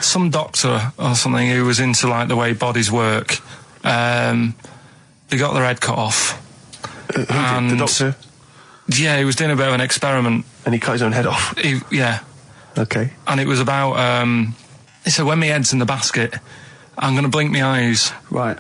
some doctor or something who was into like the way bodies work. They got their head cut off. The doctor? Yeah, he was doing a bit of an experiment. And he cut his own head off? Yeah. Okay. And it was about, he said, when my head's in the basket, I'm going to blink my eyes. Right.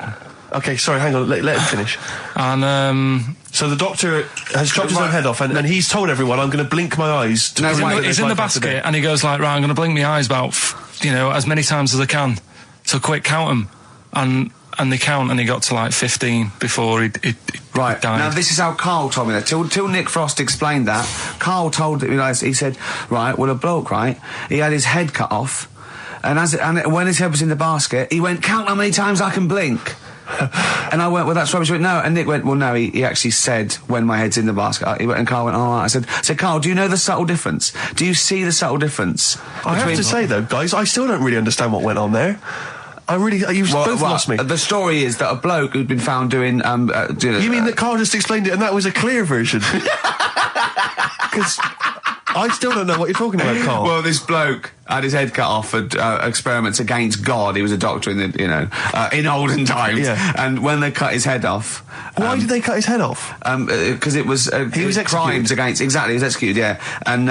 Okay, sorry, hang on, let him finish. And, so the doctor has chopped his own head off, and he's told everyone, I'm going to blink my eyes. He's in the basket, and he goes like, right, I'm going to blink my eyes about, as many times as I can. So quick, count them. And they count, and he got to like 15 before he died. Now this is how Karl told me that. Till Nick Frost explained that, Karl told me, he said, right, well, a bloke, right, he had his head cut off, and when his head was in the basket, he went, count how many times I can blink. And I went, well, that's rubbish. He went, no. And Nick went, well, no, he actually said, when my head's in the basket. He went, and Karl went, all right. I said, Karl, do you know the subtle difference? Do you see the subtle difference? I have to say, though, guys, I still don't really understand what went on there. You've both lost me. The story is that a bloke who'd been found doing, You mean that Karl just explained it and that was a clear version? Because I still don't know what you're talking about, Karl. Well, this bloke had his head cut off for experiments against God. He was a doctor in the, in olden times. Yeah. And when they cut his head off... Why did they cut his head off? Because it was... he was executed. Crimes against... Exactly, he was executed, yeah. And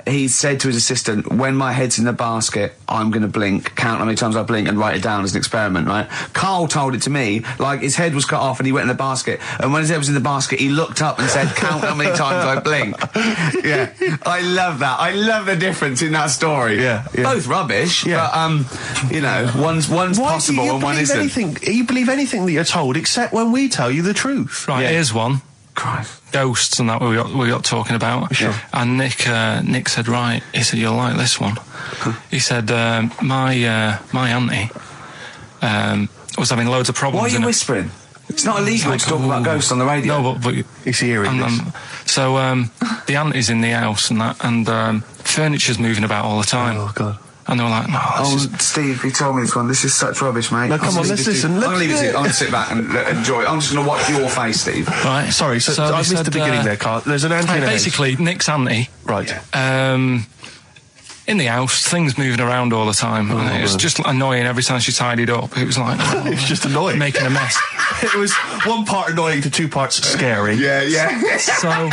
he said to his assistant, when my head's in the basket, I'm going to blink, count how many times I blink and write it down as an experiment, right? Karl told it to me, like his head was cut off and he went in the basket, and when his head was in the basket, he looked up and said, count how many times I blink. Yeah. I love that. I love the difference in that story. Yeah. Both rubbish, but, one's possible and one isn't. You believe anything that you're told except when we tell you the truth. Right, here's one. Christ. Ghosts and that we got talking about. Sure. And Nick said, right, he said, you'll like this one. He said, my auntie was having loads of problems. Why are you whispering? It's not illegal to talk about ghosts on the radio. No, but it's hearing this. So the auntie's in the house and that, and furniture's moving about all the time. Oh, God. And they were like, no, Steve, he told me this one. This is such rubbish, mate. No, come on, let's listen. I'm going to leave it to you. I'm going to sit back and enjoy it. I'm just going to watch your face, Steve. Right. Sorry, so I missed the beginning there, Karl. There's an auntie in the house. Basically, Nick's auntie. Right. In the house, things moving around all the time. And it was just annoying every time she tidied up. It was like... it was just annoying. Making a mess. It was one part annoying to two parts scary. Yeah. So...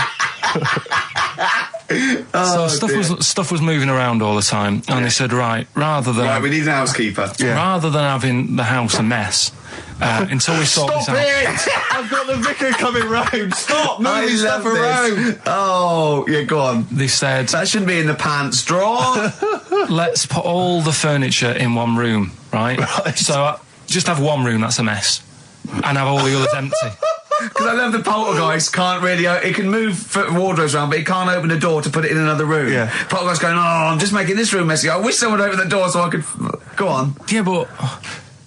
stuff was moving around all the time, and they said, right, we need an housekeeper. Rather than having the house a mess, until we sort this out. Stop it! I've got the vicar coming round. Stop moving stuff around. Oh, yeah, go on. They said that shouldn't be in the pants drawer. Let's put all the furniture in one room, right? So just have one room that's a mess, and have all the others empty. Because I love the poltergeist can't really... It can move wardrobes around, but it can't open a door to put it in another room. Yeah. Poltergeist going, I'm just making this room messy. I wish someone would open the door so I could... Go on. Yeah, but...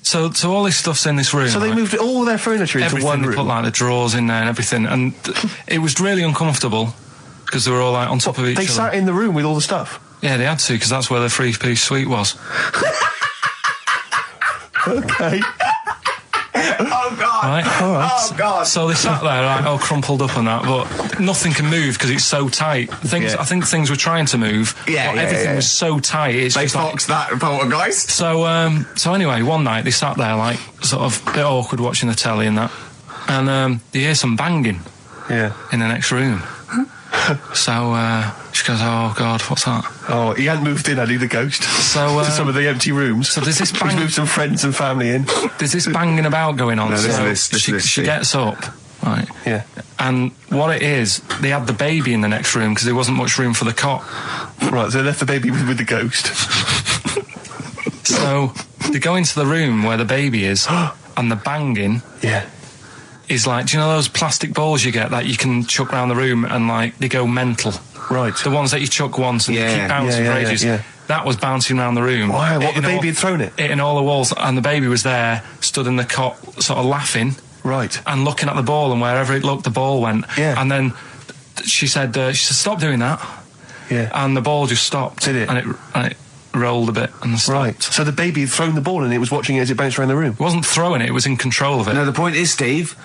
So all this stuff's in this room. So they moved all their furniture into one room? They put, like, the drawers in there and everything. And it was really uncomfortable, because they were all, like, on top of each other. They sat in the room with all the stuff? Yeah, they had to, because that's where the three-piece suite was. Okay. Oh, God. Right? All right. Oh, God. So they sat there, like, all crumpled up and that, but nothing can move because it's so tight. I think things were trying to move, but everything was so tight. They foxed that poltergeist. So anyway, one night they sat there, like, sort of a bit awkward watching the telly and that, and they hear some banging in the next room. So she goes, oh, God, what's that? Oh, he hadn't moved in, had he, the ghost? So to some of the empty rooms. So there's this He's moved some friends and family in. There's this banging about going on. She gets up, right? Yeah. And what it is, they had the baby in the next room because there wasn't much room for the cot. Right, so they left the baby with the ghost. So they go into the room where the baby is, and the banging... Yeah. Is like, do you know those plastic balls you get that you can chuck around the room and, like, they go mental? Right. The ones that you chuck once and you keep bouncing for ages. Yeah. That was bouncing around the room. Why? What, the baby had thrown it? Hitting all the walls, and the baby was there, stood in the cot, sort of laughing. Right. And looking at the ball, and wherever it looked, the ball went. Yeah. And then she said, stop doing that. Yeah. And the ball just stopped. Did it? And it rolled a bit and stopped. Right. So the baby had thrown the ball and it was watching it as it bounced around the room? It wasn't throwing it was in control of it. No, the point is, Steve,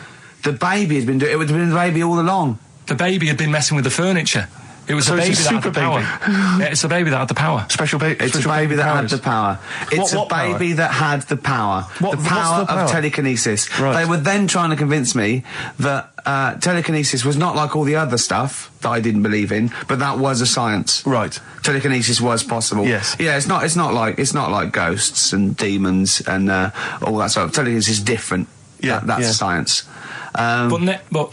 the baby had been doing it. It would have been the baby all along. The baby had been messing with the furniture. It was So a baby it's a that had super the power. baby. Yeah, it's a baby that had the power. Special baby. It's a baby that had the power. It's What a baby power? that had the power. What's The power the power? of telekinesis. Right. They were then trying to convince me that telekinesis was not like all the other stuff that I didn't believe in, but that was a science. Right. Telekinesis was possible. Yes. Yeah, it's not like ghosts and demons and all that stuff. Telekinesis is different. Yeah, That's yeah. a science. But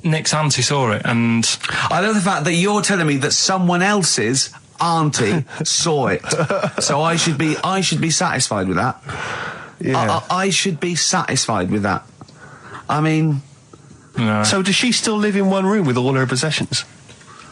Nick's auntie saw it, and I love the fact that you're telling me that someone else's auntie saw it. So I should be satisfied with that. Yeah. I should be satisfied with that. I mean, no, So does she still live in one room with all her possessions?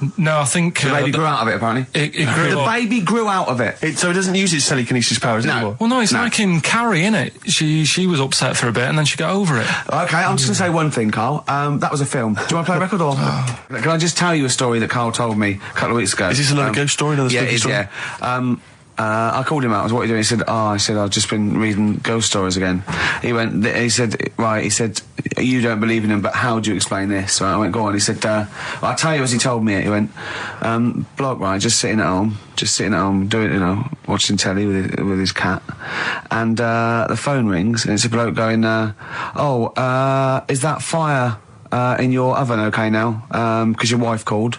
I think the baby grew out of it, apparently. It grew The up. baby grew out of it. So it doesn't use its telekinesis powers No. anymore? Well, no, it's No. like in Carrie, innit? She was upset for a bit, and then she got over it. Okay, I'm just going to say one thing, Karl. That was a film. Do you want to play a record or? Can I just tell you a story that Karl told me a couple of weeks ago? Is this another ghost story, another yeah, spooky it is, story? Yeah. I called him out. I was, what are you doing? He said, I've just been reading ghost stories again. He said, you don't believe in them, but how do you explain this? So I went, go on. He said, I'll tell you as he told me it. He went, bloke, right, just sitting at home, doing, watching telly with his cat. And, the phone rings, and it's a bloke going, is that fire, in your oven okay now? 'Cause your wife called.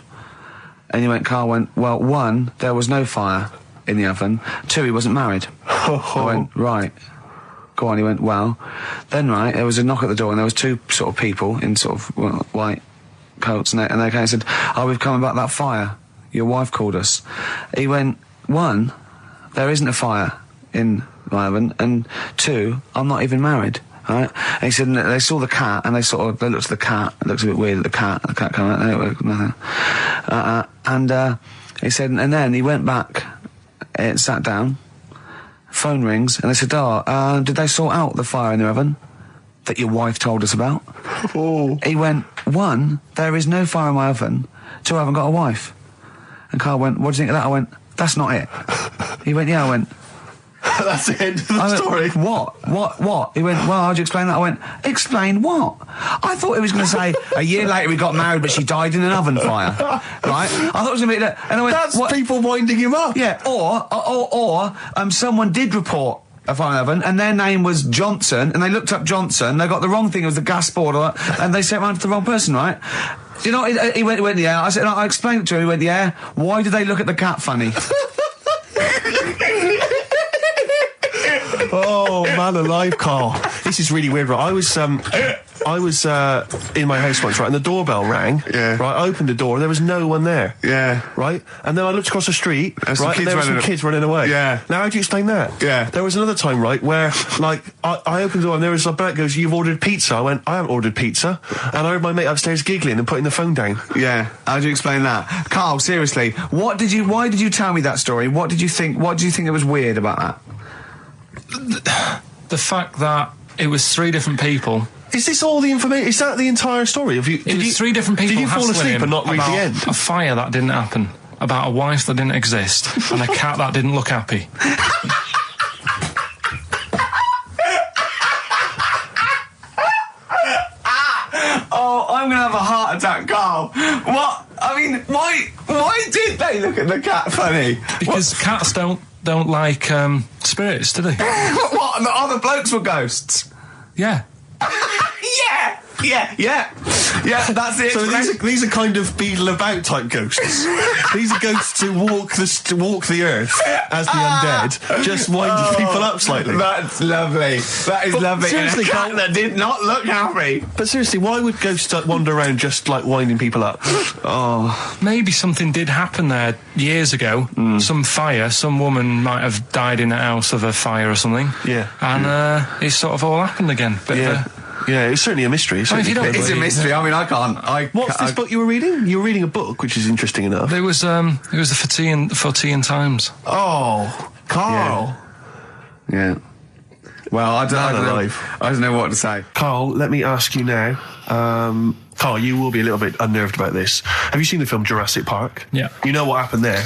And Karl went, well, 1, there was no fire in the oven. 2, he wasn't married. I went, right. Go on. He went, well, then, right, there was a knock at the door, and there was 2 sort of people in sort of white coats, and they came and said, we've come about that fire. Your wife called us. He went, 1, there isn't a fire in my oven, and 2, I'm not even married. Right? And he said, and they saw the cat, and they looked at the cat. It looks a bit weird at the cat came out, nothing. And he said, and then he went back, sat down, phone rings, and they said, did they sort out the fire in the oven that your wife told us about? Oh. He went, 1, there is no fire in my oven. 2, I haven't got a wife. And Karl went, what do you think of that? I went, that's not it. He went, yeah. I went, That's the end of the story. What? He went, well, how'd you explain that? I went, explain what? I thought he was going to say, a year later we got married, but she died in an oven fire. Right? I thought it was going to be that. And I went, That's what? people winding him up. Yeah, or someone did report a fire oven, and their name was Johnson, and they looked up Johnson, they got the wrong thing, it was the gas board, and they sent it round to the wrong person, right? You know, he went, yeah. I said, I explained it to him, he went, yeah. Why did they look at the cat funny? Oh, man alive, Karl. This is really weird, right? I was in my house once, right, and the doorbell rang. Yeah. Right, I opened the door, there was no one there. Yeah. Right? And then I looked across the street, There's some right, and kids there were some running kids running away. Yeah. Now, how do you explain that? Yeah. There was another time, right, where, like, I opened the door and there was a bloke goes, you've ordered pizza. I went, I haven't ordered pizza. And I heard my mate upstairs giggling and putting the phone down. Yeah. How do you explain that? Karl, seriously, why did you tell me that story? What did you think it was weird about that? The fact that it was 3 different people. Is this all the information? Is that the entire story? It was 3 different people. Did you fall hassling asleep him and not read the about end? A fire that didn't happen, about a wife that didn't exist, and a cat that didn't look happy. Oh, I'm gonna have a heart attack, Karl. What? I mean, why did they look at the cat funny? Because cats don't like spirits, do they? What? The other blokes were ghosts? Yeah. Yeah, that's it. So these are kind of beetle about type ghosts. These are ghosts who walk the earth as the undead, just winding people up slightly. That's lovely. That is lovely. seriously, and a cat Karl- that did not look happy. But seriously, why would ghosts wander around just like winding people up? Oh, Maybe something did happen there years ago. Some fire, some woman might have died in a house of a fire or something. Yeah. And it sort of all happened again. Bit of a, Yeah, it's certainly a mystery. Well, if you don't it's a believe- mystery. I mean, I can't. What's this book you were reading? You were reading a book, which is interesting enough. It was the for tea and Times. Oh, Karl. Yeah. Well, I alive. don't know what to say. Karl, let me ask you now. Karl, you will be a little bit unnerved about this. Have you seen the film Jurassic Park? Yeah. You know what happened there?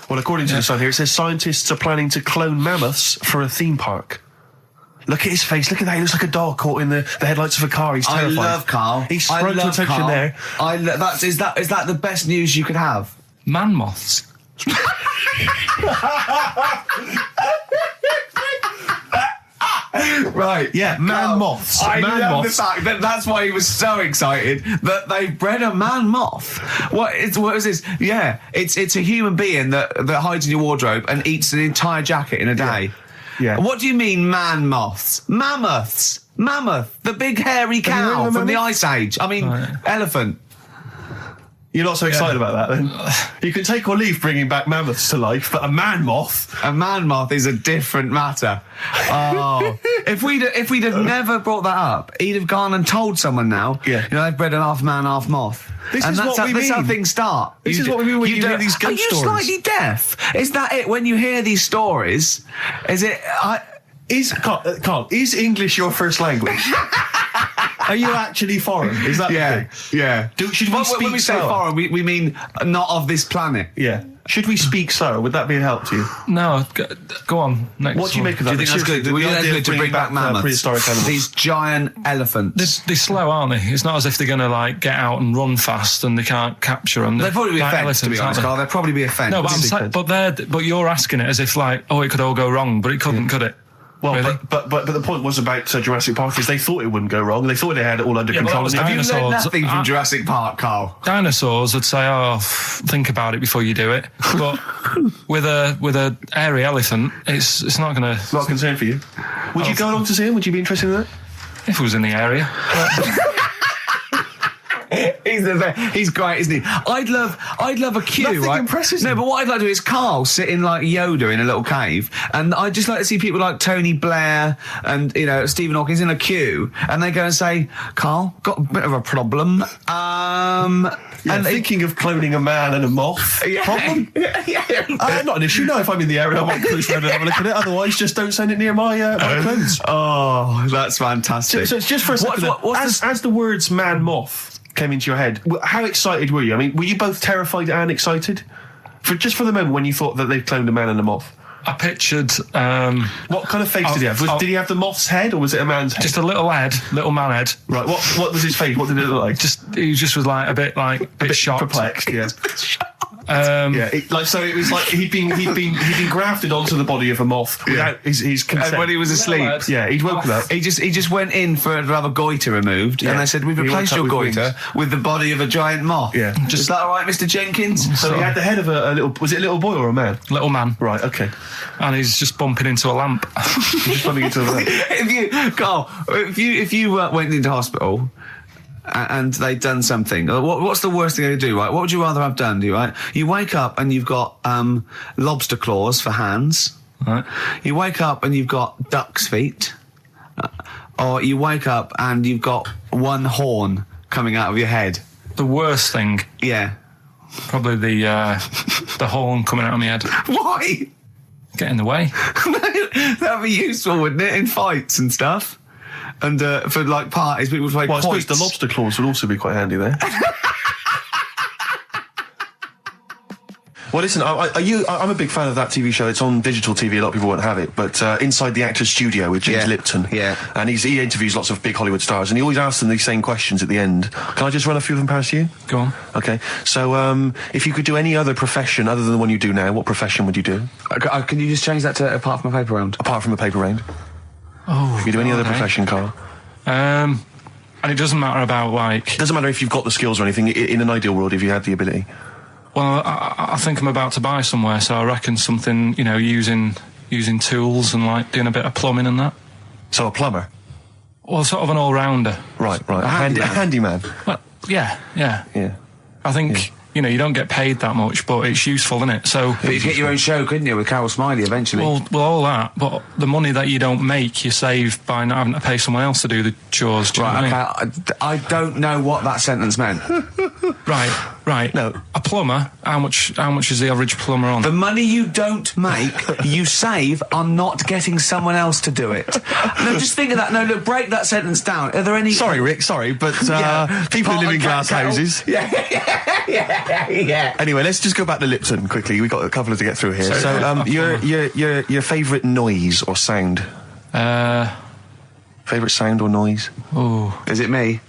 Well, according to the sign here, it says scientists are planning to clone mammoths for a theme park. Look at his face. Look at that. He looks like a dog caught in the headlights of a car. He's terrified. I love Karl. He sprung to attention there. Is that the best news you could have? Man moths. Right, Yeah, man moths. I Man love moths. the fact that that's why he was so excited that they bred a man moth. What is this? Yeah, it's a human being that hides in your wardrobe and eats an entire jacket in a day. Yeah. What do you mean, man moths? Mammoths. Mammoth, the big hairy Have you heard cow of a from the mammoth? Ice Age. I mean, elephant. You're not so excited about that, then? You can take or leave bringing back mammoths to life, but a man moth... A man moth is a different matter. Oh, if we'd have never brought that up, he'd have gone and told someone now. Yeah. You know, they've bred an half man, half moth. This and is that's what we that's how mean. things start. This is what we mean when you hear don't- these ghost Are you stories. slightly deaf? Is that it? When you hear these stories, is it? Carl, is English your first language? Are you actually foreign? Is that the Yeah, thing? yeah. Should we speak when we say slower? foreign, we mean not of this planet. Yeah. Should we speak slower? Would that be a help to you? No, go on. Next What do you one. make of Do that? you think that's good? Seriously, Do you think that's idea good of to bring bringing back mammoths? prehistoric animals. These giant elephants. They're slow, aren't they? It's not as if they're going to like get out and run fast and they can't capture them. They'd probably be a like fence, to be elephants, honest, aren't Carl. they? They'd probably be a fence. No, but you're asking it as if like, oh, it could all go wrong, but it couldn't, could it? Well, Really? but the point was about Jurassic Park is they thought it wouldn't go wrong. They thought they had it all under Yeah, but control. that was Have you learned dinosaurs. nothing from Jurassic Park, Carl? Dinosaurs would say, "Oh, think about it before you do it." But with a airy elephant, it's not going to. Not a concern for you. Would you go along to see him? Would you be interested in that? If it was in the area, He's great, isn't he? I'd love a queue, Nothing right? impresses No, him. but what I'd like to do is Karl sitting like Yoda in a little cave, and I'd just like to see people like Tony Blair and Stephen Hawking in a queue, and they go and say, "Karl, got a bit of a problem." And thinking of cloning a man and a moth. Problem? Not an issue. No, if I'm in the area, I might cruise around and have a look at it. Otherwise, just don't send it near my clothes. Oh, that's fantastic. So it's just for a second. As the words "man moth" came into your head, how excited were you? I mean, were you both terrified and excited? For the moment when you thought that they'd cloned a man and a moth. I pictured What kind of face did he have? Did he have the moth's head or was it a man's head? just a little man head. Right. What was his face? What did it look like? He just was like a bit shocked. Perplexed. Yeah. Yeah, It was like he'd been grafted onto the body of a moth without his consent. And when he was asleep, Yeah, he'd woken up. he just went in to have a goiter removed, and they said, "We've He replaced woke your up with goiter with the body of a giant moth." Yeah. Is that all right, Mr. Jenkins? So he had the head of a little. Was it a little boy or a man? little man, Right. Okay. and he's just bumping into a lamp. Just bumping into a Carl, if you went into hospital and they'd done something, what's the worst thing they could do, right? What would you rather have done, right? You wake up and you've got lobster claws for hands. Right. You wake up and you've got duck's feet. Or you wake up and you've got one horn coming out of your head. The worst thing, Yeah. probably the horn coming out of my head. Why? Get in the way. That'd be useful, wouldn't it, in fights and stuff? And for like parties, people would play Well, I suppose quoits. the lobster claws would also be quite handy there. Well, listen, I'm a big fan of that TV show. It's on digital TV. A lot of people won't have it, but Inside the Actor's Studio with James Yeah, Lipton. yeah. And he interviews lots of big Hollywood stars, and he always asks them these same questions at the end. Can I just run a few of them past you? Go on. Okay. So, if you could do any other profession other than the one you do now, what profession would you do? Can you just change that to apart from a paper round? Apart from the paper round. Oh, If you could do any other okay. profession, Carl. And it doesn't matter about like. Doesn't matter if you've got the skills or anything. In an ideal world, if you had the ability. Well, I think I'm about to buy somewhere, so I reckon something, using tools and like doing a bit of plumbing and that. So a plumber. Well, sort of an all-rounder. Right. A handyman. A handyman. Well, yeah. Yeah. I think you don't get paid that much, but it's useful, isn't it? So. But you'd get your own show, couldn't you, with Carol Smiley eventually? Well, all that, but the money that you don't make, you save by not having to pay someone else to do the chores. Do you know what I mean? Okay, I don't know what that sentence meant. Right. No. A plumber. How much is the average plumber on? The money you don't make, you save on not getting someone else to do it. No, just think of that. No, look, break that sentence down. Are there any... Sorry, Rick, but people who live in glass houses. Yeah. Anyway, let's just go back to Lipton quickly. We've got a couple to get through here. So, your favourite noise or sound? Favourite sound or noise? Oh, Is it me?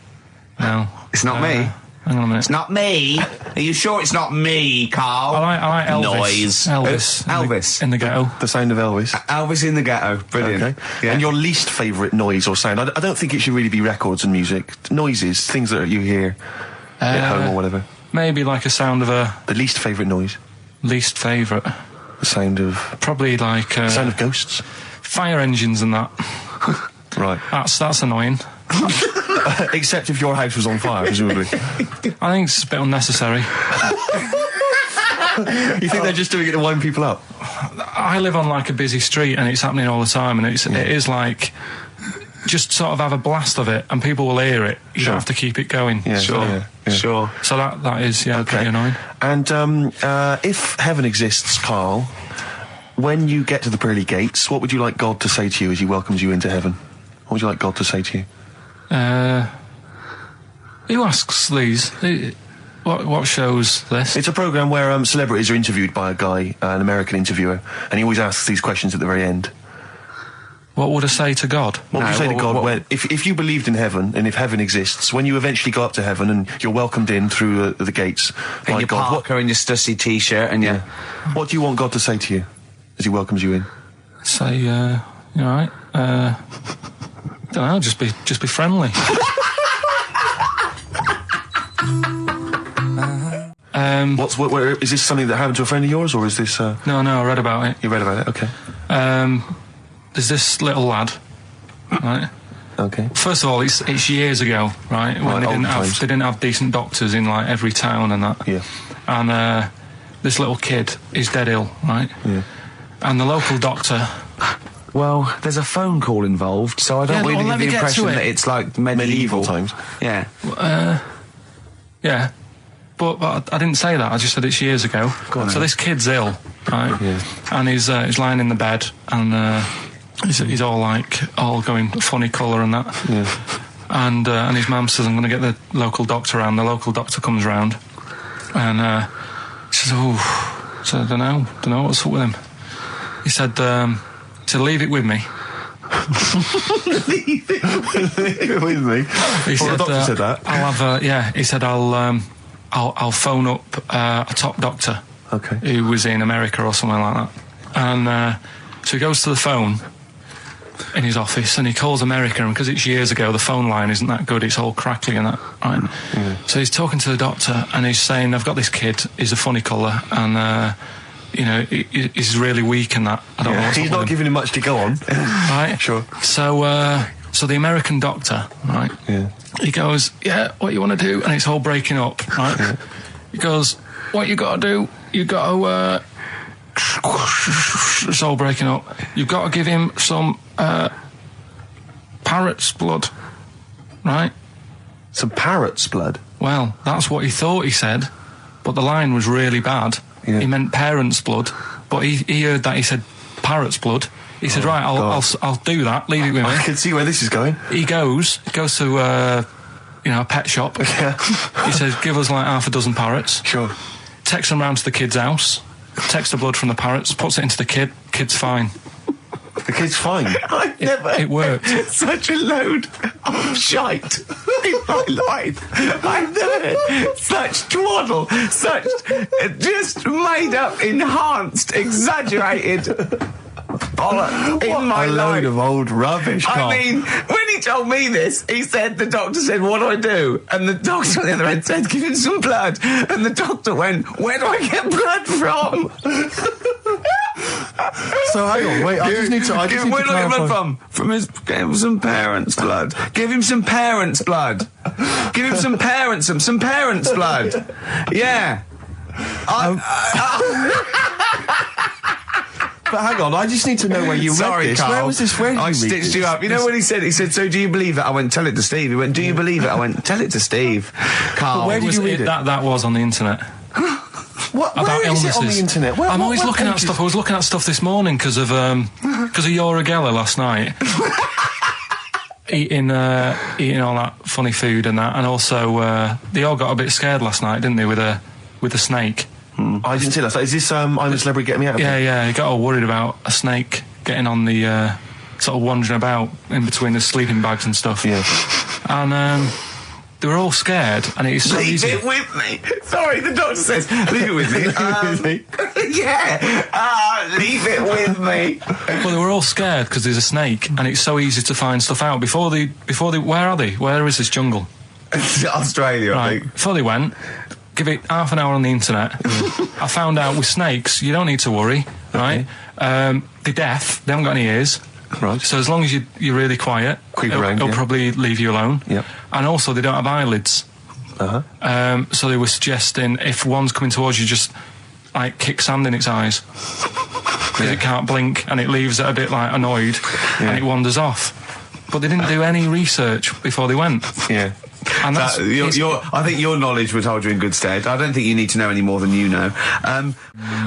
no. It's not me. Hang on a minute. It's not me. Are you sure it's not me, Karl? I like Elvis. Noise. Elvis. In the ghetto. The sound of Elvis. Elvis in the ghetto. Brilliant. Okay. Yeah. And your least favourite noise or sound? I don't think it should really be records and music. Noises, things that you hear at home or whatever. Maybe like a sound of a... The least favourite noise? Least favourite? The sound of... Probably like... the sound of ghosts? Fire engines and that. Right. That's annoying. Except if your house was on fire, presumably. I think it's a bit unnecessary. You think they're just doing it to wind people up? I live on like a busy street and it's happening all the time, and it is like... Just sort of have a blast of it and people will hear it. You don't have to keep it going. Yeah, sure. So that is, pretty annoying. And if heaven exists, Karl, when you get to the pearly gates, what would you like God to say to you as he welcomes you into heaven? What would you like God to say to you? Who asks these? What show's this? It's a programme where celebrities are interviewed by a guy, an American interviewer, and he always asks these questions at the very end. What would I say to God? What would you say to God if you believed in heaven, and if heaven exists, when you eventually go up to heaven and you're welcomed in through the gates and by your God, Parker and your stussy T-shirt and your... What do you want God to say to you as he welcomes you in? Say, you all right? Don't know, just be friendly. Is this something that happened to a friend of yours, or is this... No, I read about it. You read about it, okay. There's this little lad, right? Okay. First of all, it's years ago, right? When they didn't have decent doctors in like every town and that. Yeah. And this little kid is dead ill, right? Yeah. And the local doctor... Well, there's a phone call involved, so I don't really get the impression that it's like medieval times. Yeah. Yeah. But I didn't say that. I just said it's years ago. So this kid's ill, right? Yeah. And he's lying in the bed, and he's all going funny colour and that. Yeah. And his mum says, I'm going to get the local doctor around. The local doctor comes round, and she says, so I don't know what's up with him. He said, leave it with me. Leave it with me. The doctor said that. I'll have. He said I'll phone up a top doctor. Okay. Who was in America or somewhere like that. And so he goes to the phone in his office and he calls America, and because it's years ago, the phone line isn't that good. It's all crackly and that. Right. Yeah. So he's talking to the doctor and he's saying, I've got this kid. He's a funny colour and. He's really weak and that. I don't know what's he's not giving him much to go on. Right? Sure. So the American doctor, right? Yeah. He goes, what you want to do? And it's all breaking up, right? Yeah. He goes, what you got to do? You got to... it's all breaking up. You've got to give him some parrot's blood, right? Some parrot's blood? Well, that's what he thought he said, but the line was really bad. Yeah. He meant parents' blood, but he heard that he said parrot's blood. He said, right, I'll do that. Leave it with me. I can see where this is going. He goes to a pet shop. Yeah. He says, give us like half a dozen parrots. Sure. Takes them round to the kid's house. Takes the blood from the parrots, puts it into the kid. Kid's fine. The kid's fine. It worked. Such a load of shite in my life. I've never heard such twaddle, such just made up, enhanced, exaggerated bollock in my life. A load of old rubbish, Karl. I mean, when he told me this, he said, the doctor said, what do I do? And the doctor on the other end said, give him some blood. And the doctor went, where do I get blood from? So hang on, wait, I just need to clarify. Where do I get blood from? Give him some parents' blood. Give him some parents' blood. Give him some parents' blood. Yeah. But hang on, I just need to know where you read this. Karl. Where was this? Where did I you read stitched this? you up. You know what he said? He said, so do you believe it? I went, tell it to Steve. He went, do you believe it? I went, tell it to Steve. Karl. But where did you read it? That was on the internet. What? About Where illnesses. Is it on the internet? I'm always looking at stuff. I was looking at stuff this morning because of Yoragella last night. eating all that funny food and that, and also they all got a bit scared last night, didn't they, with a snake? I didn't see that. So is this I'm a Celebrity, Get Me Out of Here? Yeah, he got all worried about a snake getting on the sort of wandering about in between the sleeping bags and stuff. Yeah. And they were all scared, and it is so easy. Leave it with me. Sorry, the doctor says, leave it with me. Leave it with me. Well, they were all scared because there's a snake, and it's so easy to find stuff out. Before they, where are they? Where is this jungle? Australia, right. I think. Before they went, give it half an hour on the internet. I found out with snakes, you don't need to worry, right? They're deaf, they haven't got any ears. Right. So as long as you're really quiet, it'll probably leave you alone. Yep. And also, they don't have eyelids. So they were suggesting if one's coming towards you, just like kick sand in its eyes. Because it can't blink, and it leaves it a bit like annoyed, and it wanders off. But they didn't do any research before they went. Yeah. And that's, I think your knowledge would hold you in good stead. I don't think you need to know any more than you know.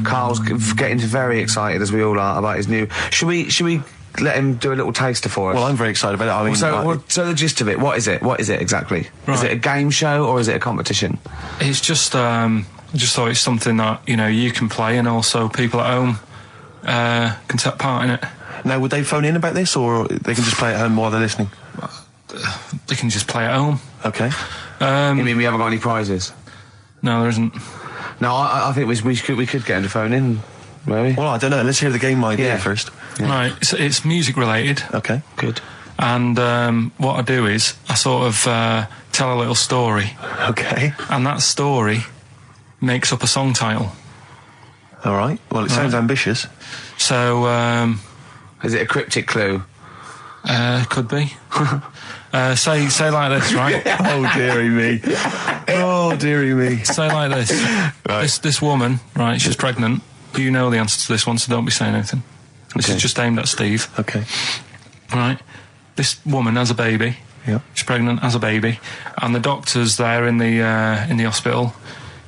Karl's getting very excited, as we all are, about his new... Should we let him do a little taster for us? Well, I'm very excited about it. I mean, so the gist of it, what is it? What is it exactly? Right. Is it a game show or is it a competition? It's just... I just thought it's something that, you can play, and also people at home can take part in it. Now, would they phone in about this, or they can just play at home while they're listening? They can just play at home. Okay. You mean we haven't got any prizes? No, there isn't. No, I think we could get him to phone in, maybe. Well, I don't know. Let's hear the game idea first. Yeah. Right, it's music related. Okay. Good. And what I do is I sort of tell a little story. Okay. And that story makes up a song title. All right. Well, it sounds ambitious. So, is it a cryptic clue? Could be. Say like this, right? Oh, dearie me. Oh, dearie me. Say like this. Right. This woman, right, she's pregnant. You know the answer to this one, so don't be saying anything. This is just aimed at Steve. Okay. Right. This woman has a baby. Yeah. She's pregnant, has a baby, and the doctor's there in the hospital,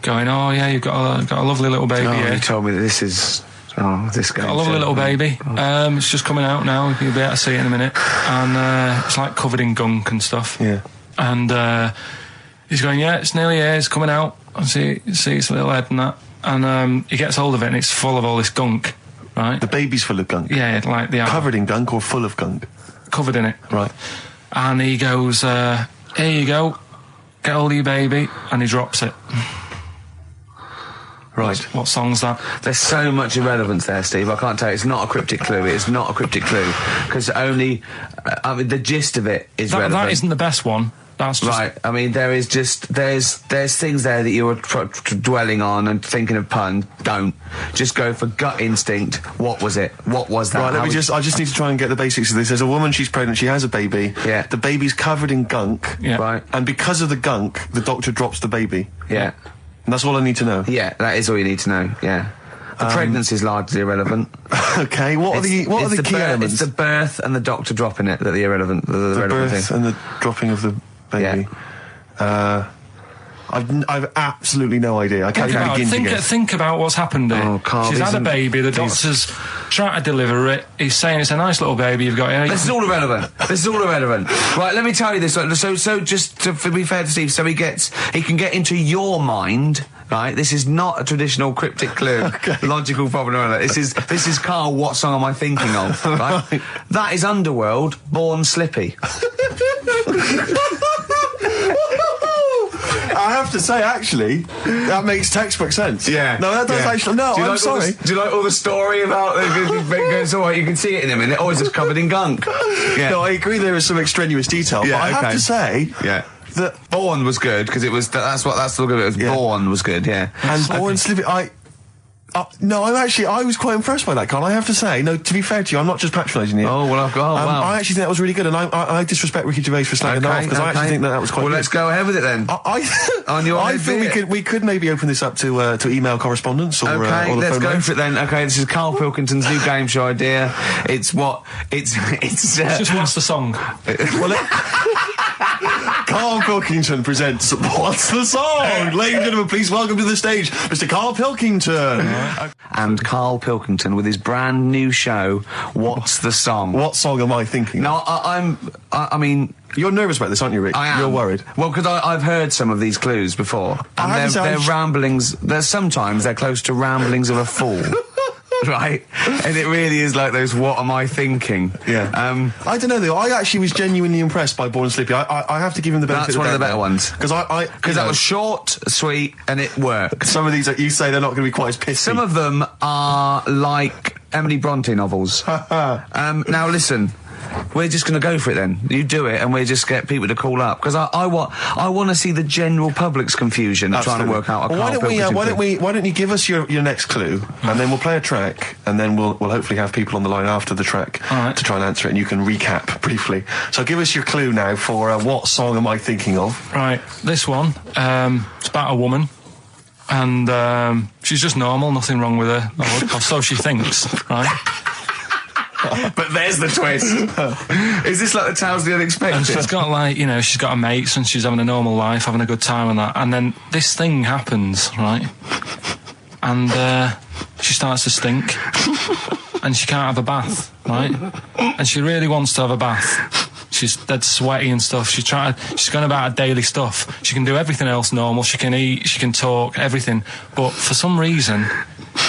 going, "Oh yeah, you've got a lovely little baby here." You told me that this is. Oh, this guy. Got a lovely little baby. It's just coming out now. You'll be able to see it in a minute. And it's like covered in gunk and stuff. Yeah. And he's going, "Yeah, it's nearly here. It's coming out. I see its little head and that." And he gets hold of it, and it's full of all this gunk. Right. The baby's full of gunk. Yeah, like the covered in gunk or full of gunk. Covered in it. Right. And he goes, "Here you go. Get hold of your baby," and he drops it. Right. What song's that? There's so much irrelevance there, Steve. I can't tell you. It's not a cryptic clue. It's not a cryptic clue. Because only... the gist of it is relevant. That isn't the best one. That's just... Right. I mean, there is just... There's things there that you were dwelling on and thinking of pun. Don't. Just go for gut instinct. What was it? What was that? Right, I just need to try and get the basics of this. There's a woman, she's pregnant, she has a baby. Yeah. The baby's covered in gunk. Yeah. Right. And because of the gunk, the doctor drops the baby. Yeah. And that's all I need to know. Yeah, that is all you need to know, yeah. The pregnancy is largely irrelevant. Okay, what are the key elements? It's the birth and the doctor dropping it that are irrelevant. The relevant birth thing. And the dropping of the baby. Yeah. I've absolutely no idea. I can't even begin to guess. Think about what's happened here. Oh, Karl, she's had a baby, the doctor's trying to deliver it, he's saying it's a nice little baby you've got here. This is all irrelevant. Right, let me tell you this. So just to be fair to Steve, he can get into your mind, right? This is not a traditional cryptic clue, logical problem. This is Karl, what song am I thinking of, right? That is Underworld, Born Slippy. I have to say, actually, that makes textbook sense. Yeah. No, that does actually... No, I'm sorry. Do you like all the story about... It's all right, you can see it in a minute. Oh, it's just covered in gunk. Yeah. No, I agree there is some extraneous detail, but I have to say... Yeah. That Born was good, because it was... That's the look of it. It was Born was good, yeah. And Born Slippy... no, I was quite impressed by that, Karl. I have to say, no, to be fair to you, I'm not just patronising you. Oh, well, wow. I actually think that was really good, and I disrespect Ricky Gervais for slagging that off, because I actually think that was quite good. Well, let's go ahead with it then. I feel we could maybe open this up to email correspondence or okay, or the let's phone go lines. for it then. Okay, this is Karl Pilkington's new game show idea. It's just what's the song? Karl Pilkington presents What's the Song? Ladies and gentlemen, please welcome to the stage Mr. Karl Pilkington. And Karl Pilkington with his brand new show, What's the Song? What song am I thinking? No, I mean... You're nervous about this, aren't you, Rick? I am. You're worried. Well, because I've heard some of these clues before. And they're ramblings... Sometimes they're close to ramblings of a fool. right? And it really is like those "What am I thinking?" Yeah. I don't know though. I actually was genuinely impressed by Born Slippy. I have to give him the benefit. That's one of the better ones because that was short, sweet, and it worked. Some of these that you say they're not going to be quite as pissy. Some of them are like Emily Bronte novels. Now listen. We're just going to go for it then. You do it, and we'll just get people to call up because I want to see the general public's confusion of trying to work out. Why don't you give us your next clue, and then we'll play a track, and then we'll hopefully have people on the line after the track to try and answer it, and you can recap briefly. So give us your clue now for what song am I thinking of? Right, this one. It's about a woman. And she's just normal, nothing wrong with her, or so she thinks, right? But there's the twist. Is this like the Tales of the Unexpected? And she's got she's got her mates and she's having a normal life, having a good time and that. And then this thing happens, right? And she starts to stink. And she can't have a bath, right? And she really wants to have a bath. She's dead sweaty and stuff. She's going about her daily stuff. She can do everything else normal. She can eat, she can talk, everything. But for some reason,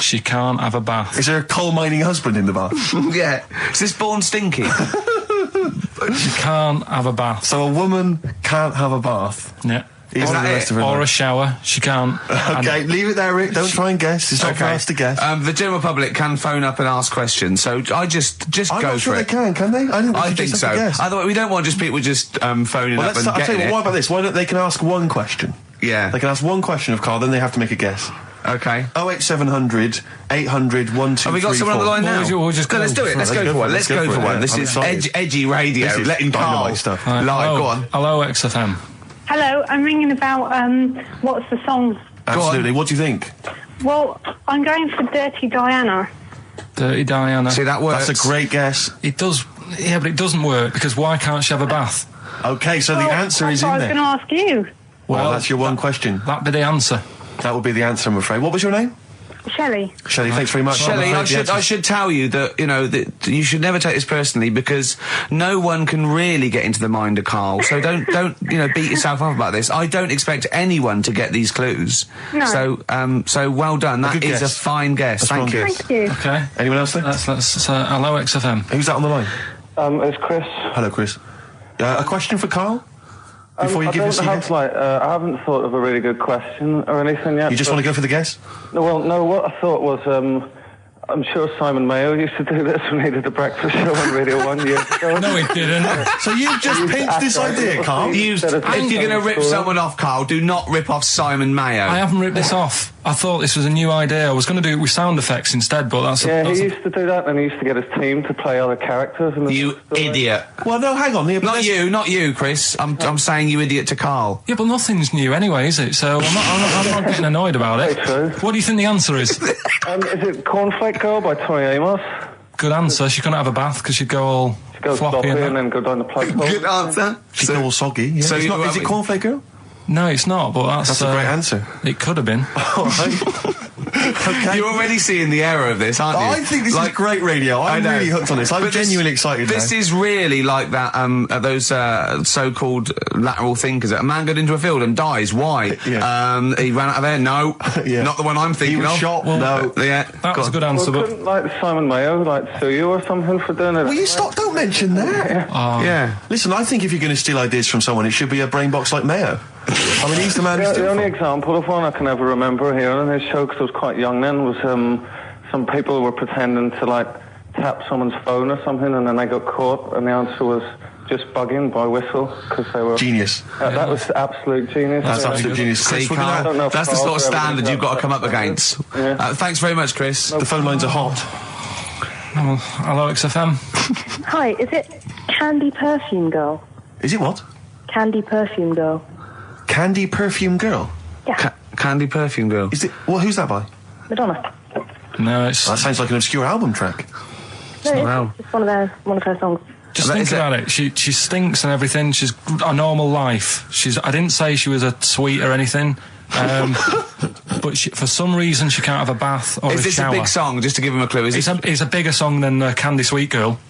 she can't have a bath. Is there a coal mining husband in the bath? Yeah. Is this Born Stinky? She can't have a bath. So a woman can't have a bath? Yeah. Or a shower. She can't. Okay, leave it there, Rick. Don't try and guess. It's not for us to guess. The general public can phone up and ask questions, so I just go for it. I'm not sure they can they? I think so. Otherwise, we don't want just people just phoning up and getting it. What about this? Why don't they can ask one question? Yeah. They can ask one question of Karl, then they have to make a guess. Okay. 08700 800 1234. Have we got someone on the line now? Let's do it. Let's go for one. Let's go for one. This is edgy radio. This is letting Karl stuff. live. Go on. Hello, XFM. Hello, I'm ringing about, what's the song? Absolutely. What do you think? Well, I'm going for Dirty Diana. Dirty Diana. See, that works. That's a great guess. It does, yeah, but it doesn't work, because why can't she have a bath? Okay, so the answer is in there. I was going to ask you. Well, that's your one question. That'd be the answer. That would be the answer, I'm afraid. What was your name? Shelley. Shelley, thanks very much. Shelley, I should tell you that, that you should never take this personally because no one can really get into the mind of Karl. So don't beat yourself up about this. I don't expect anyone to get these clues. No. So well done. That is a fine guess. Thank you. Thank you. Okay. Anyone else there? That's hello, XFM. Who's that on the line? It's Chris. Hello, Chris. A question for Karl? Before you give us I haven't thought of a really good question or anything yet. You just want to go for the guess? No, what I thought was, I'm sure Simon Mayo used to do this when he did the breakfast show on Radio 1 years ago. No, he didn't. So you've just pinched this idea, Karl? If you're going to rip someone off, Karl, do not rip off Simon Mayo. I haven't ripped this off. I thought this was a new idea. I was going to do it with sound effects instead, but that's... he used to do that, and he used to get his team to play other characters. You idiot. Well, no, hang on. Not you, Chris. I'm saying you idiot to Karl. Yeah, but nothing's new anyway, is it? So I'm not getting annoyed about it. True. What do you think the answer is? Is it Cornflake Girl by Tori Amos? Good answer. She couldn't have a bath because she'd go all floppy and then go down the plug hole. Good answer. She'd go all soggy. Yeah. So is it Cornflake Girl? No, it's not, but that's a great answer. It could have been. All right. Okay. You're already seeing the error of this, aren't you? I think this is great radio. I'm really hooked on this. I'm genuinely excited now. This is really like that, those so-called lateral thinkers. A man got into a field and dies. Why? Yeah. He ran out of air. No. Yeah. Not the one I'm thinking of. He was shot. No. Yeah. That was a good answer, but... Couldn't, Simon Mayo, sue you or something for doing it? Will you stop? Don't mention that. Yeah. Listen, I think if you're going to steal ideas from someone, it should be a brain box like Mayo. I mean, he's the man who's the only example of one I can ever remember hearing in his show, because I was quite young then, was some people were pretending to, tap someone's phone or something, and then they got caught, and the answer was just bugging by whistle, because they were... Genius. That was absolute genius. That's absolute genius. See, Karl, that's the sort of standard you've got to come up against. Yeah. Thanks very much, Chris. The phone lines are hot. Hello, XFM. Hi, is it Candy Perfume Girl? Is it what? Candy Perfume Girl. Candy Perfume Girl? Yeah. Candy Perfume Girl. Is it? Well, who's that by? Madonna. No, it's... That sounds like an obscure album track. No, it's one of her songs. Just think about it. She stinks and everything. She's a normal life. I didn't say she was a sweet or anything. But for some reason she can't have a bath or a shower. Is this a big song? Just to give him a clue. It's a bigger song than Candy Sweet Girl.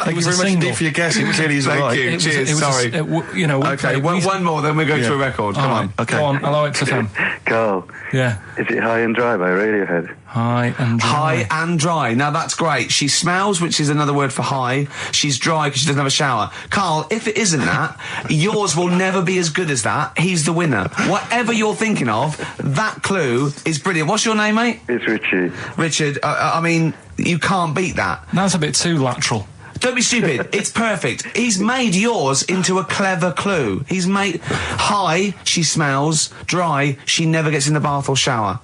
Thank you very much indeed for your guess. It clearly is right. Thank you. Cheers. Sorry. Okay, one more, then we go to a record. Come on. Okay. Go on. Hello, XFM. Karl. Yeah. Is it High and Dry by Radiohead? High and dry. High and dry. Now that's great. She smells, which is another word for high. She's dry because she doesn't have a shower. Karl, if it isn't that, yours will never be as good as that. He's the winner. Whatever you're thinking of, that clue is brilliant. What's your name, mate? It's Richard. Richard, I mean, you can't beat that. That's a bit too lateral. Don't be stupid. It's perfect. He's made yours into a clever clue. He's made high, she smells, dry, she never gets in the bath or shower.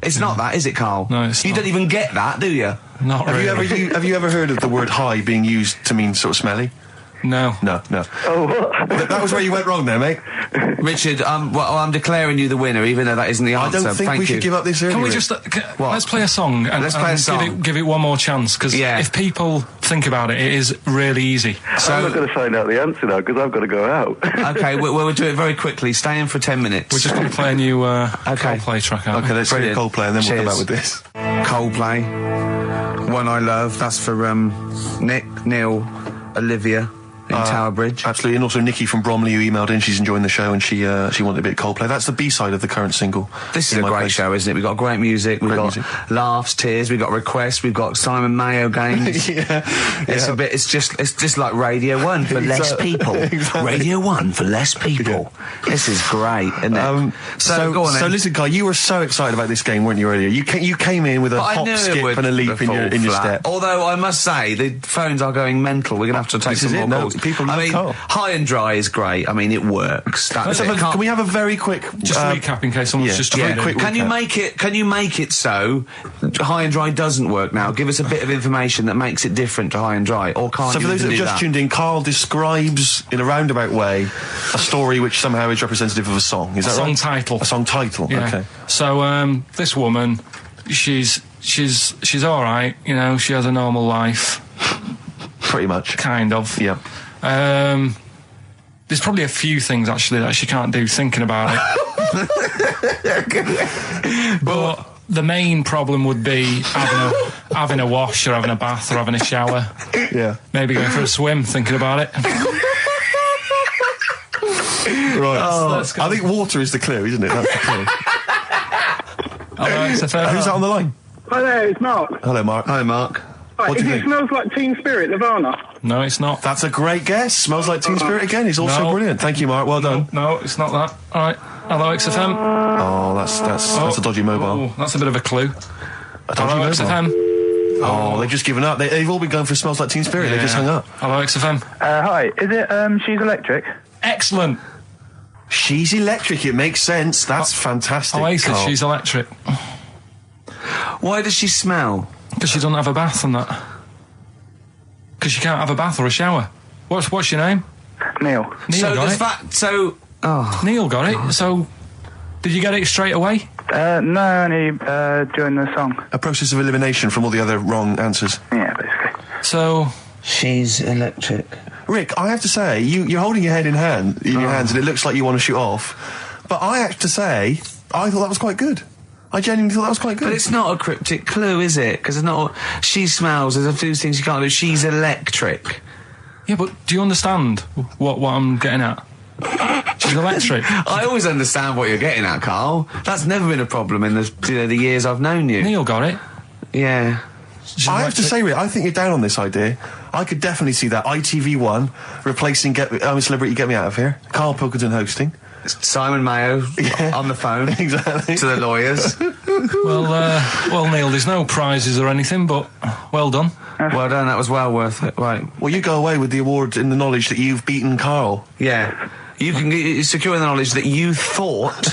It's not that, is it, Karl? No, it's You not. don't even get that, do you? Not really. Have you ever heard of the word high being used to mean sort of smelly? No. No. Oh, what? That was where you went wrong there, mate. Richard, I'm declaring you the winner, even though that isn't the I answer. don't think Thank we you. should give up this early. Can we Rick. just let's play a song and, Let's play a song. give it one more chance, because if people think about it, it is really easy. I'm not going to find out the answer now because I've got to go out. Okay, we'll do it very quickly. Stay in for 10 minutes. We're just going to play a new Coldplay track out. Okay, let's hear Brilliant. Coldplay and then we'll come Cheers. back with this. Coldplay, One I Love. That's for Nick, Neil, Olivia in Tower Bridge. Absolutely, and also Nikki from Bromley who emailed in. She's enjoying the show and she wanted a bit of Coldplay. That's the B-side of the current single. This is In a My great Place. show, isn't it? We've got great music, we've Great got music. laughs, tears, we've got requests, we've got Simon Mayo games. It's just like Radio 1 for less people. Exactly. Radio 1 for less people. This is great, isn't it? So go on then. So listen, Guy, you were so excited about this game, weren't you, earlier? You came in with a But I hop, knew it skip would and a leap in fall your flat. step. Although I must say, the phones are going mental. We're going to have to take This some is more it. No, calls. people love I mean, Karl. high and dry is great. I mean, it works. That's it. Can we have a very quick Just recap in case someone's just very tuned in. quick Can you recap. make it so high and dry doesn't work now? Give us a bit of information that makes it different to high and dry, or can't So you for those that even have do just that? tuned in, Karl describes in a roundabout way a story which somehow is representative of a song. Is that song right? title. A song title. Yeah. Okay. So this woman, she's all right. You know, she has a normal life, Pretty much. kind of. Yeah. There's probably a few things actually that she can't do thinking about it. But the main problem would be having a wash or having a bath or having a shower. Yeah. Maybe going for a swim thinking about it. Right. Let's go. I think water is the clue, isn't it? That's the clue. Who's Who's that on the line? Hi there, it's Mark. Hello, Mark. Hi, Mark. Right, What do you it think? smells like Teen Spirit, Nirvana. No, it's not. That's a great guess. Smells like Teen Spirit again. He's also No. brilliant. Thank you, Mark. Well done. No, it's not that. All right. Hello, XFM. Oh, that's a dodgy mobile. Oh, that's a bit of a clue. A dodgy Hello, mobile. XFM. Oh, they've just given up. They've all been going for Smells Like Teen Spirit. They just hung up. Hello, XFM. Hi, is it She's Electric? Excellent. She's electric. It makes sense. That's fantastic. Oasis, Karl. she's electric. Why does she smell? Because she doesn't have a bath and that. Because she can't have a bath or a shower. What's your name? Neil. Neil So got the it. fact. So. Oh. Neil got it. So, did you get it straight away? No, only during the song. A process of elimination from all the other wrong answers. Yeah, basically. So, She's electric. Rick, I have to say, you're holding your head in your hands, and it looks like you want to shoot off. But I have to say, I thought that was quite good. I genuinely thought that was quite good. But it's not a cryptic clue, is it? Because it's not. She smells. There's a few things you can't do. She's electric. yeah, but do you understand what I'm getting at? She's electric. I always understand what you're getting at, Karl. That's never been a problem in the years I've known you. Neil got it. Yeah. She's I have to electric. say, Rick, I think you're down on this idea. I could definitely see that ITV1 replacing I'm a Celebrity, Get Me Out of Here. Karl Pilkington hosting. Simon Mayo on the phone Exactly. to the lawyers. Well, Neil, there's no prizes or anything, but well done. Well done. That was well worth it. Right. Well, you go away with the award in the knowledge that you've beaten Karl. Yeah. You can secure the knowledge that you thought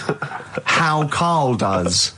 how Karl does.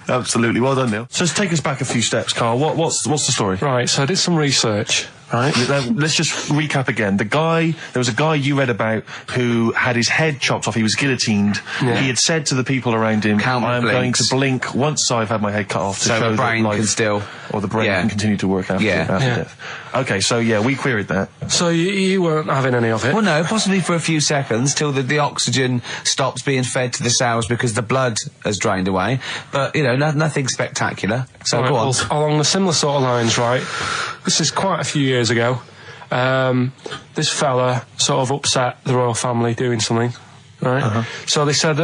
Absolutely. Well done, Neil. So let's take us back a few steps, Karl. What's the story? Right, so I did some research. Right. Let's just recap again. There was a guy you read about who had his head chopped off. He was guillotined. Yeah. He had said to the people around him, Count I am blinks. going to blink once I've had my head cut off to So show the brain that life can still... or the brain Yeah. can continue to work after, Yeah. after Yeah. death. Okay, so yeah, we queried that. So you weren't having any of it? Well, no, possibly for a few seconds till the oxygen stops being fed to the cells because the blood has drained away. But, you know, nothing spectacular. So Right, go on. well, along the similar sort of lines, right? This is quite a few years ago. This fella sort of upset the royal family doing something. right? So they said,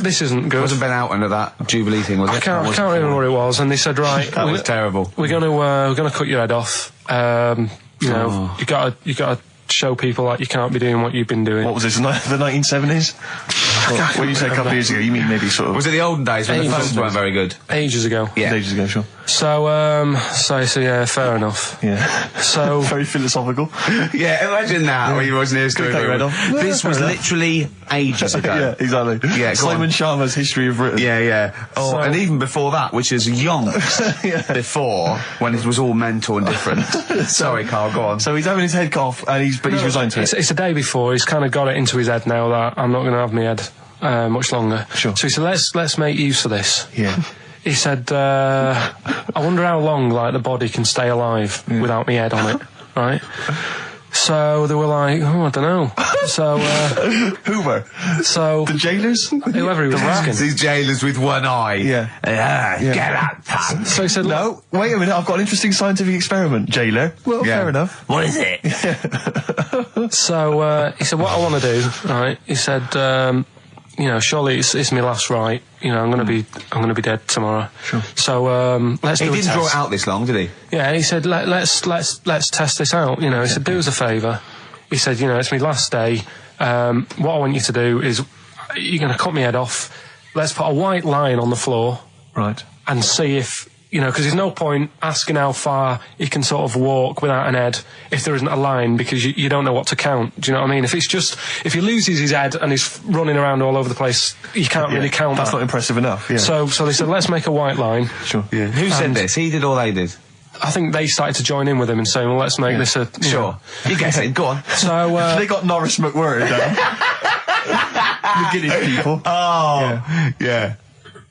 this isn't good. Wasn't Ben out under that Jubilee thing, was it? I can't remember what it was, and they said, right, that was terrible. We're gonna cut your head off. You know, you gotta show people that you can't be doing what you've been doing. What was this, the 1970s? When you say a couple of years ago, you mean maybe sort of... Was it the olden days when the phones weren't very good? Ages ago. Yeah. Ages ago, sure. So yeah, fair enough. Yeah. So... Very philosophical. Yeah, imagine that when you watching the history. This was literally ages ago. Yeah, exactly. Yeah, Simon Sharma's History of Britain. Yeah. Oh, and even before that, which is yonks before, when it was all mental and different. Sorry, Karl, go on. So he's having his head cut off, and he's resigned to it. It's a day before. He's kind of got it into his head now that I'm not going to have my head much longer. Sure. So he said, let's make use of this. Yeah. He said, I wonder how long, like, the body can stay alive without my head on it, right? So they were like, I don't know. So, who were? So... The jailers? Whoever he was asking. These jailers with one eye. Yeah. Get out, pal. So he said, no, wait a minute, I've got an interesting scientific experiment, jailer. Well, fair enough. What is it? So, he said, what I want to do, right, he said, you know, surely it's my last right. You know, I'm gonna be dead tomorrow. Sure. So let's do a test. He didn't draw it out this long, did he? Yeah, he said let's test this out. You know, he said do us a favour. He said, you know, it's my last day. What I want you to do is you're gonna cut my head off. Let's put a white line on the floor, right, and see if. You know, because there's no point asking how far he can sort of walk without an head if there isn't a line, because you don't know what to count. Do you know what I mean? If he loses his head and he's running around all over the place, you can't really count That's that. not impressive enough, yeah. So they said, let's make a white line. Sure. Yeah. Who said this? He did or they did? I think they started to join in with him and saying, well, let's make this a... Sure. You guess it. Go on. So, they got Norris McWhirter down. The Guinness people. Oh. Yeah.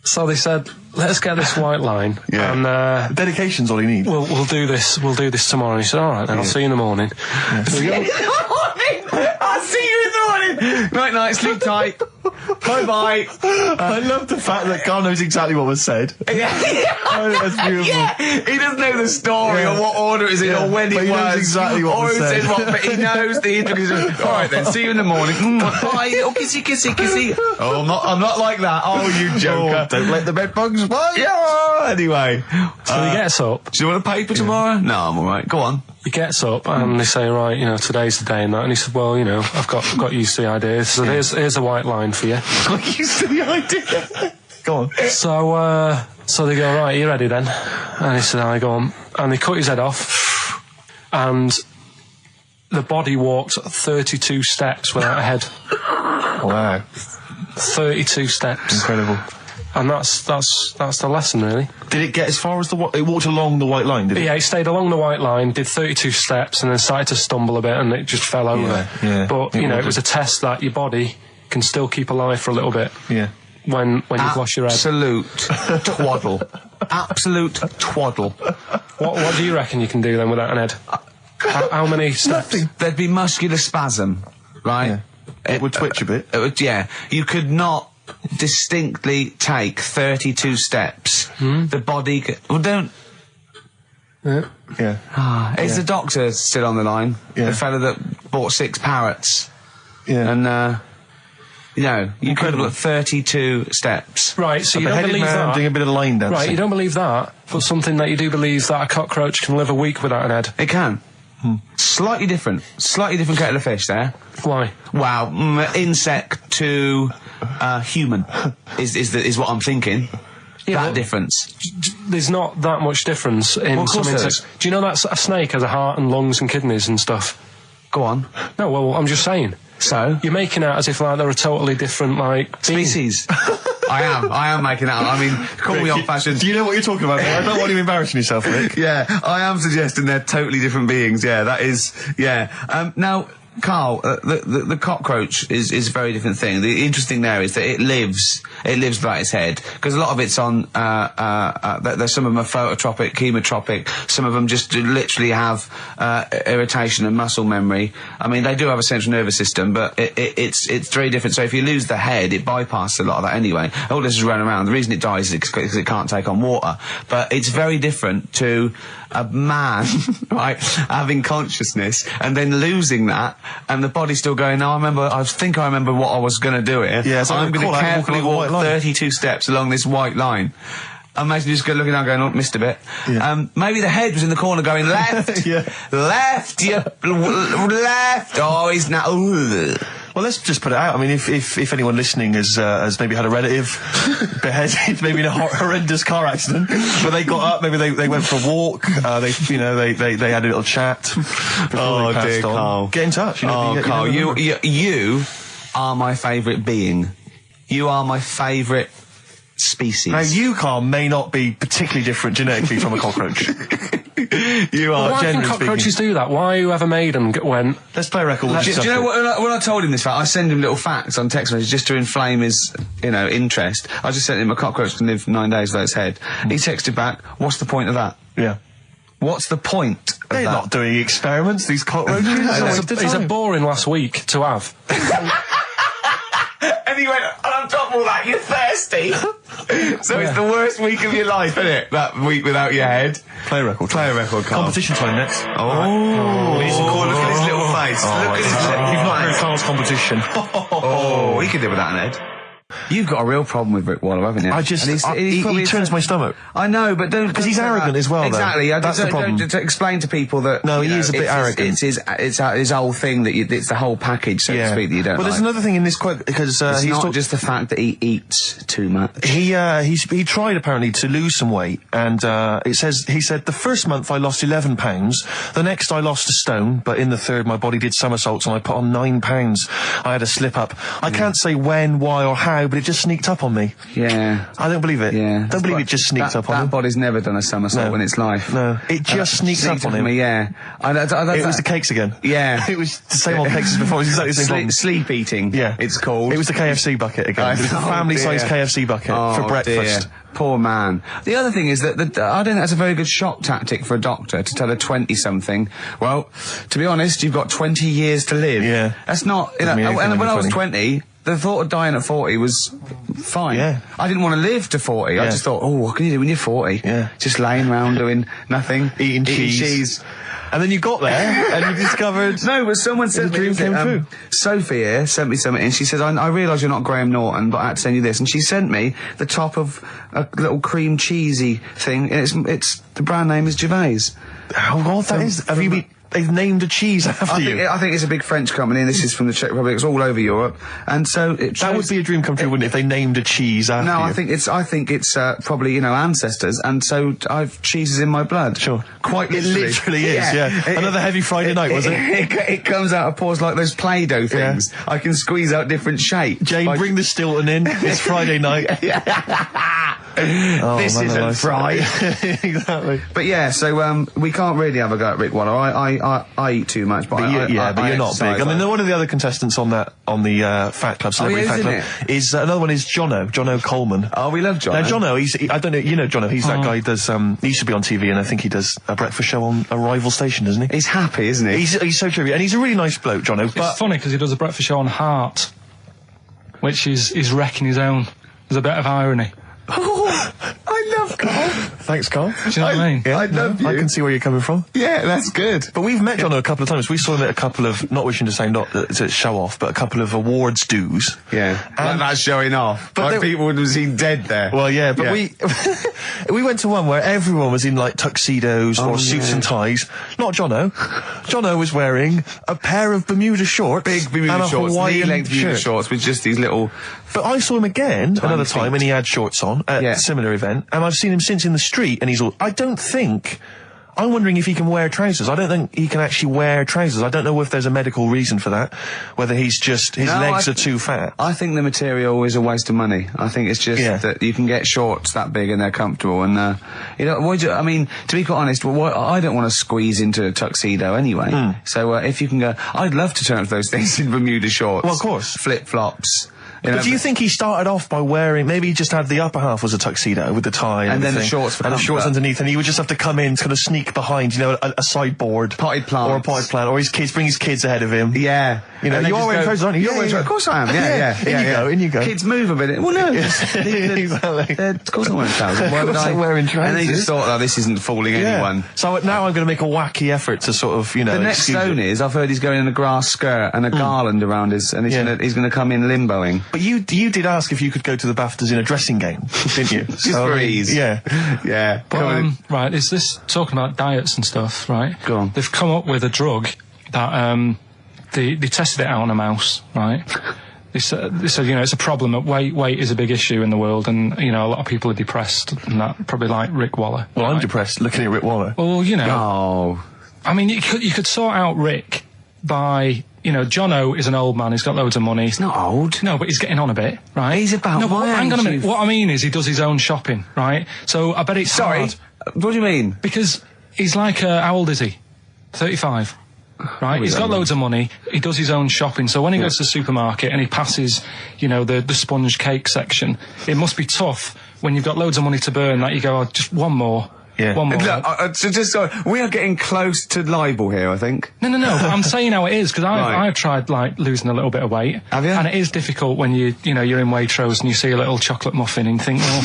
So they said, let's get this white line. Yeah. And dedication's all you need. We'll do this tomorrow. And he said, all right, then I'll see you in the morning. Yeah. I'll see you in the morning. Night, sleep tight. Bye. I love the fact that Karl knows exactly what was said. That's beautiful. Yeah. He doesn't know the story or what order it is in or when it was. He knows exactly what was said. But he knows the intricacies. All right then, see you in the morning. Bye, little kissy. Oh, I'm not like that. Oh, you joker. Don't let the bed bugs fly. Yeah. Anyway. So he gets up. Do you want a paper tomorrow? No, I'm all right. Go on. He gets up and they say, right, you know, today's the day and that. And he said, well, you know, I've got used to the idea. So here's a white line for you. Got used to the idea. Go on. So they go, right, you ready then? And he said, I go on. And they cut his head off. And the body walked 32 steps without a head. Wow. 32 steps. Incredible. And that's the lesson, really. Did it get as far as it walked along the white line, did it? Yeah, it stayed along the white line, did 32 steps, and then started to stumble a bit, and it just fell over. Yeah. But, you know, it was a test that your body can still keep alive for a little bit. Yeah. When you've lost your head. Absolute twaddle. Absolute twaddle. What do you reckon you can do then without an head? How many steps? Nothing. There'd be muscular spasm, right? Yeah. It would twitch a bit. Yeah. You could not distinctly take 32 steps. The body don't. Yeah. Is the doctor still on the line? Yeah. The fella that bought 6 parrots. Yeah. And you know, you could have got 32 steps. Right, so you don't believe that. Doing a bit of line dancing. Right, you don't believe that, but something that you do believe that a cockroach can live a week without an head. It can. Slightly different kettle of fish there. Why? Wow, insect to human is what I'm thinking. Yeah, that difference. There's not that much difference in some insects. Do you know that a snake has a heart and lungs and kidneys and stuff? Go on. No, well, I'm just saying. So? You're making out as if like they're a totally different, like, species. I am making out. I mean, call me old-fashioned. Do you know what you're talking about? I don't want you embarrassing yourself, Rick. Yeah, I am suggesting they're totally different beings. Yeah, that is. Yeah. Now, Karl, the cockroach is a very different thing. The interesting there is that it lives without its head, because a lot of it's on. There's some of them are phototropic, chemotropic. Some of them just literally have irritation and muscle memory. I mean, they do have a central nervous system, but it's very different. So if you lose the head, it bypasses a lot of that anyway. All this is running around. The reason it dies is because it can't take on water. But it's very different to a man, right, having consciousness and then losing that, and the body's still going, no, I think I remember what I was going to do here. Yeah, so I'm going to carefully walk 32 steps along this white line. Imagine just looking down going, oh, missed a bit. Yeah. Maybe the head was in the corner going, left, left, left. Oh, he's now... Well, let's just put it out. I mean, if anyone listening has maybe had a relative beheaded, maybe in a horrendous car accident, but they got up, maybe they went for a walk, they had a little chat before they passed on. Karl. Get in touch. Karl, you are my favourite being. You are my favourite species. Now, you, Karl, may not be particularly different genetically from a cockroach. You are, why can cockroaches do that? Why whoever made them went... Let's play a record. Do you know what, when I told him this fact, I send him little facts on text messages just to inflame his, interest. I just sent him a cockroach can live 9 days without its head. He texted back, what's the point of that? Yeah. What's the point of They're that? not doing experiments, these cockroaches. It's a boring last week to have. And he went, and on top of all that, you're thirsty. So it's the worst week of your life, isn't it? That week without your head. Play a record. Play a record, Karl. Competition time next. Oh. Look at his little face. Look at his little face. You've not heard Karl's competition. Oh, he could do with that, Ned. You've got a real problem with Rick Waller, haven't you? He turns my stomach. I know, but don't... Because he's arrogant as well, exactly. though. That's the problem. Don't explain to people that... No, he is a bit arrogant. It's his whole thing that it's the whole package, so to speak, that you don't But there's another thing in this quote, because it's not just the fact that he eats too much. He tried, apparently, to lose some weight, and he said, the first month I lost 11 pounds, the next I lost a stone, but in the third my body did somersaults and I put on 9 pounds. I had a slip up. I can't say when, why or how, but it just sneaked up on me. Yeah. I don't believe it. Yeah. Don't believe it just sneaks up on him. That body's never done a somersault in its life. No. It just sneaks up on him. Yeah. It was the cakes again. Yeah. It was the same old cakes as before. It was exactly the same problem. Sleep eating. Yeah. It's called. It was the KFC bucket again. It was the family-sized KFC bucket for breakfast. Dear. Poor man. The other thing is that I don't think that's a very good shock tactic for a doctor to tell a 20-something, well, to be honest, you've got 20 years to live. Yeah. That's not, and when I was 20, the thought of dying at 40 was fine. Yeah. I didn't want to live to 40. I just thought, oh, what can you do when you're 40? Yeah. Just laying around doing nothing. Eating cheese. And then you got there and you discovered... No, but someone said the dream came true. Sophie here sent me something and she says, I realise you're not Graham Norton, but I had to send you this. And she sent me the top of a little cream cheesy thing. And it's the brand name is Gervais. Oh, God, that is... Have you been... They've named a cheese after you. I think it's a big French company, and this is from the Czech Republic. It's all over Europe, and so that would be a dream come true, wouldn't it? If they named a cheese after you. No, I think it's probably ancestors, and so I've cheeses in my blood. Sure, quite literally. It literally is. Yeah, another heavy Friday night, was it? It comes out of pores like those Play-Doh things. Yeah. I can squeeze out different shapes. Jane, bring the Stilton in. It's Friday night. This isn't fried. Exactly. But yeah, so we can't really have a go at Rick Waller. I eat too much, but you're not big. I mean, one of the other contestants on the Fat Club, Celebrity Fat Club, is another one is Jono Coleman. Oh, we love Jono. Now, Jono, I don't know, you know Jono, he's that guy who does, he used to be on TV, and I think he does a breakfast show on a rival station, doesn't he? He's happy, isn't he? He's so true, and he's a really nice bloke, Jono. It's funny because he does a breakfast show on Heart, which is wrecking his own. There's a bit of irony. Oh, I love Karl. Thanks, Karl. Do you know what I mean? Yeah, I love you. I can see where you're coming from. Yeah, that's good. But we've met Jono a couple of times. We saw him at a couple of, not wishing to say not to show off, but a couple of awards dues. Yeah. And that's showing off. But people would have seen dead there. Well, yeah, but we went to one where everyone was in like tuxedos or suits and ties. Not Jono. Jono was wearing a pair of Bermuda shorts. Big Bermuda and a shorts. Hawaiian knee-length Bermuda shorts with just these little... But I saw him again another time, and he had shorts on at a similar event, and I've seen him since in the street, and he's all... I'm wondering if he can wear trousers. I don't think he can actually wear trousers. I don't know if there's a medical reason for that, whether he's just... his legs are too fat. I think the material is a waste of money. I think it's just that you can get shorts that big and they're comfortable, and, I mean, to be quite honest, I don't want to squeeze into a tuxedo anyway. So, if you can go... I'd love to turn up those things in Bermuda shorts. Well, of course. Flip-flops. But do you think he started off by wearing, maybe he just had the upper half was a tuxedo with the tie and then the shorts for and the shorts underneath, and he would just have to come in, kind of sneak behind, a sideboard. Potted plant. Or a potted plant, or bring his kids ahead of him. Yeah. You know, And they you are just wearing go, trousers, aren't you? You're wearing trousers. Of course I am. Yeah. In you go. Kids move a bit. Well, no. Of course I'm wearing trousers. Why would I? Wearing trousers. And they just thought, this isn't fooling anyone. So now I'm going to make a wacky effort to sort of, you know. The next stone is, I've heard he's going in a grass skirt and a garland around his, and he's going to come in limboing. But you did ask if you could go to the BAFTAs in a dressing gown, didn't you? Just for ease. Yeah. But, right, is this talking about diets and stuff, right? Go on. They've come up with a drug that they tested it out on a mouse, right? They said, you know, it's a problem that weight is a big issue in the world, and, you know, a lot of people are depressed, and that probably like Rick Waller. Well, I'm depressed looking at Rick Waller. Well, you know. Oh. I mean, you could sort out Rick by, you know, Jono is an old man, he's got loads of money. He's not old. No, but he's getting on a bit, right? He's about no, but my hang on a age, minute. What I mean is he does his own shopping, right? So I bet it's hard. What do you mean? Because he's like, how old is he? 35. Right, he's got loads of money. He does his own shopping. So when he goes to the supermarket and he passes, you know, the sponge cake section, it must be tough when you've got loads of money to burn. That you go, just one more. Yeah. One more. Look, sorry, we are getting close to libel here, I think. No. But I'm saying how it is because I've tried like losing a little bit of weight. Have you? And it is difficult when you're in Waitrose and you see a little chocolate muffin and you think, well,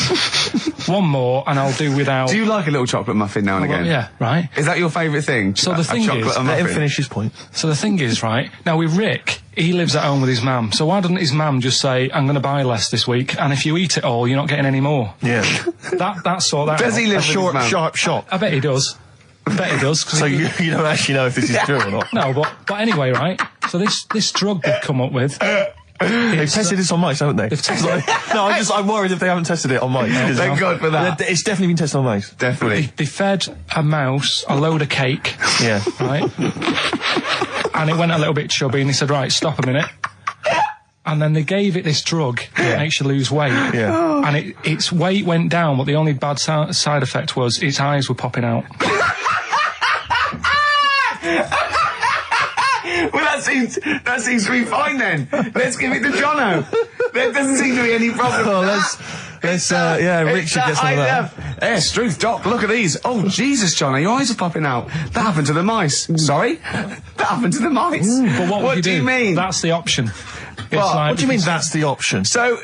one more and I'll do without. Do you like a little chocolate muffin now and again? Yeah, right. Is that your favourite thing? So the thing is, let him finish his point. So the thing is, right now with Rick, he lives at home with his mum. So why doesn't his mum just say, "I'm going to buy less this week, and if you eat it all, you're not getting any more." Yeah. That's sort that. Does he live A with short, his mum? sharp shot. I bet he does. So you don't actually know if this is true or not. No, but anyway, right? So this drug they've come up with. They've tested this on mice, haven't they? They've tested No, I'm worried if they haven't tested it on mice. Thank God for that. It's definitely been tested on mice. Definitely. They fed a mouse a load of cake. Yeah. Right? And it went a little bit chubby, and they said, right, stop a minute. And then they gave it this drug that makes you lose weight. Yeah. And its weight went down, but the only bad side effect was its eyes were popping out. Well, that seems to be fine then. Let's give it to Jono. There doesn't seem to be any problem. Oh, let's Rick should get some of that. Yeah, Struth, Doc, look at these. Oh, Jesus, Jono, your eyes are popping out. That happened to the mice. Sorry? That happened to the mice. But what do you mean? That's the option. What do you mean that's the option? So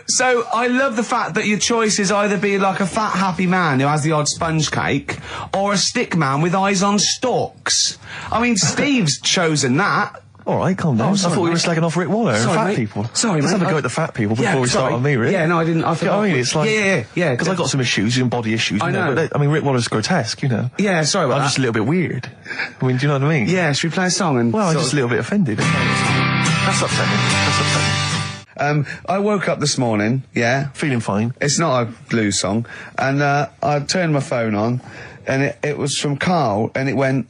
I love the fact that your choice is either be like a fat, happy man who has the odd sponge cake, or a stick man with eyes on stalks. I mean, Steve's chosen that. All right, calm down. I thought we were slagging off Rick Waller and fat people. Sorry, Let's mate. have a go at the fat people before we start on me, Rick. Yeah, no, I didn't. I forgot. I mean, it's like... Yeah. Because I've got some issues and body issues. I know. But Rick Waller's grotesque, you know. Yeah, sorry about I'm that. just a little bit weird. I mean, do you know what I mean? Yeah, should we play a song and... Well, I'm just a little bit offended. That's upsetting. I woke up this morning, Feeling fine. It's not a blues song, and I turned my phone on, and it was from Karl, and it went,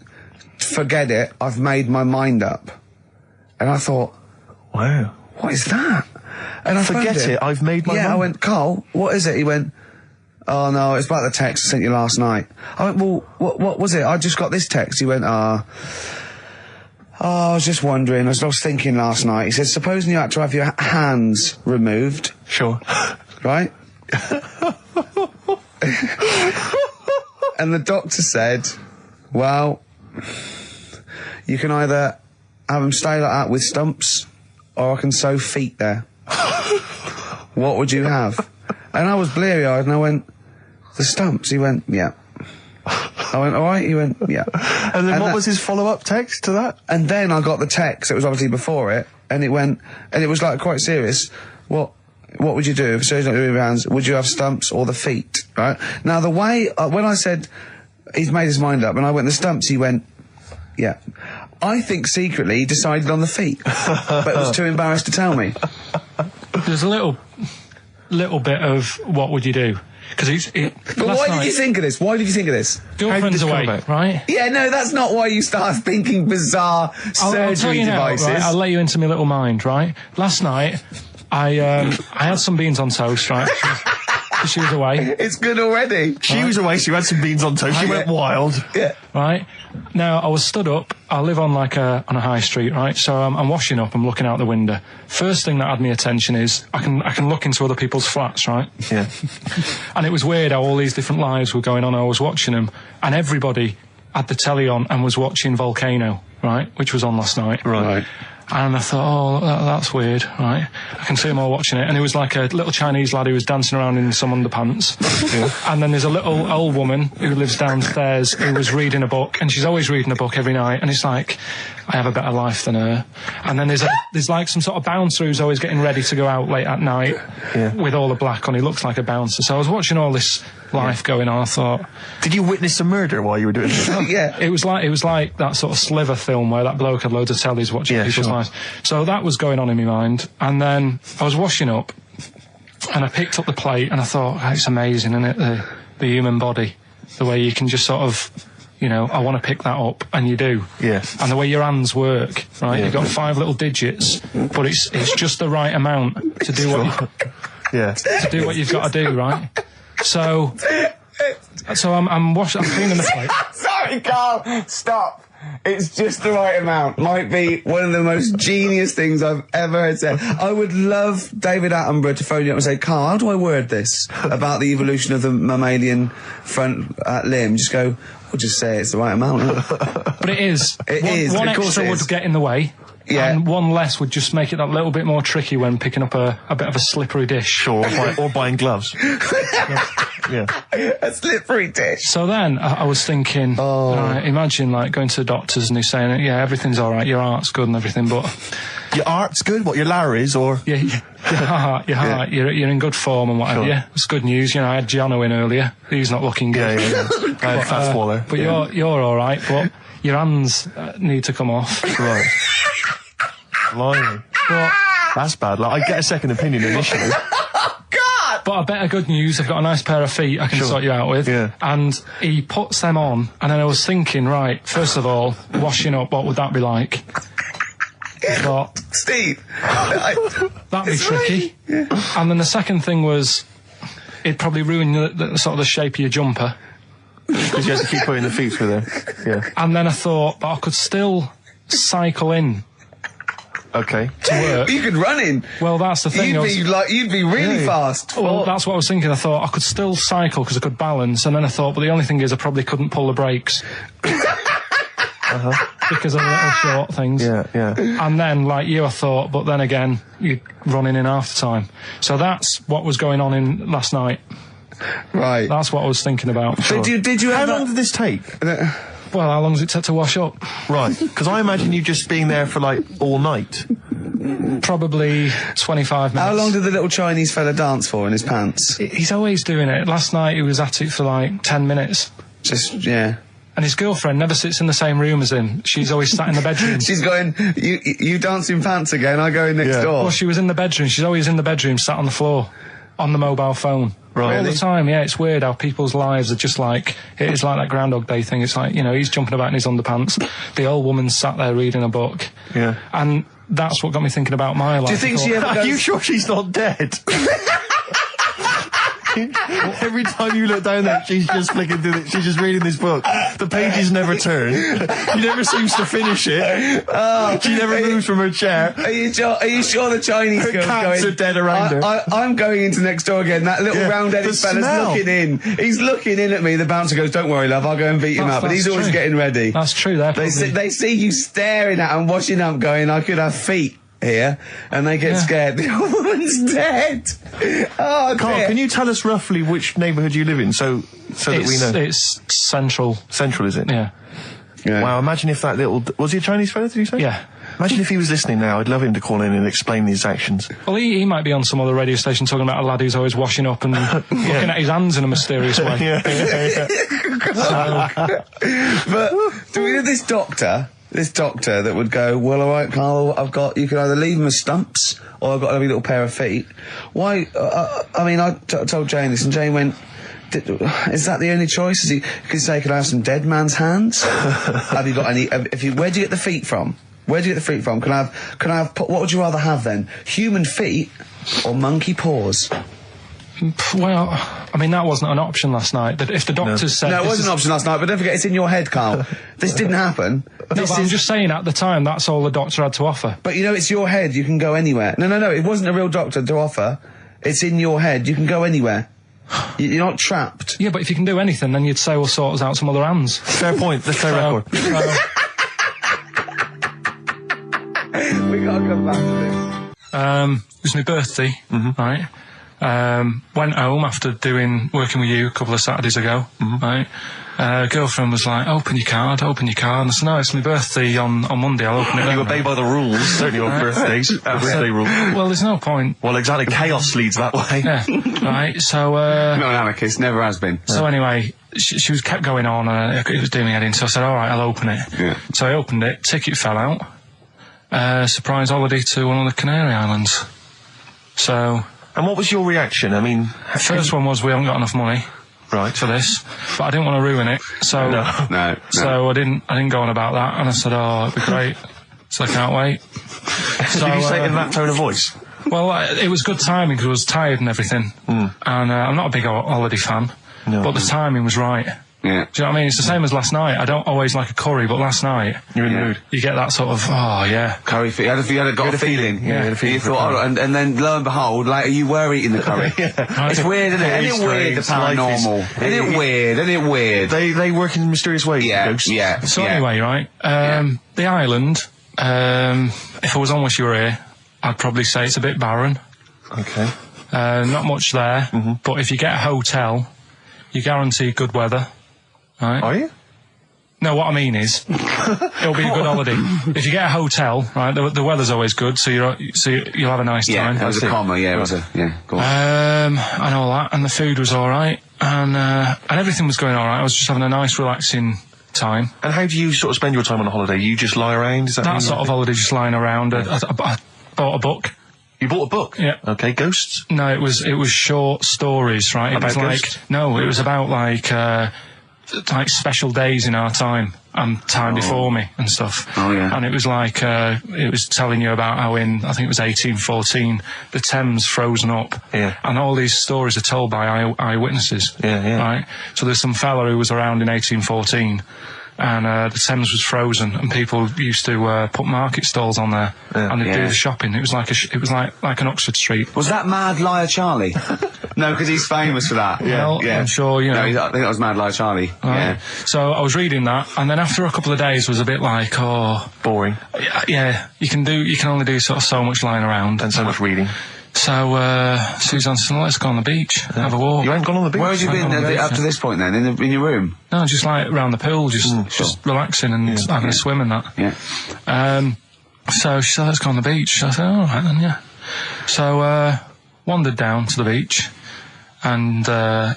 "Forget it, I've made my mind up." And I thought, wow, what is that? And I forget phoned it, I've made my mind. I went, "Karl, what is it?" He went, "Oh no, it's about the text I sent you last night." I went, "Well, what was it? I just got this text." He went, I was just wondering, I was thinking last night. He said, supposing you had to have your hands removed. Sure. Right? And the doctor said, well, you can either have them stay like that with stumps, or I can sew feet there. What would you have? And I was bleary-eyed, and I went, the stumps? He went, yeah. I went, all right? He went, yeah. And then what was his follow-up text to that? And then I got the text, it was obviously before it, and it went, and it was like quite serious. What would you do if surgery not doing your hands? Would you have stumps or the feet? Right? Now the way, when I said he's made his mind up, and I went the stumps, he went, yeah. I think secretly he decided on the feet, but was too embarrassed to tell me. There's a little bit of what would you do? Because But why did you think of this? Why did you think of this? Girlfriend's away, right? Yeah, no, that's not why you start thinking bizarre I'll tell you now, devices. right? I'll let you into my little mind, right? Last night, I had some beans on toast, right? She was away. It's good already. She was away, she had some beans on toast, she went wild. Yeah. Right? Now, I was stood up, I live on on a high street, right? So I'm washing up, I'm looking out the window. First thing that had my attention is, I can look into other people's flats, right? Yeah. And it was weird how all these different lives were going on, I was watching them, and everybody had the telly on and was watching Volcano, right? Which was on last night. Right. And I thought, oh, that's weird, right? I can see them all watching it. And it was like a little Chinese lad who was dancing around in some underpants. And then there's a little old woman who lives downstairs who was reading a book, and she's always reading a book every night. And it's like, I have a better life than her. And then there's like some sort of bouncer who's always getting ready to go out late at night with all the black on. He looks like a bouncer. So I was watching all this life going on. I thought, did you witness a murder while you were doing this? Yeah. It was like that sort of Sliver film where that bloke had loads of tellies watching people's lives. So that was going on in my mind. And then I was washing up, and I picked up the plate, and I thought, oh, it's amazing, isn't it? The human body, the way you can just sort of, you know, I want to pick that up, and you do. Yes. And the way your hands work, right? You've got 5 little digits, but it's just the right amount to do to do what you've got to do, right? So I'm cleaning the plate. Sorry, Carl, stop. It's just the right amount. Might be one of the most genius things I've ever heard said. I would love David Attenborough to phone you up and say, Carl, how do I word this about the evolution of the mammalian front limb? Just go, we'll just say it's the right amount. But it is. One extra would get in the way. Yeah. And one less would just make it that little bit more tricky when picking up a bit of a slippery dish. Sure, or buying gloves. A slippery dish. So then I was thinking, imagine like going to the doctors and he's saying, yeah, everything's all right, your heart's good and everything, but your heart's good. What, your Lara is, or your heart, you're in good form and whatever. Sure. Yeah, it's good news. You know, I had Giano in earlier. He's not looking good. I had fat swaller. But you're all right. But your hands need to come off. Right. Blimey. But that's bad. Like, I get a second opinion initially. But I better good news, I've got a nice pair of feet I can sort you out with. Yeah. And he puts them on, and then I was thinking, right, first of all, washing up, what would that be like? But Steve, that'd be tricky. Yeah. And then the second thing was, it'd probably ruin the sort of the shape of your jumper. Because you have to keep putting the feet through there. Yeah. And then I thought, but I could still cycle in. Okay. To work. You could run in. Well, that's the thing. You'd be really fast. Well, that's what I was thinking. I thought I could still cycle because I could balance, and then I thought, but the only thing is I probably couldn't pull the brakes. Because of the little short things. Yeah. And then, like you, I thought, but then again, you're running in half the time. So that's what was going on in last night. Right. That's what I was thinking about. Sure. Did you? How long did this take? Well, how long does it take to wash up? Right, because I imagine you just being there for, like, all night. Probably 25 minutes. How long did the little Chinese fella dance for in his pants? He's always doing it. Last night he was at it for, like, 10 minutes. Yeah. And his girlfriend never sits in the same room as him. She's always sat in the bedroom. She's going, you dance in pants again, I go in next door. Well, she was in the bedroom. She's always in the bedroom, sat on the floor, on the mobile phone. Right. All the time, yeah. It's weird how people's lives are just like, it is like that Groundhog Day thing. It's like, you know, he's jumping about in his underpants. The old woman's sat there reading a book. Yeah. And that's what got me thinking about my life. Do you think she ever goes... Are you sure she's not dead? Every time you look down there, she's just flicking through it. She's just reading this book. The pages never turn. She never seems to finish it. She never moves from her chair. Are you sure the Chinese girl's cats are dead around her? I'm going into next door again. That little round-headed fella's looking in. He's looking in at me. The bouncer goes, "Don't worry, love. I'll go and beat him up." But he's always getting ready. That's true. They see you staring at him, washing up, going, "I could have feet here," and they get scared. The old woman's dead. Oh, Karl, can you tell us roughly which neighbourhood you live in, so that we know? It's central. Central, is it? Yeah. Wow, imagine if that little... Was he a Chinese fella, did you say? Yeah. Imagine if he was listening now. I'd love him to call in and explain his actions. Well, he might be on some other radio station talking about a lad who's always washing up and looking at his hands in a mysterious way. But do we know this doctor that would go, "Well, all right, Karl, you can either leave them as stumps or I've got a little pair of feet." Why? I told Jane this, and Jane went, "Is that the only choice?" Could say, "Could I have some dead man's hands?" Have you got any? Where do you get the feet from? Can I have? What would you rather have then? Human feet or monkey paws? Well, I mean, that wasn't an option last night. If the doctors said... No, it wasn't an option last night, but don't forget, it's in your head, Karl. This didn't happen. I'm just saying, at the time, that's all the doctor had to offer. But, you know, it's your head. You can go anywhere. No, it wasn't a real doctor to offer. It's in your head. You can go anywhere. You're not trapped. Yeah, but if you can do anything, then you'd say, "We'll sort us out some other hands." Fair point. Let's play record. gotta come back to this. It was my birthday, right? Went home after working with you a couple of Saturdays ago, right? Girlfriend was like, open your card, and I said, no, it's my birthday on Monday, I'll open it then. You obey by the rules, don't you, on birthdays? Birthday rule. Well, there's no point. Well, exactly, chaos leads that way. Yeah, right, so... Not an anarchist, never has been. So anyway, she was kept going on, it was doing me head in, so I said, alright, I'll open it. Yeah. So I opened it, ticket fell out. Surprise holiday to one of the Canary Islands. So... And what was your reaction? I mean... First one was, we haven't got enough money. Right. For this, but I didn't want to ruin it, so no. So I didn't go on about that, and I said, "Oh, it'd be great." So I can't wait. So, did you say it in that tone of voice? Well, it was good timing because I was tired and everything, and I'm not a big holiday fan, but the timing was right. Yeah. Do you know what I mean? It's the same as last night. I don't always like a curry, but last night... You're in the mood. You get that sort of, oh, yeah. Curry, you had a feeling. Yeah, you thought, and then lo and behold, later you were eating the curry. It's weird, isn't it? Isn't it weird, the paranormal? Isn't it weird? They work in mysterious ways, ghosts. Yeah. So anyway, right, the island, if I was on with you here, I'd probably say it's a bit barren. Okay. Not much there, but if you get a hotel, you guarantee good weather. Right. Are you? No, what I mean is, it'll be a good holiday. If you get a hotel, right, the weather's always good, so you'll have a nice time. Yeah, that was a comma, go on. And all that, and the food was alright, and everything was going alright. I was just having a nice, relaxing time. And how do you sort of spend your time on a holiday? You just lie around? Is that sort of holiday, just lying around. I bought a book. You bought a book? Yeah. Okay, ghosts? No, it was short stories, right? It was ghosts? it was about like special days in our time and time before me and stuff. Oh, yeah. And it was like, it was telling you about how I think it was 1814, the Thames frozen up. Yeah. And all these stories are told by eyewitnesses. Yeah. Right? So there's some fella who was around in 1814 and the Thames was frozen and people used to put market stalls on there and they'd do the shopping. It was like an Oxford Street. Was that Mad Liar Charlie? No, because he's famous for that. Well, I'm sure, you know. No, I think that was Mad Liar Charlie. Right. Yeah. So I was reading that, and then after a couple of days was a bit like, boring. Yeah, you can only do sort of so much lying around. And so much reading. So, Suzanne said, let's go on the beach, have a walk. You ain't gone on the beach? Where had you been up to this point then? In your room? No, just like around the pool, just relaxing and having a swim and that. Yeah. So she said, let's go on the beach. I said, alright then, yeah. So, wandered down to the beach, and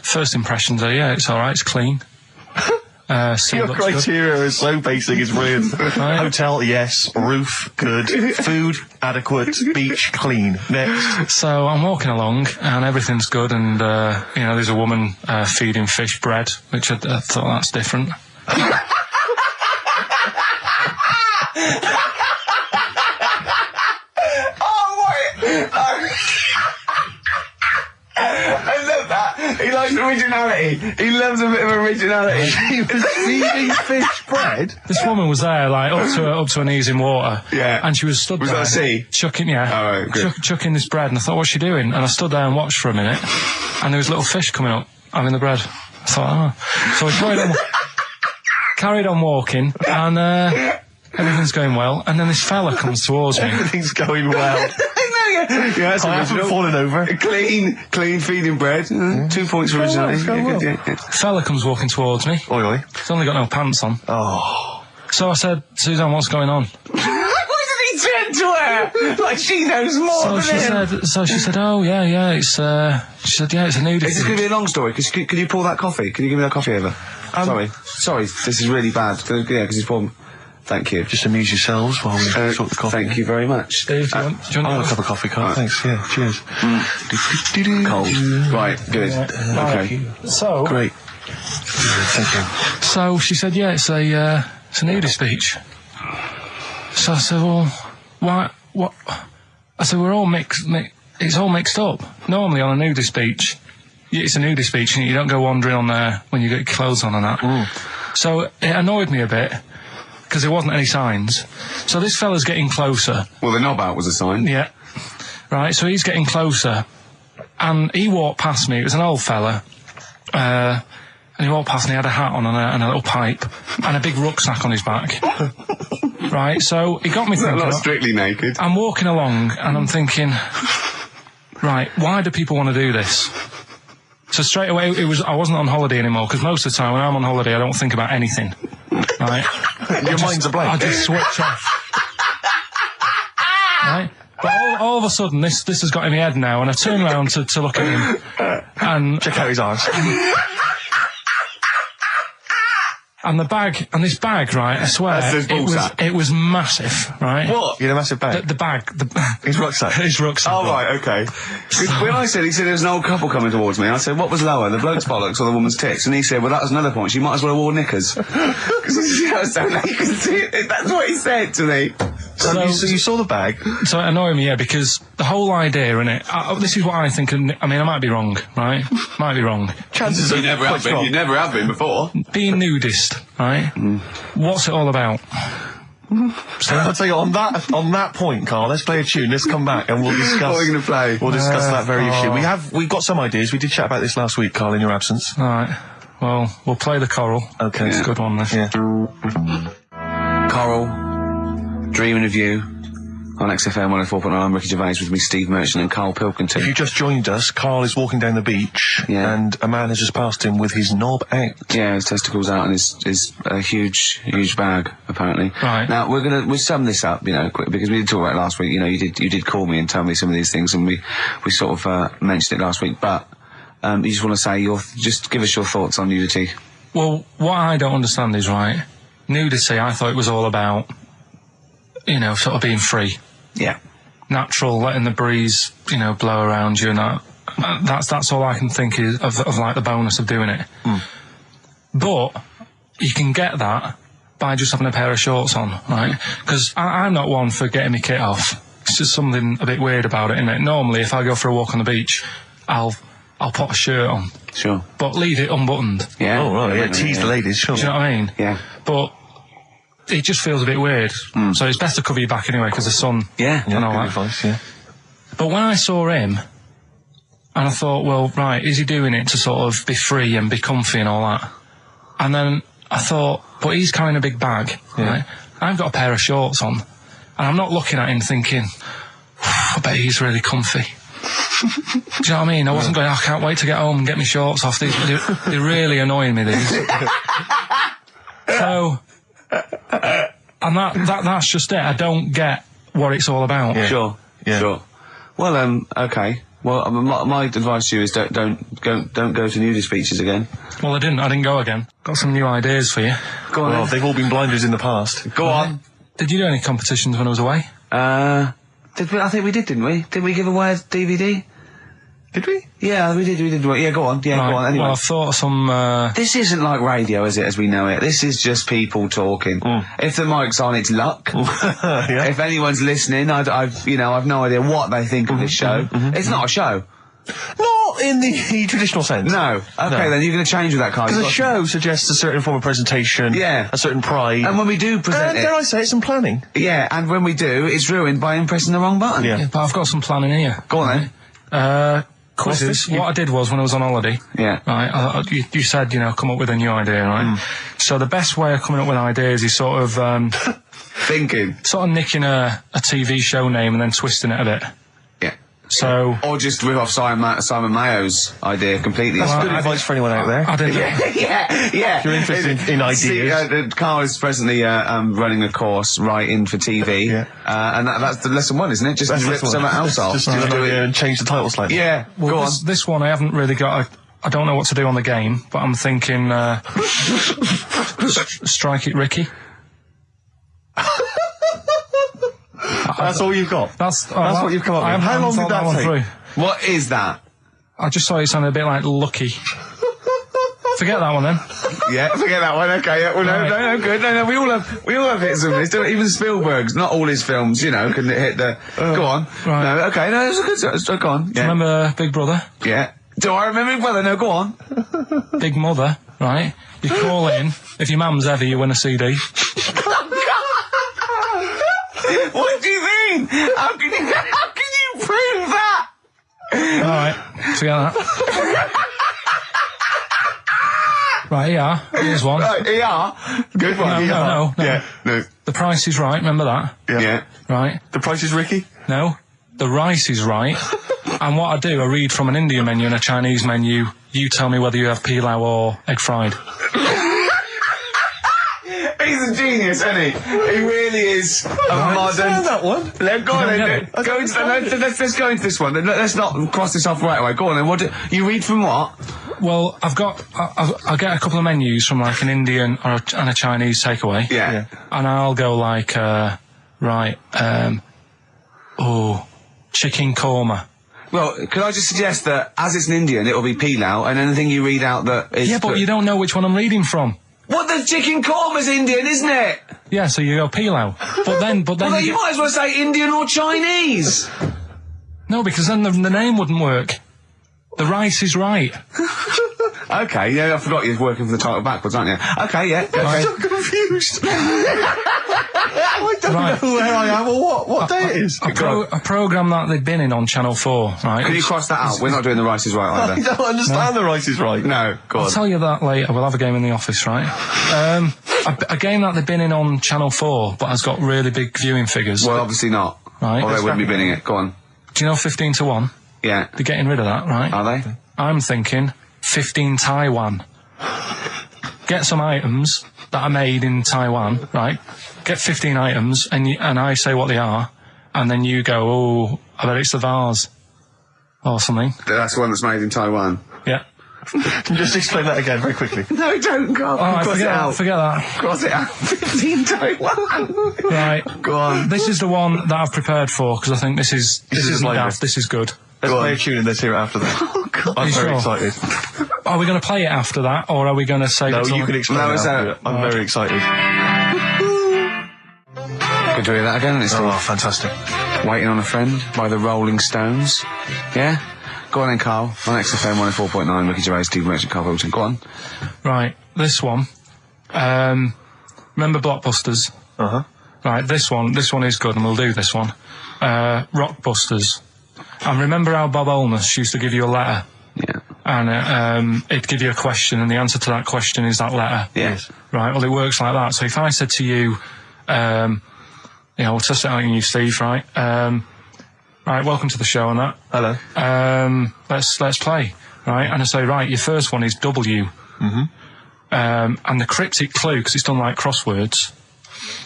first impressions are, it's alright, it's clean. Your criteria is so basic, it's brilliant. Right. Hotel, yes. Roof, good. Food, adequate. Beach, clean. Next. So I'm walking along, and everything's good, and, there's a woman feeding fish bread, which I thought that's different. I love that. He likes originality. He loves a bit of originality. He was feeding fish bread? This woman was there, like, up to her knees in water. Yeah. And she was stood there. Was that a sea? Chucking, yeah. Oh, right, good. Chucking this bread, and I thought, what's she doing? And I stood there and watched for a minute, and there was little fish coming up, having the bread. I thought, So we carried on walking, and, everything's going well, and then this fella comes towards me. Everything's going well. Yeah, I haven't fallen over. Clean feeding bread. 2 points for originality. Fella comes walking towards me. Oi. He's only got no pants on. Oh. So I said, Suzanne, what's going on? Why did he turn to her? Like she knows more than him. So she said, oh, yeah, it's, she said, yeah, it's a nudity. Is this going to be a long story? Could you pour that coffee? Can you give me that coffee over? Sorry, this is really bad. Yeah, because he's poured... Thank you. Just amuse yourselves while we sort the coffee. Thank you very much. Steve, do you want I'll have a cup of coffee, Karl. Thanks, yeah, cheers. Cold. Right, good. Okay. So... Great. Thank you. So she said, yeah, it's a nudist beach. So I said, well, why, what? I said, we're all it's all mixed up. Normally on a nudist beach, it's a nudist beach and you don't go wandering on there when you get your clothes on and that. So it annoyed me a bit, because there wasn't any signs. So this fella's getting closer. Well, the knob out was a sign. Yeah. Right, so he's getting closer. And he walked past me. It was an old fella. And he walked past and he had a hat on and a little pipe. And a big rucksack on his back. Right, so it got me thinking. Not strictly naked. I'm walking along and I'm thinking, right, why do people want to do this? So straight away, I wasn't on holiday anymore, because most of the time when I'm on holiday, I don't think about anything. Right? Your mind's a blank. I just switch off. Right? But all of a sudden, this has got in my head now, and I turn around to look at him, and... Check out his arse. And this bag, right, I swear, it was massive, right? What? You had a massive bag? The bag. His rucksack? His rucksack. Oh, right, okay. When he said there was an old couple coming towards me, I said, what was lower, the bloke's bollocks or the woman's tits? And he said, well, that was another point. She might as well have worn knickers. Because you know, so you can see it. That's what he said to me. So you saw the bag? So it annoyed me, yeah, because the whole idea, innit, this is what I think, I mean, I might be wrong, right? Might be wrong. Chances are you never have been. You never have been before. Being nudist, right? What's it all about? So I'll tell you, on that point, Karl, let's play a tune, let's come back and we'll discuss... What are we going to play? We'll discuss that very issue. We've got some ideas, we did chat about this last week, Karl, in your absence. Alright, well, we'll play the choral. Okay. It's a good one, this. Yeah. Coral, Dreaming of You, on XFM 104.9. I'm Ricky Gervais, with me Steve Merchant and Karl Pilkington. If you just joined us, Karl is walking down the beach, and a man has just passed him with his knob out. Yeah, his testicles out and his huge bag, apparently. Right. Now, we'll sum this up, you know, quick, because we did talk about it last week. You know, you did call me and tell me some of these things, and we sort of mentioned it last week, but you just want to say just give us your thoughts on nudity. Well, what I don't understand is, right, nudity, I thought it was all about, you know, sort of being free. Yeah. Natural, letting the breeze, you know, blow around you and that. That's all I can think is of like the bonus of doing it. But you can get that by just having a pair of shorts on, right? Because I'm not one for getting my kit off. It's just something a bit weird about it, isn't it? Normally, if I go for a walk on the beach, I'll put a shirt on. Sure. But leave it unbuttoned. Yeah. Oh, right, yeah, tease the ladies, sure. Do you know what I mean? Yeah. But it just feels a bit weird. So it's best to cover your back anyway, because the sun and all that. Advice, yeah. But when I saw him, and I thought, well, right, is he doing it to sort of be free and be comfy and all that? And then I thought, but he's carrying a big bag, right? I've got a pair of shorts on, and I'm not looking at him thinking, I bet he's really comfy. Do you know what I mean? I wasn't going, I can't wait to get home and get my shorts off. They're really annoying me, these. So... and that's just it. I don't get what it's all about. Yeah. Sure. Yeah. Sure. Well, okay. Well, my advice to you is don't go to nudist beaches again. Well, I didn't go again. Got some new ideas for you. Go on. Well, they've all been blinders in the past. Go on. Did you do any competitions when I was away? Did we? I think we did, didn't we? Did we give away a DVD? Did we? Yeah, we did. Yeah, go on. Yeah, right. go on. Anyway. Well, I thought some... This isn't like radio, is it, as we know it? This is just people talking. If the mic's on, it's luck. Yeah. If anyone's listening, I've no idea what they think of this show. It's not a show. Not in the traditional sense. No. Okay, then you're going to change with that, Karl. Because a show suggests a certain form of presentation. Yeah. A certain pride. And when we do present dare I say it, some planning. Yeah, and when we do, it's ruined by him pressing the wrong button. Yeah, but I've got some planning here. Go on then. Quizzes. What I did was, when I was on holiday, right, you said, you know, come up with a new idea, right? So the best way of coming up with ideas is sort of... thinking. Sort of nicking a TV show name and then twisting it a bit. Yeah. So... Or just rip off Simon Mayo's idea completely. That's good advice for anyone out there. I didn't... Yeah. If you're interested in ideas. Karl is presently running a course writing for TV. Yeah. And that's the lesson one, isn't it? Just rip something else off. Just do it and change the title slightly. Yeah. Well, go on. This one I haven't really got I don't know what to do on the game, but I'm thinking Strike It Ricky. That's all you've got? That's what you've come up with. How long did that take? Through. What is that? I just saw it sounded a bit like Lucky. Forget that one then. Yeah, forget that one. Okay, yeah, well, no, good. No, we all have hits of this. Even Spielberg's, not all his films, you know, can hit the. Go on. Right. No, okay, no, it's a good. Go on. Yeah. Remember Big Brother? Yeah. Do I remember Big Brother? No, go on. Big Mother, right? You call in. If your mum's heavy, you win a CD. What do you mean? How can you prove that? Alright, forget that. Right, ER. Here's one. Right, ER. Good one. No. Yeah. No. The Price is Right, remember that? Yeah. Right. The Price is Ricky? No. The Rice is Right. And what I do, I read from an Indian menu and a Chinese menu. You tell me whether you have pilau or egg fried. He's a genius, isn't he? He really is a modern... that one. Let's go on then. Let's go into this one. Let's not cross this off right away. Go on then. What you read from what? Well, I get a couple of menus from like an Indian and a Chinese takeaway. Yeah. And I'll go like, chicken korma. Well, could I just suggest that as it's an Indian, it'll be pilau, and anything you read out that is... Yeah, but you don't know which one I'm reading from. What, the chicken korma's Indian, isn't it? Yeah, so you go pilau. But then Well, you might as well say Indian or Chinese. No, because then the name wouldn't work. The Rice is Right. Okay, yeah, I forgot you're working for the title backwards, aren't you? Okay, yeah. I'm so confused. I don't know where I am or what day it is. A programme that they've been in on Channel 4, right? Can you cross that out? We're not doing The Rice is Right I either. don't understand The Rice is Right. No, go on. I'll tell you that later. We'll have a game in the office, right? A game that they've been in on Channel 4, but has got really big viewing figures. Well, obviously not. Right. Or they wouldn't be binning it. Go on. Do you know 15 to 1? Yeah. They're getting rid of that, right? Are they? I'm thinking 15 Taiwan. Get some items that are made in Taiwan, right? Get 15 items, and I say what they are, and then you go, oh, I bet it's the vase. Or something. That's the one that's made in Taiwan. Yeah. Just explain that again very quickly. No, don't, Karl. Cross it out. Forget that. Cross it out. 15 Taiwan. Right. Go on. This is the one that I've prepared for, because I think this is daft, this is good. Let's play a tune and let's hear it after that. Oh, God. I'm very excited. Are we going to play it after that, or are we going to say... No, you can explain it after it. I'm very excited. Good to hear that again, isn't it? Oh, fantastic. Waiting on a Friend by the Rolling Stones. Yeah? Go on then, Karl. On XFM 104.9, Ricky Gervais, Steve Merchant, Karl Hilton. Go on. Right, this one. Remember Blockbusters? Uh-huh. Right, this one is good, and we'll do this one. Rockbusters. And remember how Bob Holness used to give you a letter? Yeah. And it'd give you a question, and the answer to that question is that letter. Yes. Right, well, it works like that. So if I said to you, we'll test it out on you, Steve, right? Right, welcome to the show and that. Hello. Let's play, right? And I say, right, your first one is W. Mm-hmm. And the cryptic clue, because it's done like crosswords.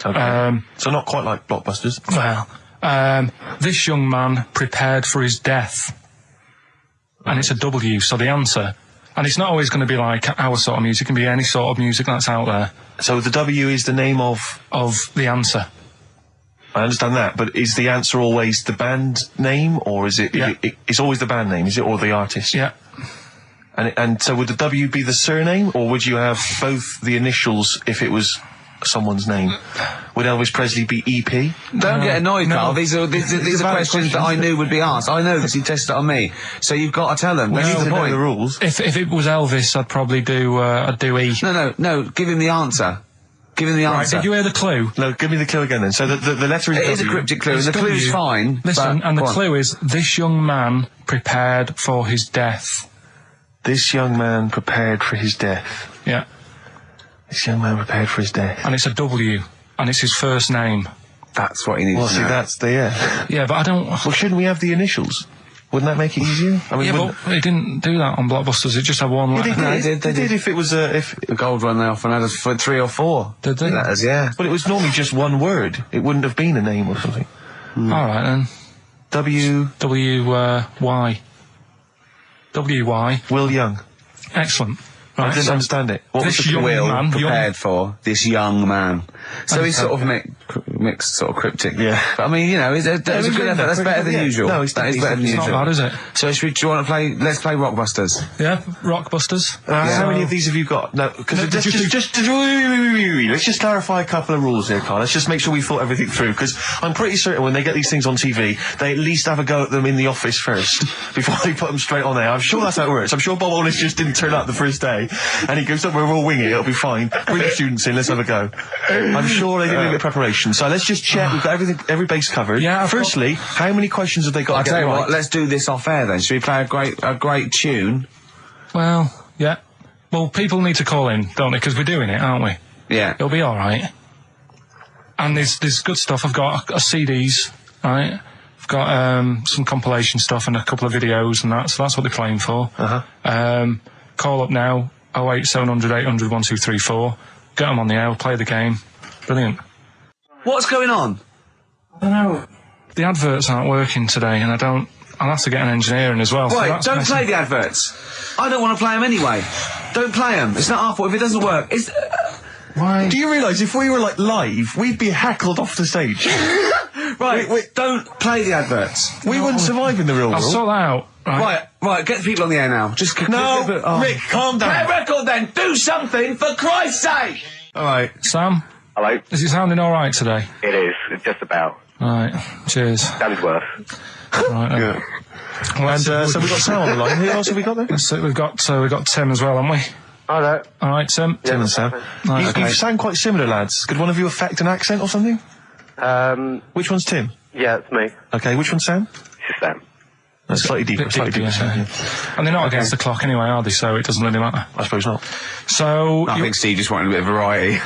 Okay. So not quite like Blockbusters. Well, this young man prepared for his death. And it's a W, so the answer... And it's not always going to be like our sort of music, it can be any sort of music that's out there. So the W is the name of the answer. I understand that, but is the answer always the band name, or is it... Yeah. It's always the band name, is it, or the artist? Yeah. And so would the W be the surname, or would you have both the initials if it was someone's name? Would Elvis Presley be EP? Don't get annoyed, no. Karl. These are questions that I knew would be asked. I know because you tested it on me. So you've got to tell them. We need to know point. the rules. If it was Elvis, I'd probably do E. No. Give him the answer. Give him the Right, answer. did you hear the clue? No, give me the clue again then. So the letter is It W. is a cryptic clue, and It's the clue's W. fine. Listen, but, and the go on. clue is, this young man prepared for his death. This young man prepared for his death. Yeah. This young man prepared for his death. And it's a W. And it's his first name. That's what he needs Well, to see, know. that's the... Yeah. Yeah, but I don't... Well, shouldn't we have the initials? Wouldn't that make it easier? I mean, Yeah, wouldn't- but they didn't do that on Blockbusters. It just had one letter. They did. They They did if it was if... The gold one they often had us for 3 or 4. Did they? Letters, yeah. But it was normally just one word. It wouldn't have been a name or something. All right, then. W... W-Y. W-Y. Will Young. Excellent. I Right, didn't so understand it. What was this the young Will man... prepared for this young man. So he's sort of mixed sort of cryptic. Yeah. But I mean, you know, that's a good effort. That's better than Yeah. usual. No, it's that is better than It's not usual. bad, is it? So do you want to play? Let's play Rockbusters. Yeah, Rockbusters. How many of these have you got? No, because No, let's just clarify a couple of rules here, Karl. Let's just make sure we thought everything through, because I'm pretty certain when they get these things on TV, they at least have a go at them in the office first before they put them straight on there. I'm sure that's how it works. I'm sure Bob Holness just didn't turn up the first day, and he goes, "Don't worry, we'll wing it. It'll be fine. Bring the students in. Let's have a go." I'm sure they did a bit of preparation. So let's just check. We've got every base covered. Yeah, Firstly, how many questions have they got? I'll to tell get you right? what. Let's do this off air then. Should we play a great tune? Well, yeah. Well, people need to call in, don't they? Because we're doing it, aren't we? Yeah. It'll be all right. And there's good stuff. I've got CDs, right? I've got some compilation stuff and a couple of videos and that, so that's what they're playing for. Call up now, 08700 800 1234. Get them on the air, we'll play the game. Brilliant. What's going on? I don't know. The adverts aren't working today, and I'll have to get an engineer in as well. Right, so don't play the adverts. I don't want to play them anyway. Don't play them. It's not our fault if it doesn't work. It's... Why? Do you realise if we were, like, live, we'd be heckled off the stage? Right, don't play the adverts. We wouldn't survive in the real world. I'll sort that out. Right, get the people on the air now. Just Rick, calm down. Play a record then. Do something, for Christ's sake. All right. Sam? Hello? Is it sounding all right today? It is. It's just about. All right. Cheers. That is worse. Right. Yeah. And so we've got Sam on the line. Who else have we got there? So we've got Tim as well, haven't we? Hello. All right, Tim. Tim and Sam. Right, You sound quite similar, lads. Could one of you affect an accent or something? Which one's Tim? Yeah, it's me. Okay, which one's Sam? It's Sam. That's slightly deeper. Yeah. And they're not against the clock anyway, are they? So it doesn't really matter. I suppose not. So I think Steve just wanted a bit of variety.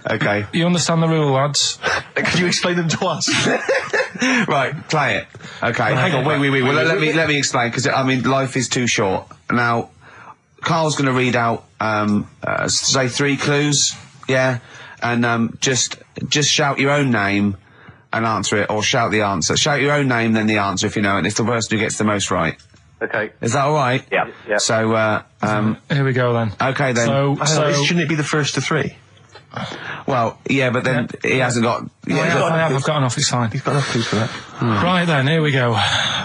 Okay. You understand the rule, lads? Could you explain them to us? Right, play it. Okay. Hang on, wait. Well, let me explain, because, I mean, life is too short. Now, Karl's going to read out, say 3 clues, yeah? And, just shout your own name and answer it, or shout the answer. Shout your own name, then the answer, if you know it, and it's the person who gets the most right. Okay. Is that alright? Yeah. So, here we go then. Okay then. So shouldn't it be the first to 3? Well, yeah, but then he hasn't got... I've got enough, it's fine. He's got enough clues for that. Right then, here we go.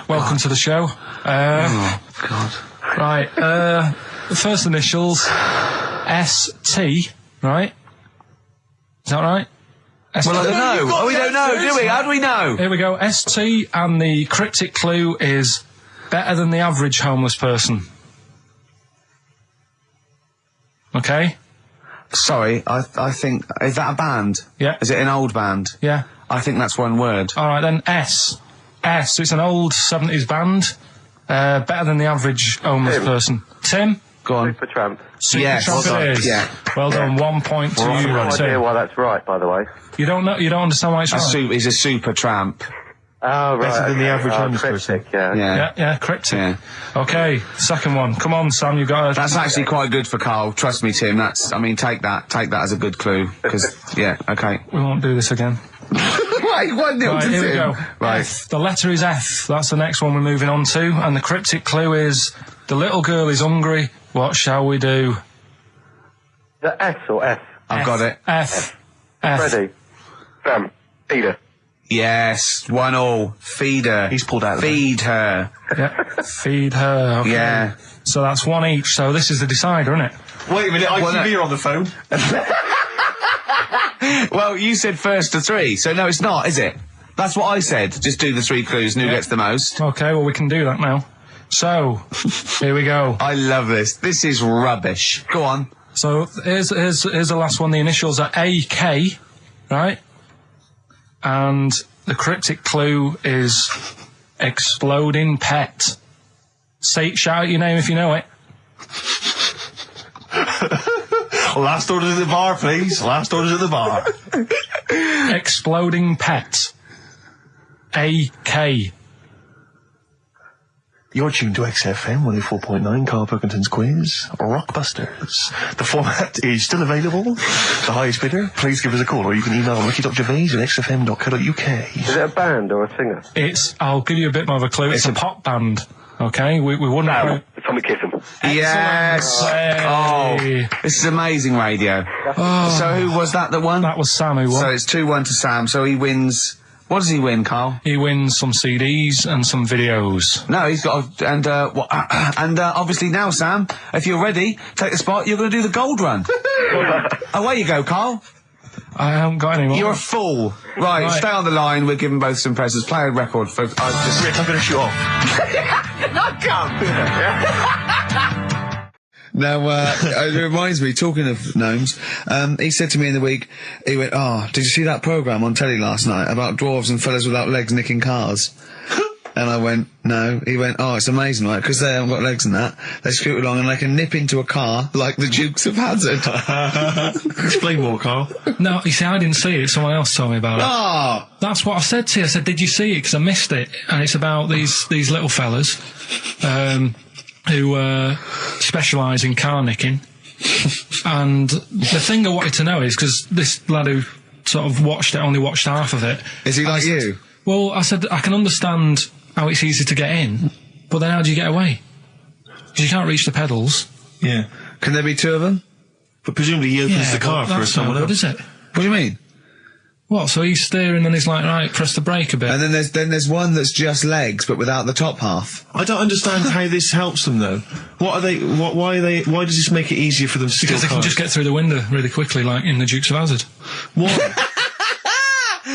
Welcome to the show. Oh, God. Right, the first initials, ST, right? Is that right? Well, I don't know. We don't know, do we? How do we know? Here we go, ST, and the cryptic clue is better than the average homeless person. Okay? Sorry, I think... Is that a band? Yeah. Is it an old band? Yeah. I think that's one word. All right, then S. It's an old 70s band. Better than the average homeless person. Tim? Go on. Supertramp. Supertramp it is. Yeah. Well done, 1 point to you, I have no idea Tim. why that's right, by the way. You don't understand why it's right? He's a super tramp. Oh, right. Better than the average homeless person. Yeah. Yeah, cryptic. Yeah. Okay, second one. Come on, Sam, you got That's actually quite good for Karl. Trust me, Tim. Take that as a good clue. Because, yeah, okay. We won't do this again. Right, 1-0 to Right, here we Tim. go. Right. F. The letter is F. That's the next one we're moving on to. And the cryptic clue is, the little girl is hungry. What shall we do? The S or F? I've got it. F. Freddy. Sam. Peter. Yes, 1-1. Feed her. He's pulled out of Feed her. Yeah. Feed her. Okay. Yeah. So that's 1 each. So this is the decider, isn't it? Wait a minute, ITV are on the phone. Well, you said first to 3, so no, it's not, is it? That's what I said. Just do the 3 clues and who gets the most. Okay, well, we can do that now. So, here we go. I love this. This is rubbish. Go on. So, here's the last one. The initials are AK, right? And the cryptic clue is exploding pet. Shout out your name if you know it. Last orders at the bar, please. Last orders at the bar. Exploding pet. AK. You're tuned to XFM 104.9, Karl Pilkington's quiz, Rockbusters. The format is still available. The highest bidder, please give us a call, or you can email ricky.gervais@xfm.co.uk. Is it a band or a singer? I'll give you a bit more of a clue. It's a pop band. Okay, we wouldn't... Sam. Tommy Kissem. Yes! Hey. Oh, this is amazing radio. So who was that won? That was Sam who won. So it's 2-1 to Sam, so he wins... What does he win, Karl? He wins some CDs and some videos. No, he's got... And obviously now, Sam, if you're ready, take the spot, you're going to do the gold run. Away you go, Karl. I haven't got any more. You're a fool. Right, stay on the line. We're giving both some presents. Play a record for... Rick, I'm going to shoot off. I can't. Now, it reminds me, talking of gnomes, he said to me in the week, he went, did you see that programme on telly last night about dwarves and fellas without legs nicking cars? And I went, no. He went, oh, it's amazing, right? Because they haven't got legs and that. They scoot along and they can nip into a car like the Dukes of Hazzard. Explain more, Carl. No, you see, I didn't see it. Someone else told me about it. Oh! That's what I said to you. I said, did you see it? Because I missed it. And it's about these little fellas who specialise in car nicking. And the thing I wanted to know is, because this lad who sort of only watched half of it. Is he like you? Well, I said, I can understand how it's easy to get in, but then how do you get away? Because you can't reach the pedals. Yeah. Can there be two of them? But presumably he opens the car for someone else. What is it? What do you mean? What? So he's steering and he's like, right, press the brake a bit. And then there's one that's just legs, but without the top half. I don't understand how this helps them, though. What are they? Why does this make it easier for them to steal Because they can cars? just get through the window really quickly, like in the Dukes of Hazzard. What?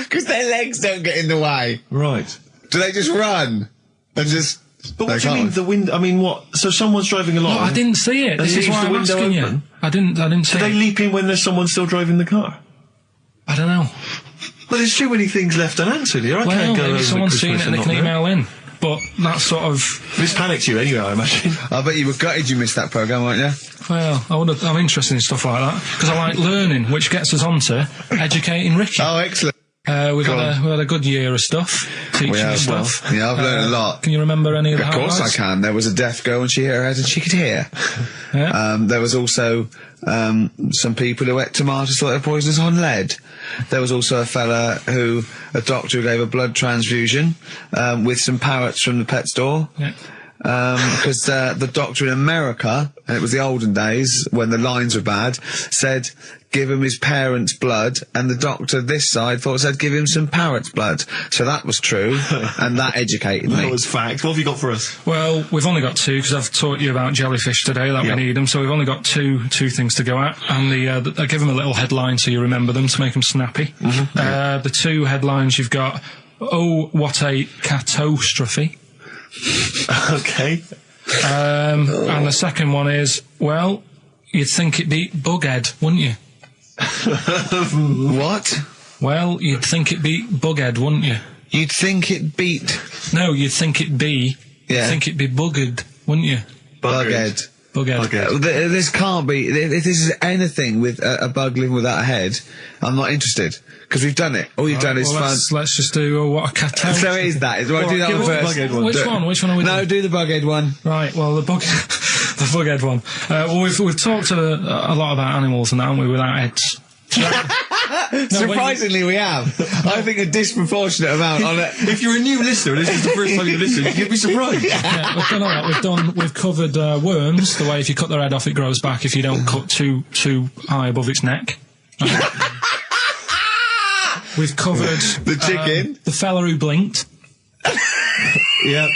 Because their legs don't get in the way. Right. Do they just run? And just... But what do you mean, the window? I mean, what? So someone's driving along... No, I didn't see it. This is why I'm asking you. I didn't see it. Do they leap in when there's someone still driving the car? I don't know. Well, there's too many things left unanswered here. I can't go over maybe someone's seen it and they can email in. But that's sort of... This panicked you anyway, I imagine. I bet you were gutted you missed that programme, weren't you? Well, I'm interested in stuff like that, because I like learning, which gets us on to educating Ricky. Oh, excellent. We've had a good year of stuff, teaching stuff. Well, yeah, I've learned a lot. Can you remember any of the highlights? Of course I can. There was a deaf girl and she hit her head and she could hear. Yeah. There was also some people who ate tomatoes thought they were poisonous on lead. There was also a doctor who gave a blood transfusion with some parrots from the pet store. Yeah. Because the doctor in America, and it was the olden days when the lines were bad, said give him his parents' blood, and the doctor this side thought said give him some parrot's blood. So that was true, and that educated me. That was fact. What have you got for us? Well, we've only got two, because I've taught you about jellyfish today, that we need them, so we've only got two things to go at, and I give them a little headline so you remember them to make them snappy. The two headlines you've got, oh, what a catastrophe. Okay. And the second one is, well, you'd think it'd be Bughead, wouldn't you? What? Well, you'd think it'd be Bughead, wouldn't you? You'd think it beat... No, you'd think it'd be... Yeah. You'd think it'd be Buggered, wouldn't you? Bughead. Bughead. This can't be... If this is anything with a bug living without a head, I'm not interested. Because we've done it. All you've done is fun. Let's just do what a catastrophe. So it is that. Do I do that one first? Which one are we doing? No, do the Bughead one. Right, well, the Bughead one. Well, we've talked a lot about animals and that, haven't we, without heads. Surprisingly, we have. I think a disproportionate amount on it. If you're a new listener and this is the first time you've listened, you'd be surprised. Yeah, we've done all that. We've covered worms, the way if you cut their head off, it grows back if you don't cut too high above its neck. We've covered the chicken, the fella who blinked. Yeah,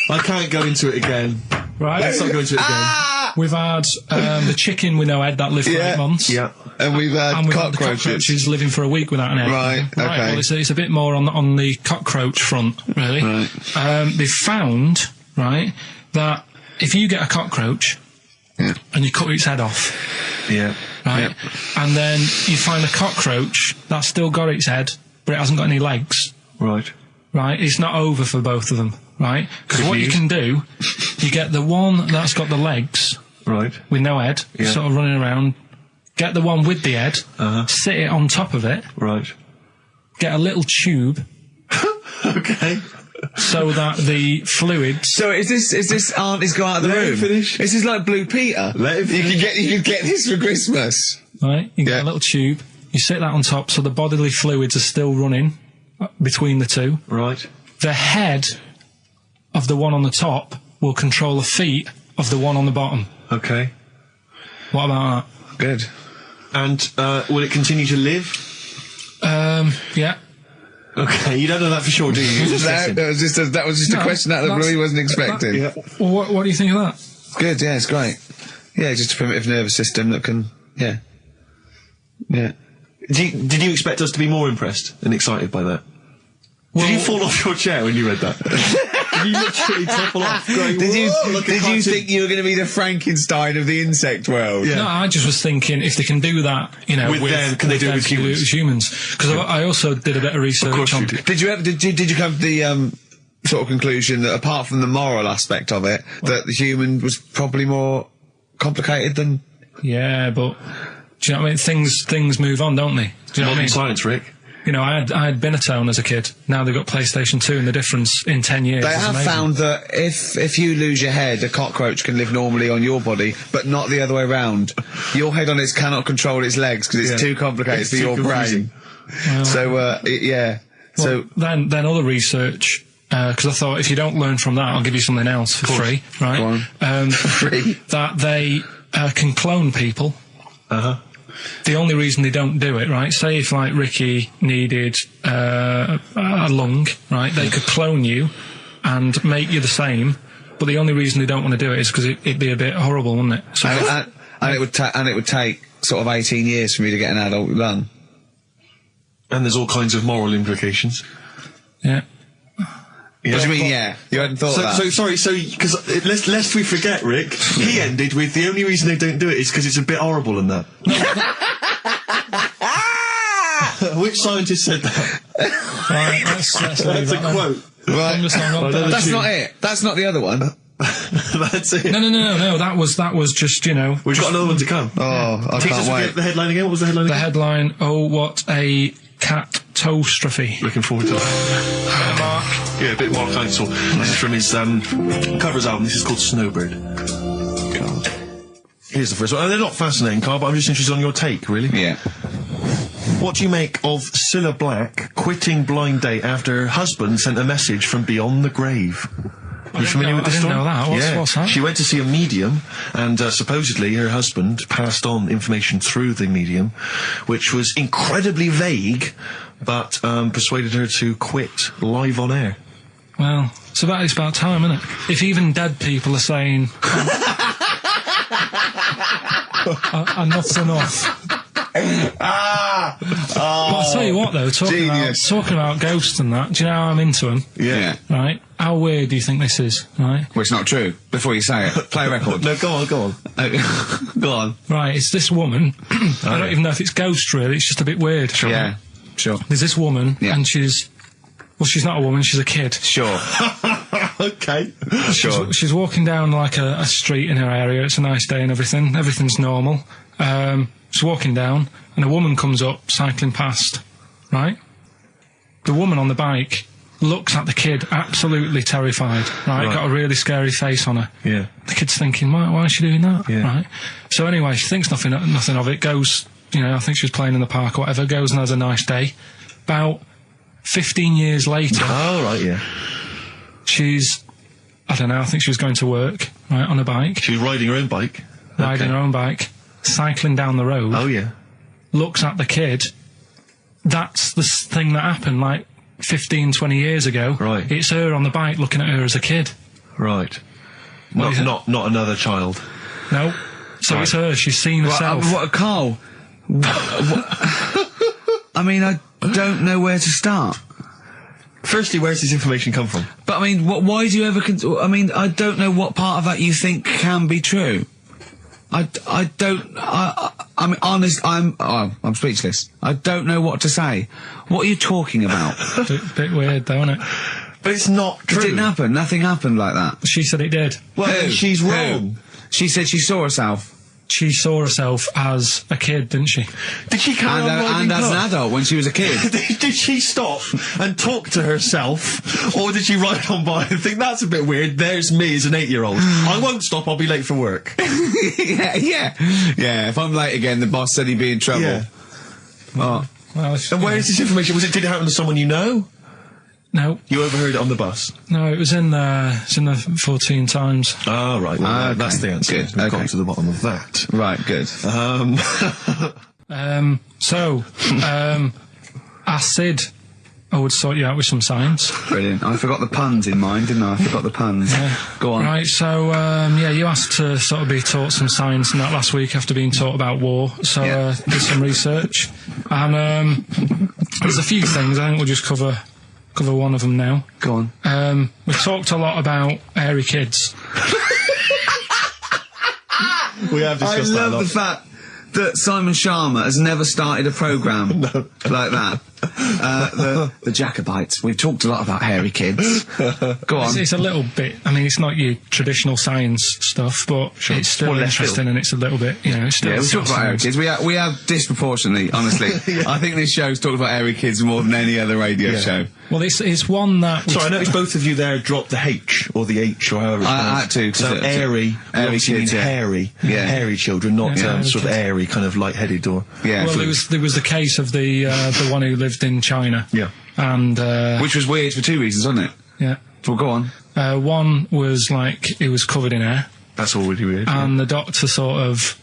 I can't go into it again. Right, let's not go into it again. We've had the chicken with no head that lived for 8 months. Yeah, and we've had the cockroaches living for a week without an egg. Right, okay. Well, it's a bit more on the cockroach front, really. Right. They've found, right, that if you get a cockroach and you cut its head off, right, and then you find a cockroach that's still got its head, but it hasn't got any legs. Right. Right, it's not over for both of them, right? Because what you can do, you get the one that's got the legs, right, with no head, sort of running around. Get the one with the head, sit it on top of it, right. Get a little tube, okay, so that the fluids. So is this auntie's go out of the room? Finish. This is like Blue Peter. Let him finish. You could get this for Christmas. Right, you get a little tube. You sit that on top, so the bodily fluids are still running between the two. Right. The head of the one on the top will control the feet of the one on the bottom. Okay. What about that? Good. And will it continue to live? Yeah. Okay, you don't know that for sure, do you? That was just a question out of the blue he wasn't expecting. Well, what do you think of that? Good, yeah, it's great. Yeah, just a primitive nervous system that can, yeah. Did you expect us to be more impressed and excited by that? Well, did you fall off your chair when you read that? Did you literally topple off? Going, did you think you were going to be the Frankenstein of the insect world? Yeah. No, I just was thinking if they can do that, you know, with them, can they do it with humans? Because I also did a bit of research. Of course you did. Did you have the sort of conclusion that apart from the moral aspect of it, that the human was probably more complicated than... Yeah, but do you know what I mean? Things move on, don't they? Do you know what I mean? Science, Rick. You know, I had Binatone as a kid. Now they've got PlayStation 2, and the difference in 10 years They is have amazing. found that if you lose your head, a cockroach can live normally on your body, but not the other way around. Your head on it cannot control its legs because it's too complicated for your brain. Well, So, yeah. Well, So then other research, because I thought if you don't learn from that, I'll give you something else for free, right? Go on. Free. That they can clone people. The only reason they don't do it, right? Say if like Ricky needed a lung, right? They could clone you and make you the same. But the only reason they don't want to do it is because it'd be a bit horrible, wouldn't it? So and it would take sort of 18 years for me to get an adult lung. And there's all kinds of moral implications. Yeah. Yeah. What do you mean, yeah? You hadn't thought of that? So sorry, because lest we forget, Rick, he ended with the only reason they don't do it is because it's a bit horrible and that. Which scientist said that? Right, let's leave That's a that quote. Right. That's tune. not it. That's not the other one. That's it. No. That was just, you know. We've got another one to come. Oh, I Teach us can't wait. the headline again. What was the headline The again? headline, oh, what a catastrophe. Looking forward to that. Mark. Yeah, a bit more counsel. This is from his covers album. This is called Snowbird. God. Here's the first one. They're not fascinating, Karl, but I'm just interested on your take, really. Yeah. What do you make of Cilla Black quitting Blind Date after her husband sent a message from beyond the grave? Are you familiar with I this didn't story? know that. What's that? She went to see a medium, and supposedly her husband passed on information through the medium, which was incredibly vague, but persuaded her to quit live on air. Well, it's about time, isn't it? If even dead people are saying, enough's enough. But I'll tell you what, though, talking about ghosts and that, do you know how I'm into them? Yeah. Right? How weird do you think this is, right? Well, it's not true. Before you say it, play a record. No, go on. Go on. Right, it's this woman. I don't even know if it's ghost, really. It's just a bit weird. Yeah, sure. There's this woman, and she's not a woman, she's a kid. Sure. Okay. Sure. She's walking down, like, a street in her area. It's a nice day and everything. Everything's normal. She's walking down, and a woman comes up, cycling past, right? The woman on the bike looks at the kid, absolutely terrified, right? Got a really scary face on her. Yeah. The kid's thinking, why is she doing that? Yeah. Right? So anyway, she thinks nothing of it, goes, you know, I think she was playing in the park or whatever, goes and has a nice day. About 15 years later... Oh, right, yeah. She's, I don't know, I think she was going to work, right, on a bike. She was riding her own bike. Riding her own bike, cycling down the road. Oh, yeah. Looks at the kid. That's the thing that happened, like, 15, 20 years ago. Right. It's her on the bike looking at her as a kid. Right. Not another child. No. So it's her, she's seen herself. What, Karl? I mean, I don't know where to start. Firstly, where's this information come from? But I mean, why do you ever? I mean, I don't know what part of that you think can be true. I mean, honest. I'm speechless. I don't know what to say. What are you talking about? Bit weird, though, isn't it? But it's not true. It didn't happen. Nothing happened like that. She said it did. Well, she's wrong. She said she saw herself. She saw herself as a kid, didn't she? Did she carry on riding and as an cars? adult when she was a kid. Did she stop and talk to herself, or did she ride on by and think that's a bit weird? There's me as an 8-year-old. I won't stop. I'll be late for work. yeah. If I'm late again, the boss said he'd be in trouble. Yeah. Oh. Well, And where is this information? Did it happen to someone you know? No. You overheard it on the bus? No, it was in the 14 Times. Oh, right. Well, okay. that's the answer. Good. We've got to the bottom of that. Right, good. Acid. I would sort you out with some science. Brilliant. I forgot the puns in mind, didn't I? I forgot the puns. Go on. Right, so, you asked to sort of be taught some science and that last week after being taught about war. So, did some research. And, there's a few things. I think we'll just cover one of them now. Go on. We've talked a lot about hairy kids. We have discussed I love the fact that Simon Sharma has never started a programme like that. The Jacobites. We've talked a lot about hairy kids. Go on. It's a little bit. I mean, it's not your traditional science stuff, but it's still interesting, and it's a little bit. You know, it's still. Yeah, we talked about hairy kids. We have disproportionately, honestly. I think this show's talked about hairy kids more than any other radio show. Well, it's one that. Sorry, I noticed both of you there dropped the H or the H or however. I had to. So airy kids, hairy, hairy children, not sort of airy, kind of light-headed or. Yeah. Well, there was the case of the one who lived in China. Yeah. And which was weird for two reasons, wasn't it? Yeah. Well, go on. One was like it was covered in hair. That's already weird. And the doctor sort of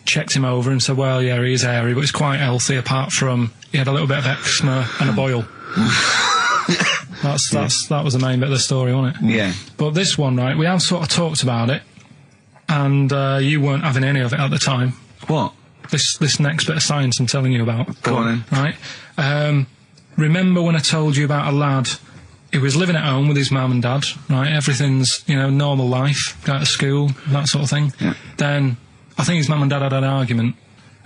checked him over and said, "Well, yeah, he is hairy, but he's quite healthy. Apart from he had a little bit of eczema and a boil." That was the main bit of the story, wasn't it? Yeah. But this one, right? We have sort of talked about it, and you weren't having any of it at the time. What? This next bit of science I'm telling you about. Go on then. Right? Remember when I told you about a lad who was living at home with his mum and dad, right? Everything's, normal life, go to school, that sort of thing. Yeah. Then, I think his mum and dad had an argument,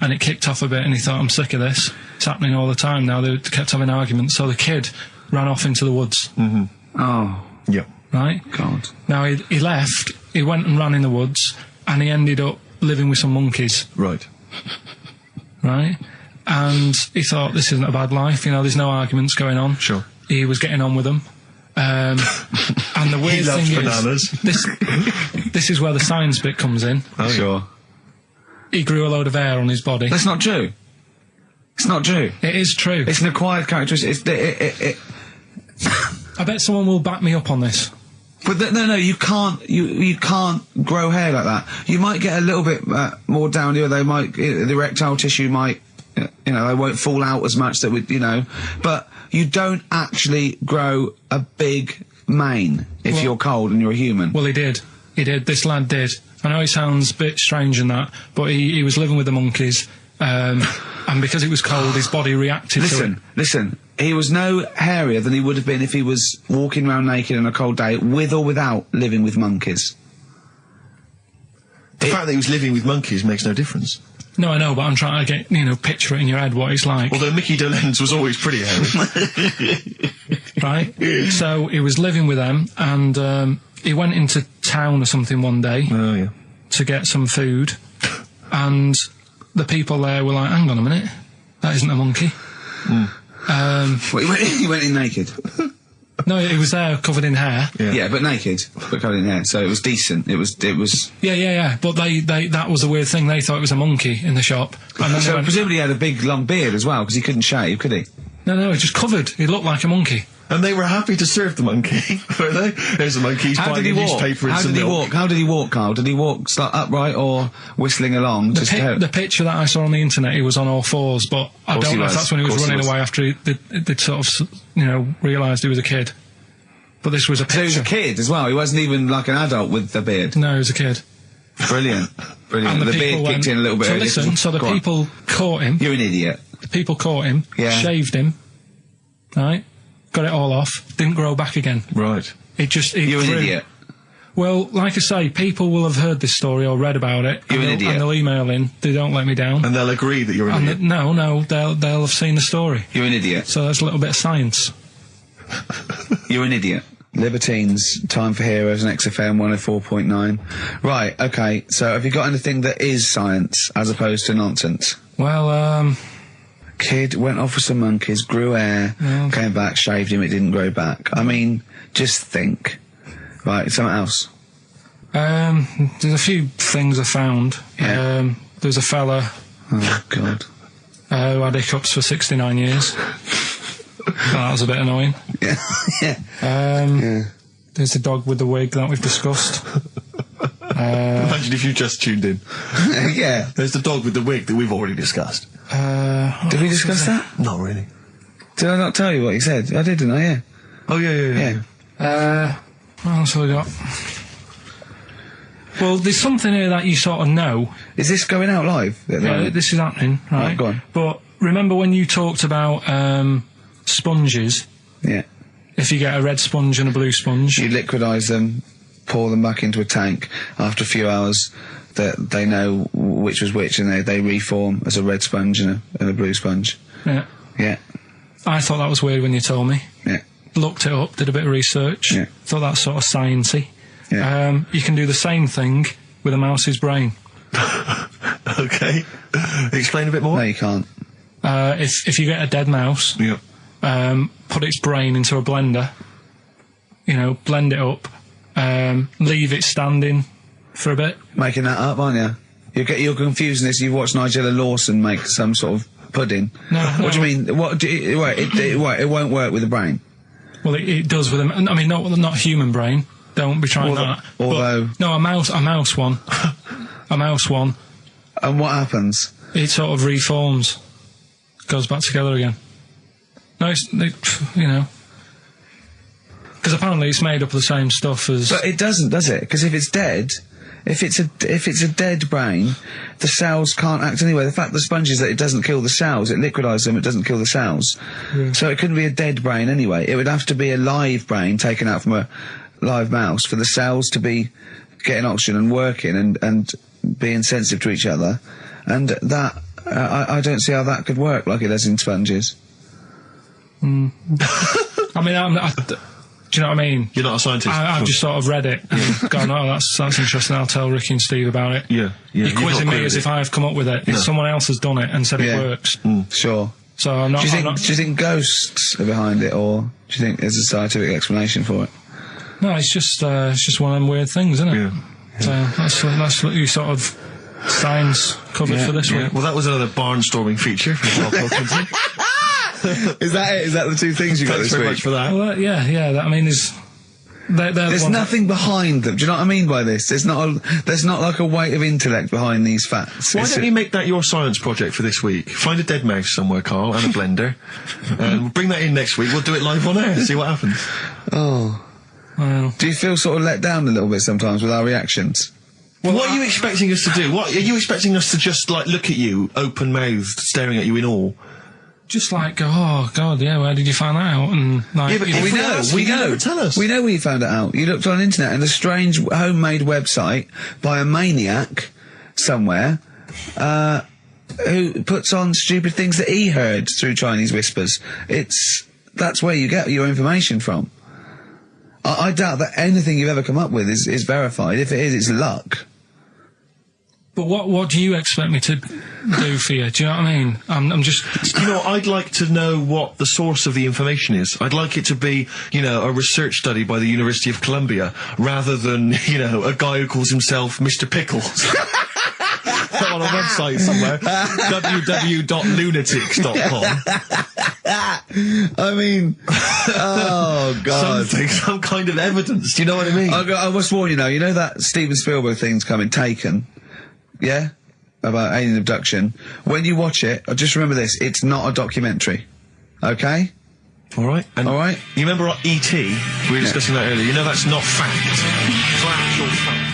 and it kicked off a bit, and he thought, I'm sick of this. It's happening all the time now. They kept having arguments, so the kid ran off into the woods. Mm-hmm. Oh. Yeah. Right? God. Now, he left, he went and ran in the woods, and he ended up living with some monkeys. Right. Right? And he thought, this isn't a bad life, there's no arguments going on. Sure. He was getting on with them. And the weird thing bananas. is, this is where the science bit comes in. Oh, sure. He grew a load of hair on his body. That's not true. It's not true. It is true. It's an acquired characteristic. I bet someone will back me up on this. But no, you can't. You can't grow hair like that. You might get a little bit more down here. The erectile tissue might, they won't fall out as much. But you don't actually grow a big mane if you're cold and you're a human. Well, he did. This lad did. I know it sounds a bit strange in that, but he was living with the monkeys, and because it was cold, his body reacted to it. Listen. He was no hairier than he would have been if he was walking around naked on a cold day, with or without living with monkeys. The fact that he was living with monkeys makes no difference. No, I know, but I'm trying to get, picture it in your head what it's like. Although Mickey Dolenz was always pretty hairy. Right? So he was living with them, and he went into town or something one day to get some food, and the people there were like, hang on a minute, that isn't a monkey. Mm. He went in naked? No, he was there covered in hair. Yeah, but naked, but covered in hair, so it was decent. It was. Yeah. But that was a weird thing. They thought it was a monkey in the shop. And then so presumably he had a big long beard as well, because he couldn't shave, could he? No, he just covered. He looked like a monkey. And they were happy to serve the monkey, were they? There's a monkey. He's buying a newspaper and some milk. How did he walk, Karl? Did he walk upright or whistling along? The picture that I saw on the internet, he was on all fours, but I don't know if that's when he was running away after they'd sort of, realised he was a kid. But this was a picture. So he was a kid as well? He wasn't even like an adult with the beard? No, he was a kid. Brilliant. And the beard kicked in a little bit earlier. So the people caught him. You're an idiot. The people caught him, shaved him, right? Got it all off, didn't grow back again. Right. You're an idiot. Well, like I say, people will have heard this story or read about it. You're an idiot. And they'll email in, they don't let me down. And they'll agree that you're an idiot. No, they'll have seen the story. You're an idiot. So that's a little bit of science. You're an idiot. Libertines, Time for Heroes, and XFM 104.9. Right, okay, so have you got anything that is science, as opposed to nonsense? Well, Kid went off with some monkeys, grew hair, came back, shaved him, it didn't grow back. I mean, just think. Right, something else. There's a few things I found. Yeah. There's a fella... Oh, God. Who had hiccups for 69 years. That was a bit annoying. Yeah. There's a dog with the wig that we've discussed. Imagine if you just tuned in. Yeah. There's the dog with the wig that we've already discussed. Did we discuss that? Not really. Did I not tell you what he said? I did, didn't I? Yeah. Oh, yeah. What else have we got? Well, there's something here that you sort of know. Is this going out live? Yeah, this is happening, right? Go on. But remember when you talked about sponges? Yeah. If you get a red sponge and a blue sponge... You liquidise them, pour them back into a tank. After a few hours, they know which was which, and they reform as a red sponge and a blue sponge. Yeah. Yeah. I thought that was weird when you told me. Yeah. Looked it up, did a bit of research. Yeah. Thought that's sort of sciencey. Yeah. You can do the same thing with a mouse's brain. Okay. Explain a bit more. No, you can't. If you get a dead mouse, put its brain into a blender, blend it up, leave it standing for a bit. Making that up, aren't you? You're confusing this. You've watched Nigella Lawson make some sort of pudding. No. What do you mean? It won't work with the brain. Well, it does with I mean, not human brain. Don't be trying that. Although, no, a mouse one, a mouse one. And what happens? It sort of reforms, goes back together again. No, because apparently it's made up of the same stuff as. But it doesn't, does it? Because if it's dead. If it's a dead brain, the cells can't act anyway. The fact the sponge is that it doesn't kill the cells, it liquidises them, it doesn't kill the cells. Yeah. So it couldn't be a dead brain anyway. It would have to be a live brain taken out from a live mouse for the cells to be getting oxygen and working and being sensitive to each other. And that, I don't see how that could work like it does in sponges. I mean, do you know what I mean? You're not a scientist. I've just sort of read it and gone, oh, that's interesting, I'll tell Ricky and Steve about it. Yeah. You're quizzing me as if I've come up with it. Yeah. Someone else has done it and said it works. Sure. So I'm not... Do you think ghosts are behind it, or do you think there's a scientific explanation for it? No, it's just one of them weird things, isn't it? Yeah. So that's what you sort of science covered for this week. Well, that was another barnstorming feature from Karl Pilkington. Is that it? Is that the two things you got this week? Thanks very much for that. Well, I mean, there's nothing behind them. Do you know what I mean by this? There's not like a weight of intellect behind these facts. Why don't you make that your science project for this week? Find a dead mouse somewhere, Karl, and a blender, and we'll bring that in next week. We'll do it live on air. See what happens. Oh. Well. Do you feel sort of let down a little bit sometimes with our reactions? Well, what are you expecting us to do? What are you expecting us to just like look at you, open-mouthed, staring at you in awe? Just like, oh God, yeah, where did you find that out? And like, we know. Tell us. We know where you found it out. You looked on the internet and a strange homemade website by a maniac somewhere, who puts on stupid things that he heard through Chinese whispers. That's where you get your information from. I doubt that anything you've ever come up with is verified. If it is, it's luck. But what do you expect me to do for you? Do you know what I mean? I'm just... I'd like to know what the source of the information is. I'd like it to be, a research study by the University of Columbia, rather than, a guy who calls himself Mr. Pickles. On a website somewhere. www.lunatics.com. I mean... Oh, God. Some kind of evidence. Do you know what I mean? I must warn you now, you know that Steven Spielberg thing's coming, Taken? Yeah? About alien abduction. When you watch it, just remember this, it's not a documentary. Okay? Alright. Alright? You remember E.T.? We were discussing that earlier. You know that's not fact. It's actual fact.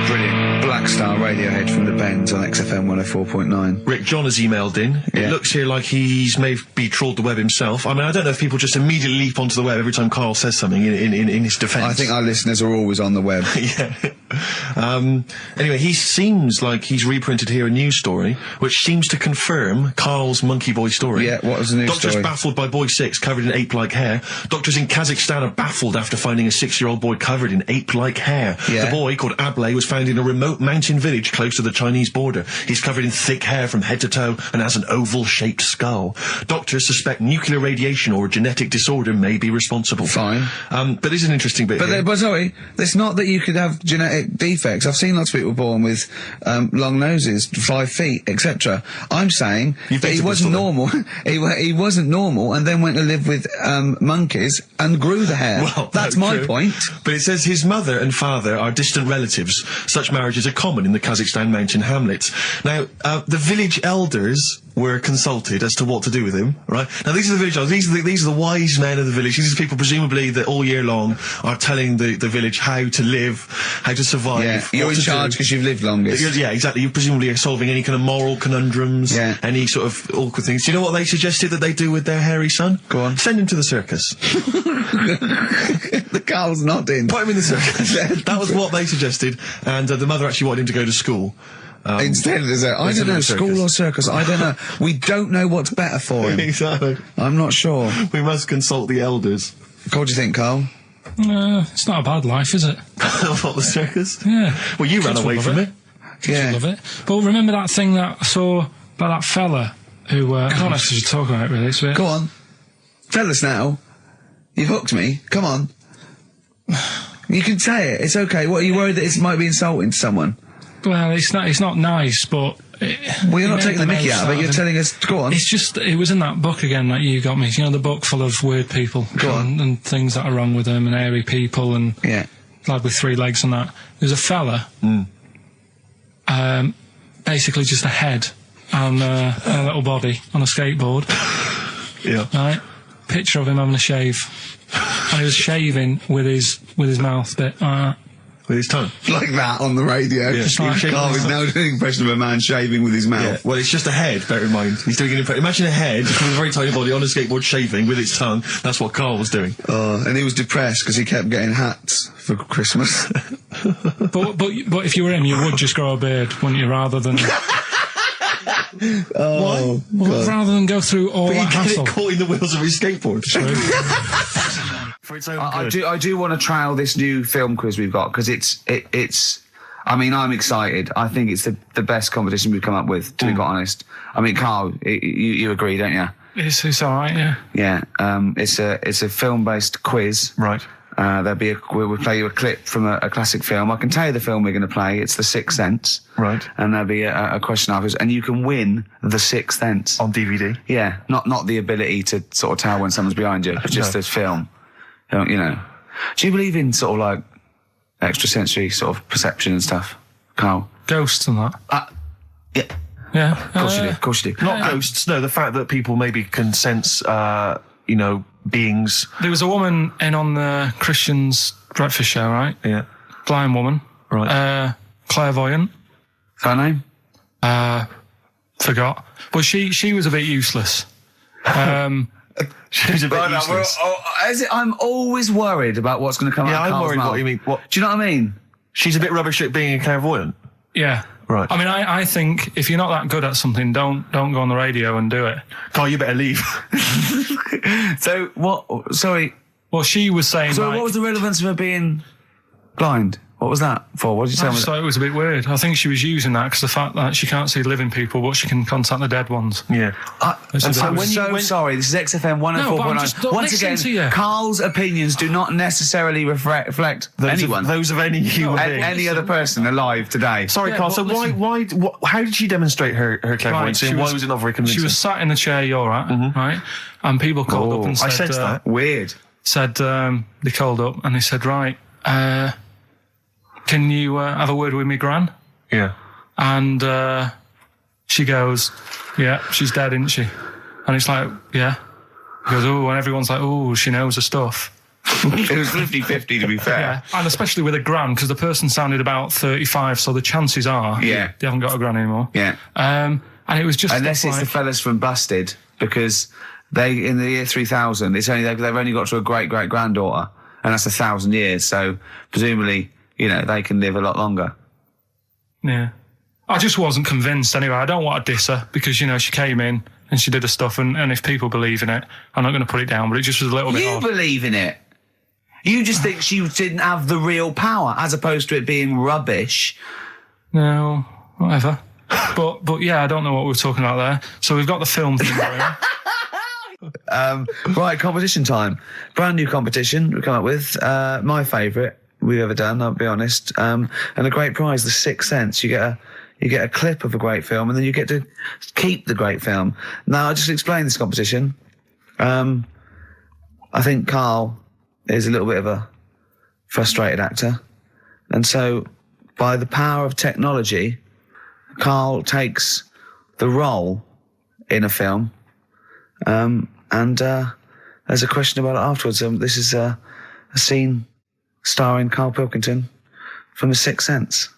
Brilliant. Black Star Radiohead from the Bends on XFM 104.9. Rick John has emailed in. Yeah. It looks here like he's maybe trawled the web himself. I mean, I don't know if people just immediately leap onto the web every time Karl says something in his defence. I think our listeners are always on the web. Yeah. Anyway, he seems like he's reprinted here a news story, which seems to confirm Karl's monkey boy story. Yeah, what was the news Doctors story? baffled by boy 6 covered in ape-like hair. Doctors in Kazakhstan are baffled after finding a 6-year-old boy covered in ape-like hair. Yeah. The boy, called Ablay, was found in a remote mountain village close to the Chinese border. He's covered in thick hair from head to toe and has an oval-shaped skull. Doctors suspect nuclear radiation or a genetic disorder may be responsible. Fine. But this is an interesting bit here. But sorry, it's not that you could have genetic defects. I've seen lots of people born with long noses, 5 feet, etc. I'm saying that he wasn't normal. he wasn't normal, and then went to live with monkeys and grew the hair. Well, that's my point. But it says his mother and father are distant relatives. Such marriages are common in the Kazakhstan mountain hamlets. Now, the village elders were consulted as to what to do with him, right? Now, these are the village elders. These are the wise men of the village. These are people, presumably, that all year long are telling the village how to live, how to survive. Yeah, you're in charge because you've lived longest. Yeah, exactly. You presumably are solving any kind of moral conundrums, any sort of awkward things. Do you know what they suggested that they do with their hairy son? Go on. Send him to the circus. The Karl's nodding. Put him in the circus. That was what they suggested, and the mother actually wanted him to go to school. Instead, I don't know, school or circus, I don't know. We don't know what's better for him. Exactly. I'm not sure. We must consult the elders. What do you think, Karl? It's not a bad life, is it? What, the circus? Yeah. Well, you ran away from it. Yeah. Love it. But remember that thing that I saw about that fella who, I don't actually talk about it really, so Go on. Tell us now. You've hooked me. Come on. You can say it. It's okay. What, are you worried that it might be insulting to someone? Well, it's not nice, but... Well, you're not taking the mickey out of it. You're telling us... Go on. It's just... It was in that book again that you got me. You know, the book full of weird people. Go on. And things that are wrong with them, and hairy people, and... Yeah. Lad with 3 legs and that. There's a fella... basically just a head and a little body on a skateboard. Yeah. Right? Picture of him having a shave. And he was shaving with his mouth bit. With his tongue. Like that on the radio. Yeah. Karl is now doing an impression of a man shaving with his mouth. Yeah. Well, it's just a head, bear in mind. He's doing an impression. Imagine a head with a very tiny body on a skateboard shaving with its tongue. That's what Karl was doing. And he was depressed because he kept getting hats for Christmas. but if you were him, you would just grow a beard, wouldn't you, rather than... Oh, well, rather than go through all But that he'd get hassle. it caught in the wheels of his skateboard. For its own good. I do want to trial this new film quiz we've got because it's. I mean, I'm excited. I think it's the best competition we've come up with. To be quite honest, I mean, Karl, you agree, don't you? It's all right, yeah. Yeah. It's a film-based quiz. Right. We'll play you a clip from a classic film. I can tell you the film we're going to play. It's The Sixth Sense. Right. And there'll be a question afterwards, and you can win The Sixth Sense On DVD. Yeah, not the ability to sort of tell when someone's behind you, but just this film. You know. Do you believe in sort of like extrasensory sort of perception and stuff, Karl? Ghosts and that. Yeah. Yeah. Of course you do. Of course you do. Not ghosts, no, the fact that people maybe can sense, beings. There was a woman in on the Christian's breakfast show, right? Yeah. Blind woman. Right. Clairvoyant. Her name? Forgot. But she was a bit useless. She's a bit useless. I'm always worried about what's going to come out of I'm Karl's worried mouth. what you mean. What? Do you know what I mean? She's a bit rubbish at being a clairvoyant. Yeah. Right. I mean, I think if you're not that good at something, don't go on the radio and do it. Karl, you better leave. So, what... Sorry. Well, she was saying, So what was the relevance of her being blind? What was that for? What did you tell I me? just thought it was a bit weird. I think she was using that because the fact that she can't see living people, but she can contact the dead ones. Yeah. And so I'm sorry, this is XFM 104.9. don't Once listen again, to you. Karl's opinions do not necessarily reflect anyone. Those of any human being. Any other person alive today. Sorry, Yeah, Karl, but so listen. how did she demonstrate her clairvoyance? Right, And why was it not very convincing? She was sat in the chair you're at, right? And people called up and said... I sensed that. Weird. They called up and they said, right, can you have a word with me, Gran? Yeah. And she goes, yeah, she's dead, isn't she? And it's like, yeah. He goes, oh, and everyone's like, oh, she knows her stuff. It was 50-50, to be fair. Yeah, and especially with a gran, because the person sounded about 35, so the chances are they haven't got a gran anymore. Yeah. And it was just... Unless it's the fellas from Busted, because they, in the year 3000, they've only got to a great-great-granddaughter, and that's 1,000 years, so presumably... they can live a lot longer. Yeah. I just wasn't convinced anyway. I don't want to diss her because, she came in and she did her stuff and if people believe in it, I'm not going to put it down, but it just was a little bit odd. You believe in it? You just think she didn't have the real power as opposed to it being rubbish? No, whatever. But yeah, I don't know what we were talking about there. So we've got the film thing going. Right, competition time. Brand new competition we come up with. My favourite we've ever done, I'll be honest. And a great prize, The Sixth Sense. You get a clip of a great film, and then you get to keep the great film. Now, I'll just explain this competition. I think Karl is a little bit of a frustrated actor. And so, by the power of technology, Karl takes the role in a film. And there's a question about it afterwards. This is a scene starring Karl Pilkington from The Sixth Sense.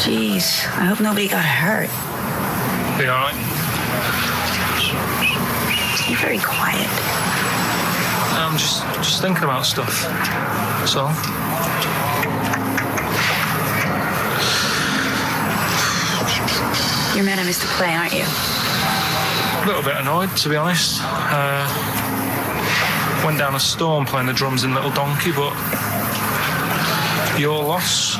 Jeez, I hope nobody got hurt. Be all right? You're very quiet. I'm just thinking about stuff. That's all. You're mad I missed the play, aren't you? A little bit annoyed, to be honest. Went down a storm playing the drums in Little Donkey, but your loss.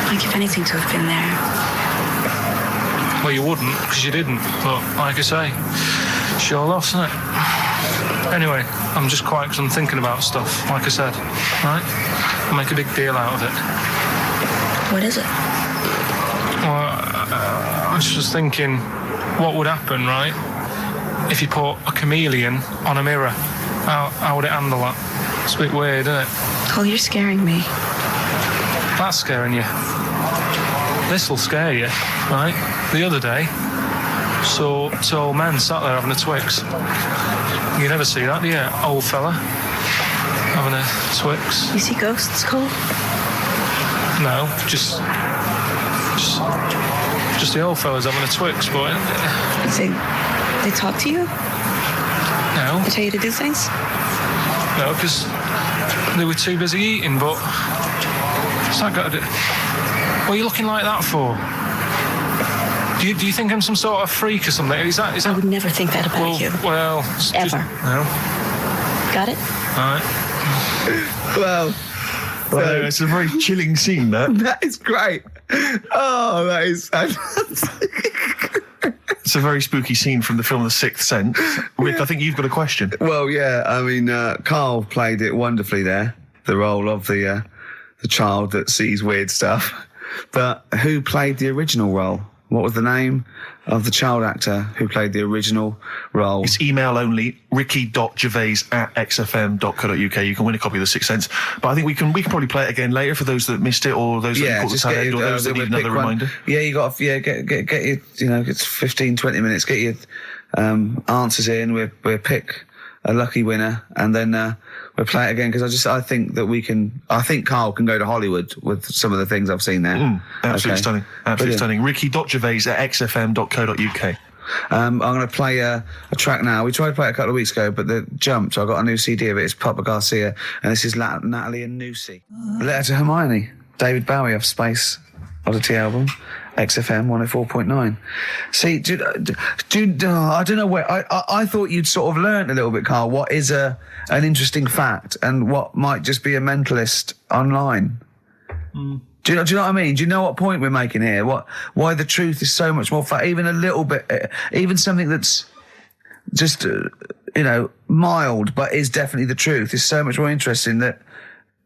I'd give anything to have been there. Well, you wouldn't, because you didn't. But like I say, it's your loss, isn't it? Anyway, I'm just quiet because I'm thinking about stuff, like I said. Right? I'll make a big deal out of it. What is it? Well, I was just thinking, what would happen, right, if you put a chameleon on a mirror? How would it handle that? It's a bit weird, isn't it? Oh, you're scaring me. That's scaring you. This'll scare you, right? The other day, saw two old men sat there having a Twix. You never see that, do you? Old fella having a Twix. You see ghosts, Cole? No, just the old fellas having a Twix, but... They talk to you? No. They tell you to do things? No, because they were too busy eating, but... What's that got to do? What are you looking like that for? Do you think I'm some sort of freak or something? Is that... I would never think that about you. Well... Ever. No. Got it? All right. Well... Well, it's a very chilling scene, that. That is great. Oh, that is fantastic. It's a very spooky scene from the film The Sixth Sense. Rick, I think you've got a question. Well, yeah, I mean, Karl played it wonderfully there, the role of the child that sees weird stuff. But who played the original role? What was the name of the child actor who played the original role? It's email only, ricky.gervais@xfm.co.uk. You can win a copy of The Sixth Sense. But I think we can probably play it again later for those that missed it, or those that caught the tail end, or those that need another reminder. Yeah, you got to get your, it's 15, 20 minutes, get your answers in. We'll pick a lucky winner, and then we'll play it again, because I think Karl can go to Hollywood with some of the things I've seen there. Absolutely stunning. Absolutely stunning. ricky.gervais@xfm.co.uk. I'm going to play a track now. We tried to play it a couple of weeks ago, but the jumped. So I got a new CD of it. It's Papa Garcia, and this is Natalie and Nusi. Letter to Hermione. David Bowie off Space Oddity album. XFM 104.9. See, I don't know where. I thought you'd sort of learnt a little bit, Karl, what is an interesting fact and what might just be a mentalist online. Do you know what I mean? Do you know what point we're making here? Why the truth is so much more even a little bit, even something that's just, mild, but is definitely the truth, is so much more interesting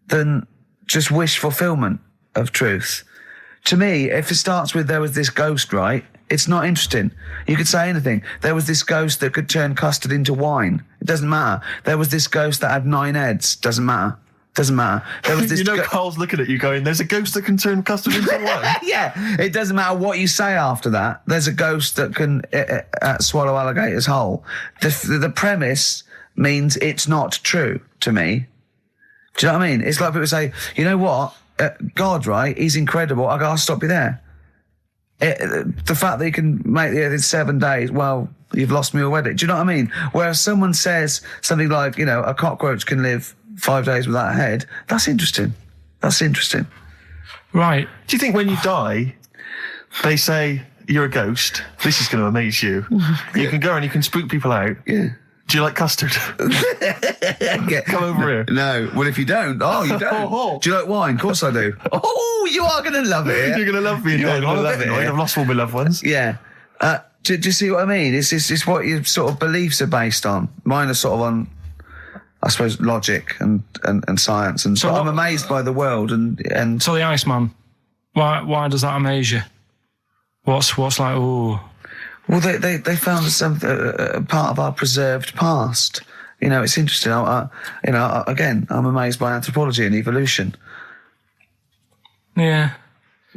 than just wish fulfillment of truth. To me, if it starts with there was this ghost, right, it's not interesting. You could say anything. There was this ghost that could turn custard into wine. It doesn't matter. There was this ghost that had 9 heads. Doesn't matter. There was this. Carl's looking at you going, there's a ghost that can turn custard into wine. Yeah, it doesn't matter what you say after that. There's a ghost that can swallow alligators whole. The premise means it's not true to me. Do you know what I mean? It's like people say, you know what? God, right? He's incredible. I'll stop you there. The fact that he can make the earth in 7 days, well, you've lost me already. Do you know what I mean? Whereas someone says something like, a cockroach can live 5 days without a head, that's interesting. Right. Do you think when you die, they say, you're a ghost, this is going to amaze you. You can go and you can spook people out. Yeah. Do you like custard? Come over here. No. Well, if you don't, you don't. Do you like wine? Of course I do. Oh, you are going to love it. You're going to love me. You're going to love it. I've lost all my loved ones. Yeah. Do you see what I mean? It's what your sort of beliefs are based on. Mine are sort of on, I suppose, logic and science. And so I'm amazed by the world. And so the Iceman, why does that amaze you? What's like, ooh... Well, they found some part of our preserved past. It's interesting. Again, I'm amazed by anthropology and evolution. Yeah,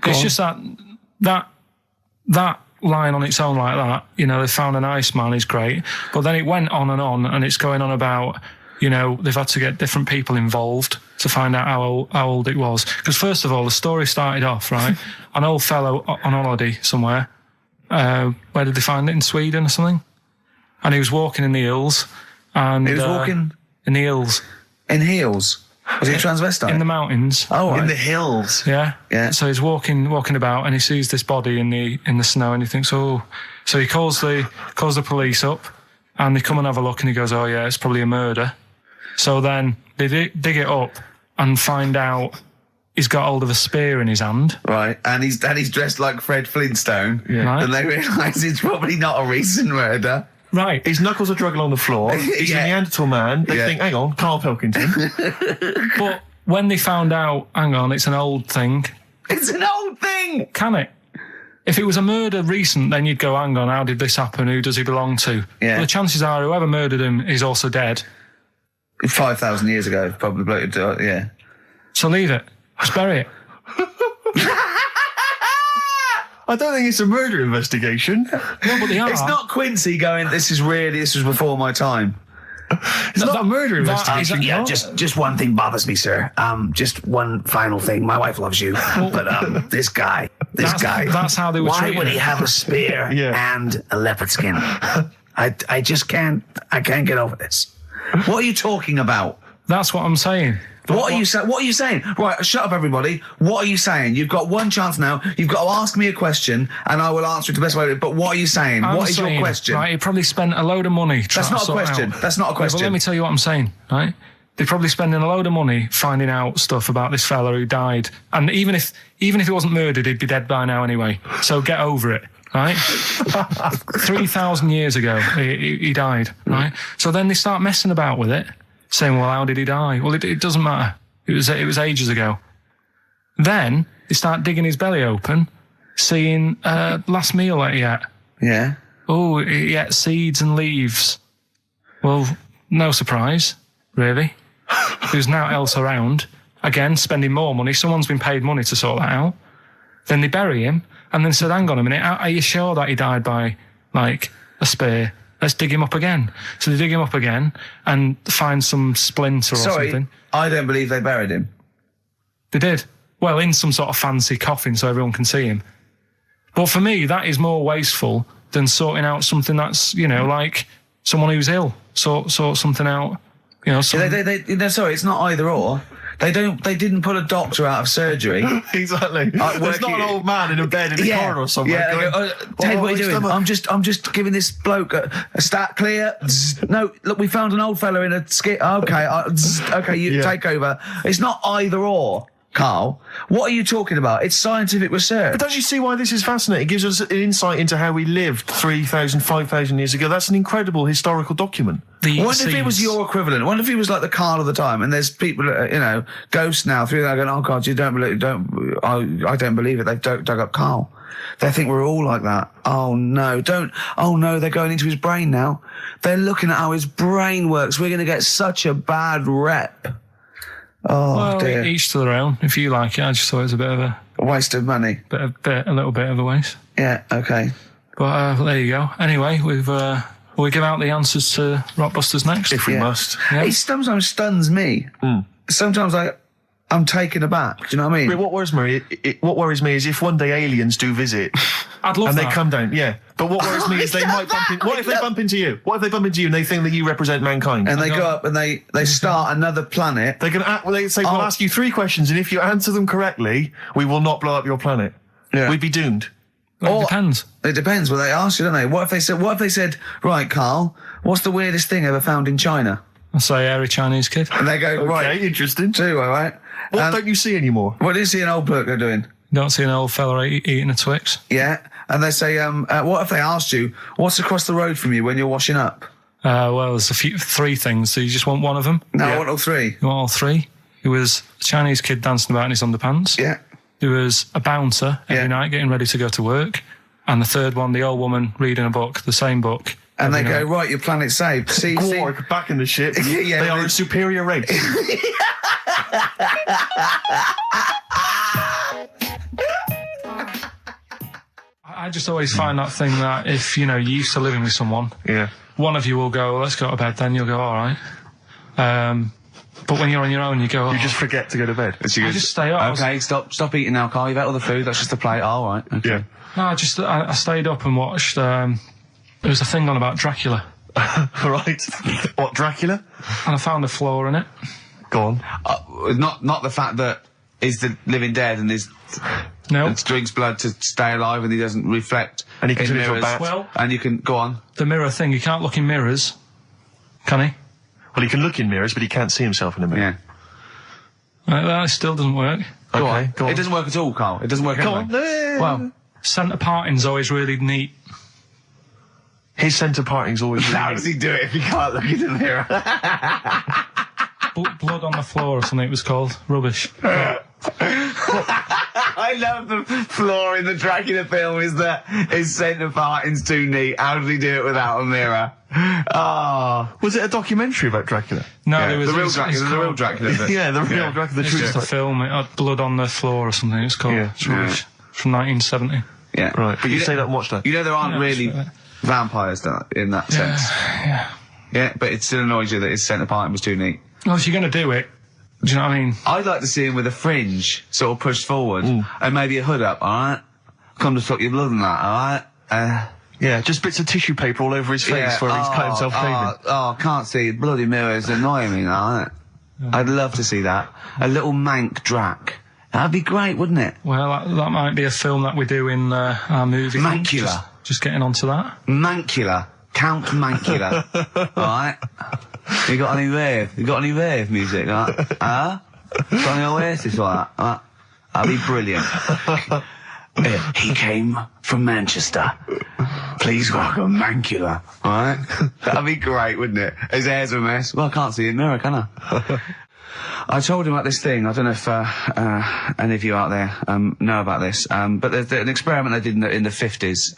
it's just that line on its own like that. They found an Iceman is great, but then it went on, and it's going on about they've had to get different people involved to find out how old it was. Because first of all, the story started off right, an old fellow on holiday somewhere. Where did they find it? In Sweden or something? and he was walking in the hills. And He was walking in the hills. in heels. Was he a transvestite? In the mountains. Oh, right. In the hills. Yeah. Yeah. So he's walking about, and he sees this body in the snow, and he thinks, oh. So he calls the police up, and they come and have a look, and he goes, oh yeah, it's probably a murder. So then they dig it up and find out he's got hold of a spear in his hand. Right, and he's dressed like Fred Flintstone. Yeah. Right. And they realise it's probably not a recent murder. Right. His knuckles are dragging along the floor. He's a Neanderthal man. They think, hang on, Karl Pilkington. But when they found out, hang on, it's an old thing. It's an old thing! Can it? If it was a murder recent, then you'd go, hang on, how did this happen? Who does he belong to? Yeah. Well, the chances are whoever murdered him is also dead. 5,000 years ago, probably, yeah. So leave it. Just bury it. I don't think it's a murder investigation. No, but they are. It's not Quincy going, this was before my time. It's not a murder investigation. Yeah, just one thing bothers me, sir. Just one final thing. My wife loves you, but this guy. That's how they were Why treated. would he have a spear and a leopard skin? I just can't. I can't get over this. What are you talking about? That's what I'm saying. What are you saying? Right, shut up, everybody. What are you saying? You've got one chance now. You've got to ask me a question, and I will answer it the best way. But what are you saying? What is your question? Right, he probably spent a load of money trying That's to not a sort question. out. That's not a question. But let me tell you what I'm saying, right? They're probably spending a load of money finding out stuff about this fella who died. And even if he wasn't murdered, he'd be dead by now anyway. So get over it. Right? 3,000 years ago, he died, right? So then they start messing about with it, saying, well, how did he die? Well, it doesn't matter. It was ages ago. Then they start digging his belly open, seeing last meal that he ate. Yeah. Oh, he ate seeds and leaves. Well, no surprise, really. There's now else around. Again, spending more money. Someone's been paid money to sort that out. Then they bury him, and then said, hang on a minute, are you sure that he died by, like, a spear? Let's dig him up again. So they dig him up again and find some splinter or something. I don't believe they buried him. They did. Well, in some sort of fancy coffin so everyone can see him. But for me, that is more wasteful than sorting out something that's, like someone who's ill. Sort something out, Sorry, it's not either or. They didn't put a doctor out of surgery. Exactly. There's not an old man in a bed in a corridor somewhere. Yeah, going, Ted, what are you doing? I'm just giving this bloke a stat clear. No, look, we found an old fella in a skit. Okay, you take over. It's not either or. Karl, what are you talking about? It's scientific research. But don't you see why this is fascinating? It gives us an insight into how we lived 3,000, 5,000 years ago. That's an incredible historical document. I wonder if it was your equivalent. I wonder if he was like the Karl of the time, and there's people, ghosts now through there going, oh God, I don't believe it. They've dug up Karl. They think we're all like that. Oh no, they're going into his brain now. They're looking at how his brain works. We're going to get such a bad rep. Oh, well, dear. Each to their own. If you like it, I just thought it was a bit of a waste of money. A little bit of a waste. Yeah, okay. But there you go. Anyway, we'll give out the answers to Rockbusters next. If we must. Yeah. It sometimes stuns me. Sometimes I'm taken aback. Do you know what I mean? But what worries me is if one day aliens do visit, I'd love and that. they come down. Yeah. But what worries me is they might bump in. What if they bump into you? What if they bump into you and they think that you represent mankind? And they go up and they start another planet. They say we'll ask you 3 questions, and if you answer them correctly, we will not blow up your planet. Yeah. We'd be doomed. Well, it depends. It depends what they ask you, don't they? What if they said, right, Karl, what's the weirdest thing ever found in China? I'll say hairy Chinese kid. And they go, right. Okay, interesting. Too, all right. What don't you see anymore? What do you see an old bloke doing? You don't see an old fella eating a Twix. Yeah. And they say, what if they asked you, what's across the road from you when you're washing up? Well, there's 3 things. So you just want one of them? No, I want all 3. You want all 3? There was a Chinese kid dancing about in his underpants. Yeah. There was a bouncer every night getting ready to go to work. And the third one, the old woman reading a book, the same book. And they go, right, your planet's saved. See, Quark back in the ship. Yeah, they are a superior race. I just always find that thing that if, you're used to living with someone, one of you will go, let's go to bed, then you'll go, all right. But when you're on your own, you go, you just forget to go to bed. I just stay up. Okay, stop eating now, Karl. You've ate all the food. That's just a plate. All right. Okay. Yeah. No, I stayed up and watched, there was a thing on about Dracula. Right. What, Dracula? And I found a flaw in it. Go on. Not the fact that he's the living dead and is No. and drinks blood to stay alive and he doesn't reflect. And he can in turn into a mirrors. bat. Well, And you can go on. the mirror thing, he can't look in mirrors, can he? Well, he can look in mirrors, but he can't see himself in a mirror. Yeah. That still doesn't work. Go Okay, on. go on. It doesn't work at all, Carl. It doesn't work Go anyway. on. Well, Centre parting's always really neat. His centre parting's always how does he do it if he can't look in the mirror? Blood on the floor or something it was called. Rubbish. I love the flaw in the Dracula film is that his centre parting's too neat. How does he do it without a mirror? Oh. Was it a documentary about Dracula? No, Yeah, there was the real it's Dracula. The real Dracula. Bit. Yeah, the real Dracula. The It's true just a story. film. It had blood on the floor or something. It's called. Yeah. It's rubbish. From 1970. Yeah. Right, but you say that and watch that. You know there aren't Yeah, really that's right. vampires in that sense. Yeah. Yeah, but it still annoys you that his centre parting was too neat. Well, if you're going to do it, do you know what I mean? I'd like to see him with a fringe sort of pushed forward and maybe a hood up, alright? Come to suck your blood and that, alright? Yeah, just bits of tissue paper all over his face where he's cut himself shaving. Oh, can't see. Bloody mirrors annoying me now, isn't it? I'd love to see that. A little mank Drac. That'd be great, wouldn't it? Well, that might be a film that we do in our movie. Mancula. Just getting onto that. Mancula. Count Mancula. Alright? You got any rave? You got any rave music? Huh? Got any Oasis like that? That'd be brilliant. He came from Manchester. Please welcome Mancula. Alright? That'd be great, wouldn't it? His hair's a mess. Well, I can't see it in the mirror, can I? I told him about this thing. I don't know if any of you out there know about this, but there's an experiment they did in the 50s,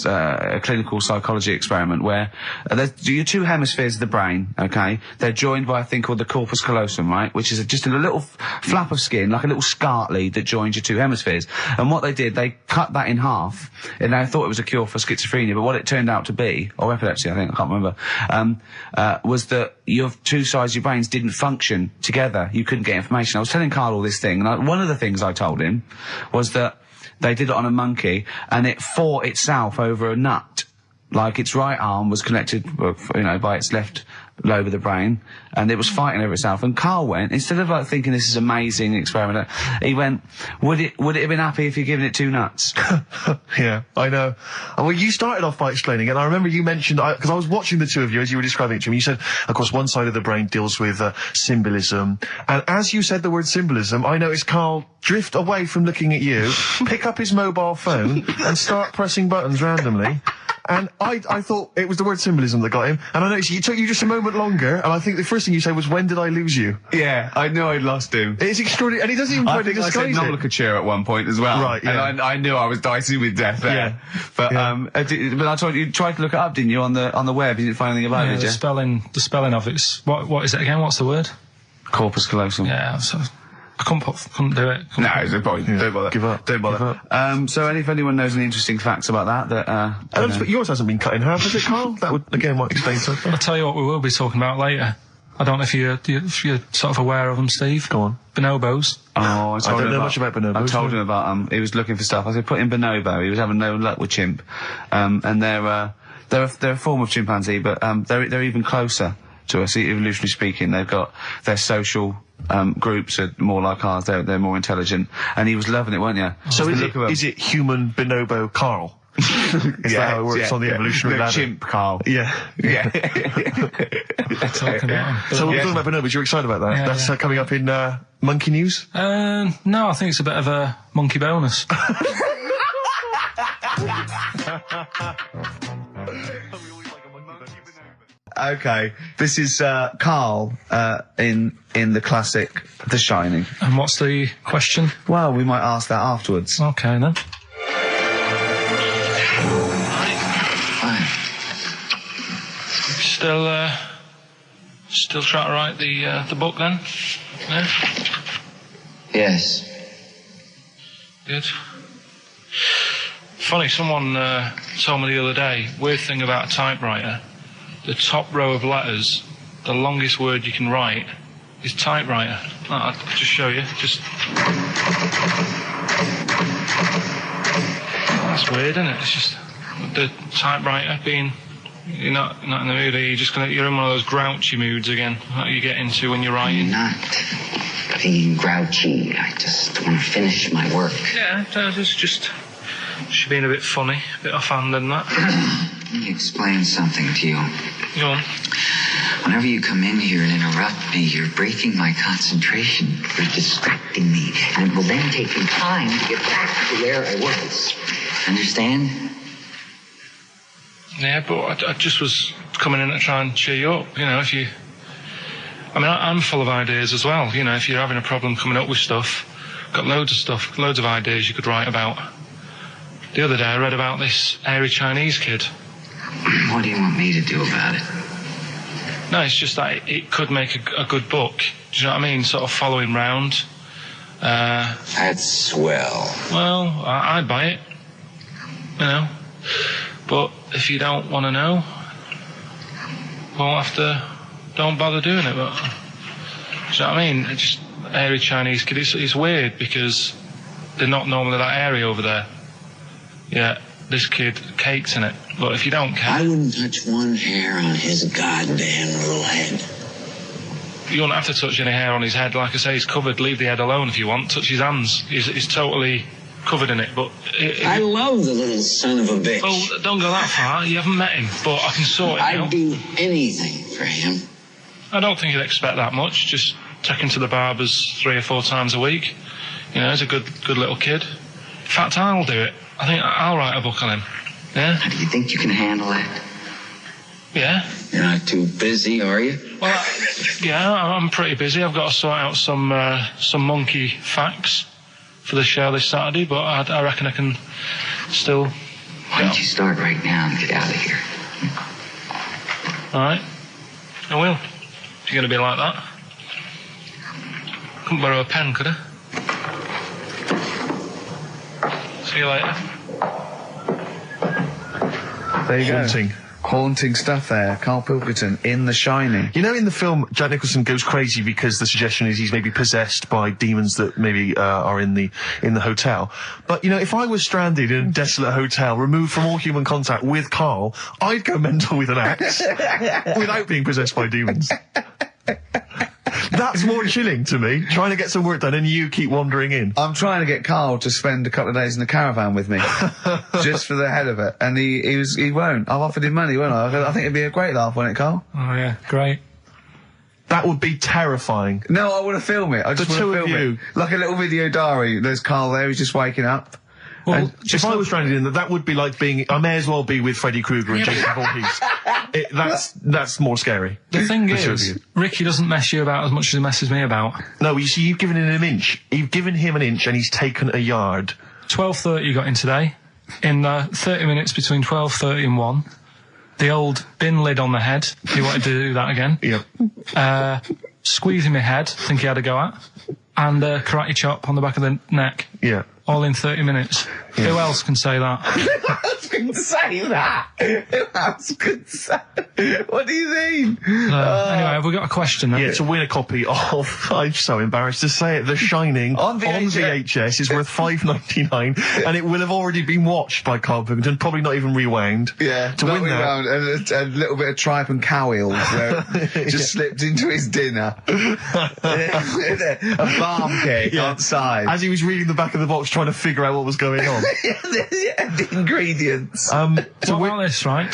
a clinical psychology experiment where there's your two hemispheres of the brain, okay? They're joined by a thing called the corpus callosum, right? Which is just a little flap of skin, like a little scarlet lead that joins your two hemispheres. And what they did, they cut that in half, and they thought it was a cure for schizophrenia, but what it turned out to be, or epilepsy, I think, I can't remember, was that your two sides of your brains didn't function together. You couldn't get information. I was telling Karl all this thing, and one of the things I told him was that they did it on a monkey, and it fought itself over a nut. Like its right arm was connected, by its left lobe of the brain, and it was fighting over itself. And Karl went, instead of like thinking this is amazing experiment, he went, would it have been happy if you'd given it two nuts? Yeah, I know. Well, you started off by explaining, and I remember you mentioned, because I was watching the two of you as you were describing it to me, you said, of course, one side of the brain deals with symbolism, and as you said the word symbolism, I noticed Karl drift away from looking at you, pick up his mobile phone, and start pressing buttons randomly. And I thought it was the word symbolism that got him. And I noticed it took you just a moment longer. And I think the first thing you said was, when did I lose you? Yeah, I knew I'd lost him. It's extraordinary. And he doesn't even try to disguise I said it. nomenclature at one point as well. Right, yeah. And I knew I was dicing with death there. Yeah. But, Yeah. but I told you tried to look it up, didn't you, on the web? You didn't find anything about it, did you? The spelling of it's, what is it again? What's the word? Corpus callosum. Yeah, so I couldn't do it. No, it's no point. Yeah. Don't bother. Give up. Don't bother. Give up. So if anyone knows any interesting facts about that, Yours hasn't been cut in half, has it, Karl? That would, again, might explain something. I'll tell you what we will be talking about later. I don't know if you're sort of aware of them, Steve. Go on. Bonobos. Oh, I don't know much about bonobos. I told him about he was looking for stuff. I said put in bonobo. He was having no luck with chimp, and they're a form of chimpanzee, but they're even closer to us, evolutionarily speaking. They've got their social groups are more like ours. They're more intelligent, and he was loving it, weren't you? So is it human bonobo Karl? Is that how it works on the evolutionary ladder? Chimp Karl. Yeah. Yeah. Talking about 'em. So we're talking about bonobos. You're excited about that? Yeah, That's yeah. Coming up in Monkey News? No, I think it's a bit of a monkey bonus. Okay, this is Karl in the classic The Shining. And what's the question? Well, we might ask that afterwards. Okay then. Still trying to write the book then? Yeah? Yes. Good. Funny, someone told me the other day, weird thing about a typewriter, the top row of letters, the longest word you can write is typewriter. I'll just show you. That's weird, isn't it? It's just the typewriter being You're not in the mood, are you? You're in one of those grouchy moods again, that you get into when you're writing. I'm not being grouchy. I just want to finish my work. Yeah, it's just being a bit funny, a bit offhand and that. Let me explain something to you. Go on. Whenever you come in here and interrupt me, you're breaking my concentration. You're distracting me. And it will then take me time to get back to where I was. Understand? Yeah, but I just was coming in to try and cheer you up. You know, if you... I mean, I'm full of ideas as well. You know, if you're having a problem coming up with stuff, got loads of ideas you could write about. The other day I read about this airy Chinese kid. What do you want me to do about it? No, it's just that it could make a good book. Do you know what I mean? Sort of following round. That's swell. Well, I'd buy it. You know. But if you don't want to know, don't bother doing it. But, do you know what I mean? It's just airy Chinese kid. It's weird because they're not normally that airy over there. Yeah, this kid cakes in it. But if you don't care... I wouldn't touch one hair on his goddamn little head. You won't have to touch any hair on his head. Like I say, he's covered. Leave the head alone if you want. Touch his hands. He's totally covered in it. But I love the little son of a bitch. Well, don't go that far. You haven't met him. But I can sort it out. I'd do anything for him. I don't think you'd expect that much. Just take him to the barbers 3 or 4 times a week. You know, he's a good little kid. In fact, I'll do it. I think I'll write a book on him. Yeah? How do you think you can handle that? Yeah. You're not too busy, are you? Well, yeah, I'm pretty busy. I've got to sort out some monkey facts for the show this Saturday, but I reckon I can still... Why don't you start right now and get out of here? All right. I will. If you're going to be like that. Couldn't borrow a pen, could I? See you later. There you go. Haunting stuff there. Karl Pilkington in The Shining. You know, in the film, Jack Nicholson goes crazy because the suggestion is he's maybe possessed by demons that maybe are in the hotel. But, you know, if I was stranded in a desolate hotel, removed from all human contact with Karl, I'd go mental with an axe without being possessed by demons. That's more chilling to me, trying to get some work done and you keep wandering in. I'm trying to get Karl to spend a couple of days in the caravan with me, just for the head of it, and he won't. I've offered him money, won't I? I think it'd be a great laugh, wouldn't it, Karl? Oh yeah, great. That would be terrifying. No, I want to film it. I just want to film it. Like a little video diary. There's Karl there, he's just waking up. Well, if I was stranded in that would be like being... I may as well be with Freddy Krueger and Jason Voorhees. That's more scary. The thing is, Ricky doesn't mess you about as much as he messes me about. No, you see, you've given him an inch. You've given him an inch and he's taken a yard. 12:30 you got in today. In 30 minutes between 12:30 and 1. The old bin lid on the head. He wanted to do that again. Yep. Squeezing my head, think he had a go at. And karate chop on the back of the neck. Yeah. All in 30 minutes. Yeah. Who else can say that? Who else can say that? Who else can say... What do you mean? Anyway, have we got a question then? Yeah, to win a copy of... I'm so embarrassed to say it. The Shining on VHS is worth $5.99 and it will have already been watched by Karl Pilkington, probably not even rewound. Yeah, to win that. And a little bit of tripe and cow eels where it just slipped into his dinner. A barm cake outside. As he was reading the back of the box trying to figure out what was going on. The ingredients. To win this, right?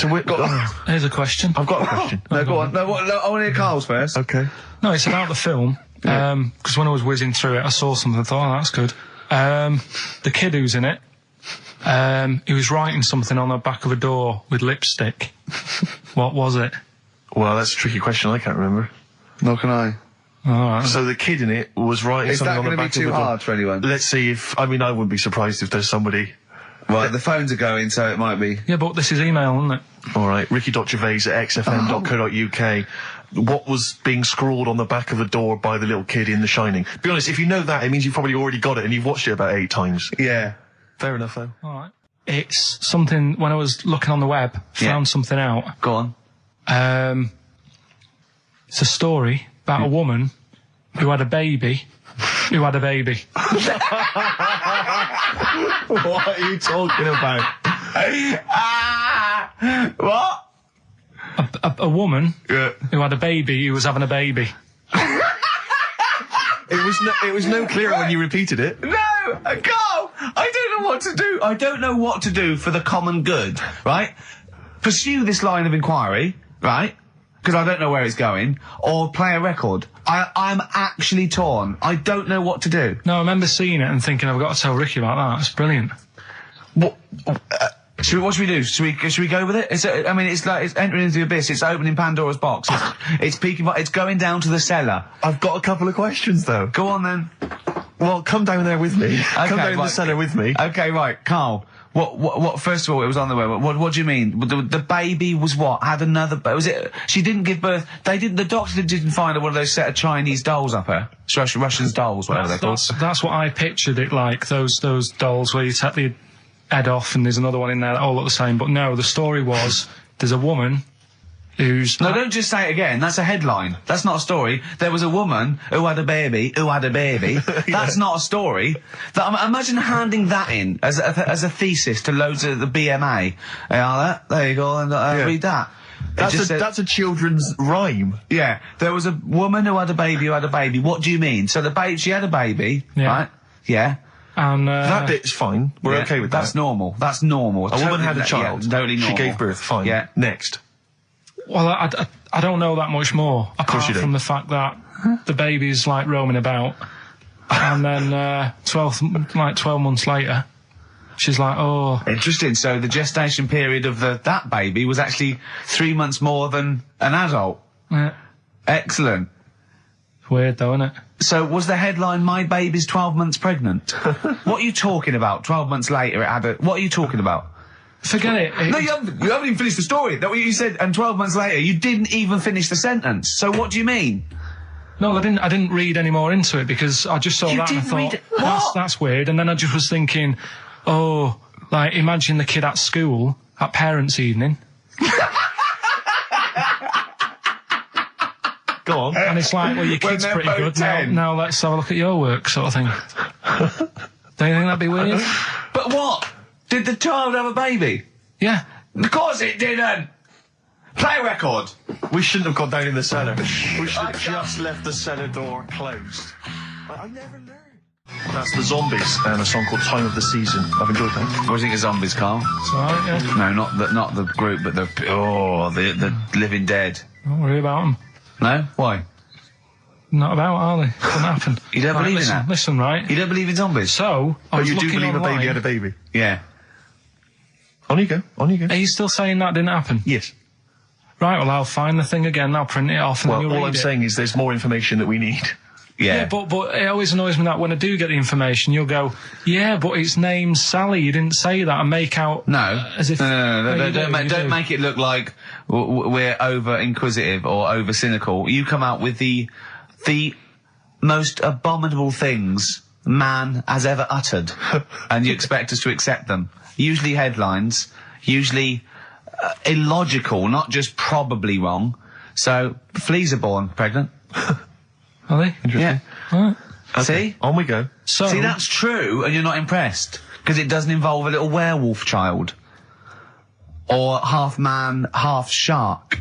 Here's a question. I've got a question. No, go on. No, I want to hear Karl's first. Okay. No, it's about the film. Because when I was whizzing through it, I saw something and thought, oh, that's good. The kid who's in it, he was writing something on the back of a door with lipstick. What was it? Well, that's a tricky question. I can't remember. Nor can I. Right. So the kid in it was writing something on the back of the door. Is that going to be too hard for anyone? Let's see if... I mean, I wouldn't be surprised if there's somebody... Right, the phones are going, so it might be. Yeah, but this is email, isn't it? All right, Ricky.Gervais at xfm.co.uk. What was being scrawled on the back of a door by the little kid in The Shining? To be honest, if you know that, it means you've probably already got it and you've watched it about 8 times. Yeah. Fair enough, though. All right. It's something, when I was looking on the web, found something out. Go on. It's a story about a woman who had a baby. Who had a baby. What are you talking about? What? A woman who had a baby who was having a baby. It was no clearer when you repeated it. No, Carl, I don't know what to do. I don't know what to do for the common good, right? Pursue this line of inquiry, right? Because I don't know where it's going, or play a record. I'm actually torn. I don't know what to do. No, I remember seeing it and thinking, I've got to tell Ricky about that. It's brilliant. What should we do? Should we go with it? It's entering into the abyss. It's opening Pandora's box. It's peeking. It's going down to the cellar. I've got a couple of questions though. Go on then. Well, come down there with me. Okay, come down the cellar with me. Okay, right, Carl. What? First of all, it was on the way. What do you mean? The baby was what? Had another? Was it? She didn't give birth. They didn't. The doctor didn't find one of those set of Chinese dolls up her. Russian dolls, whatever they're called. That's what I pictured it like. Those dolls where you take the head off and there's another one in there that all look the same. But no, the story was there's a woman who's... No, don't just say it again. That's a headline. That's not a story. There was a woman who had a baby, That's not a story. Imagine handing that in as a thesis to loads of the BMA. There you go, and read that. That's a children's rhyme. Yeah. There was a woman who had a baby What do you mean? So she had a baby, right? Yeah. And that bit's fine. We're okay with that. That's normal. That's normal. A woman had a child. Yeah, totally normal. She gave birth. Fine. Yeah. Next. Well, I don't know that much more. Apart from the fact that the baby's like roaming about, and then 12 months later, she's like, oh. Interesting. So the gestation period of that baby was actually 3 months more than an adult. Yeah. Excellent. Weird though, isn't it? So was the headline, "My baby's 12 months pregnant"? What are you talking about? 12 months later it had a... What are you talking about? Forget it. No, you haven't even finished the story. That's what you said, and 12 months later you didn't even finish the sentence. So what do you mean? No, I didn't read any more into it because I just saw that and I thought, that's weird. And then I just was thinking, oh, like, imagine the kid at school at parents' evening. Go on. And it's like, well, your kid's pretty good. Now let's have a look at your work, sort of thing. Don't you think that'd be weird? But what? Did the child have a baby? Yeah. Of course it didn't! Play a record! We shouldn't have gone down in the cellar. We should have just left the cellar door closed. I never learned. That's the Zombies and a song called Time of the Season. I've enjoyed that. What do you think of Zombies, Carl? It's alright, yeah. No, not the group, but the Living Dead. Don't worry about them. No? Why? Not about, are they? Couldn't happen. You don't believe in that? Listen, right? You don't believe in zombies? So, I was you do looking believe online. a baby had a baby? Yeah. On you go. Are you still saying that didn't happen? Yes. Right, well, I'll find the thing again, I'll print it off and then you'll read it. All I'm saying is there's more information that we need. Yeah, but it always annoys me that when I do get the information, you'll go, yeah, but it's named Sally, you didn't say that, and make out... No. As if... No, don't make it look like we're over-inquisitive or over-cynical. You come out with the most abominable things man has ever uttered, and you expect us to accept them. Usually headlines, usually illogical, not just probably wrong. So, fleas are born pregnant. Are they? Interesting. Yeah. Right. Okay. See? On we go. So, see, that's true, and you're not impressed, because it doesn't involve a little werewolf child. Or half man, half shark.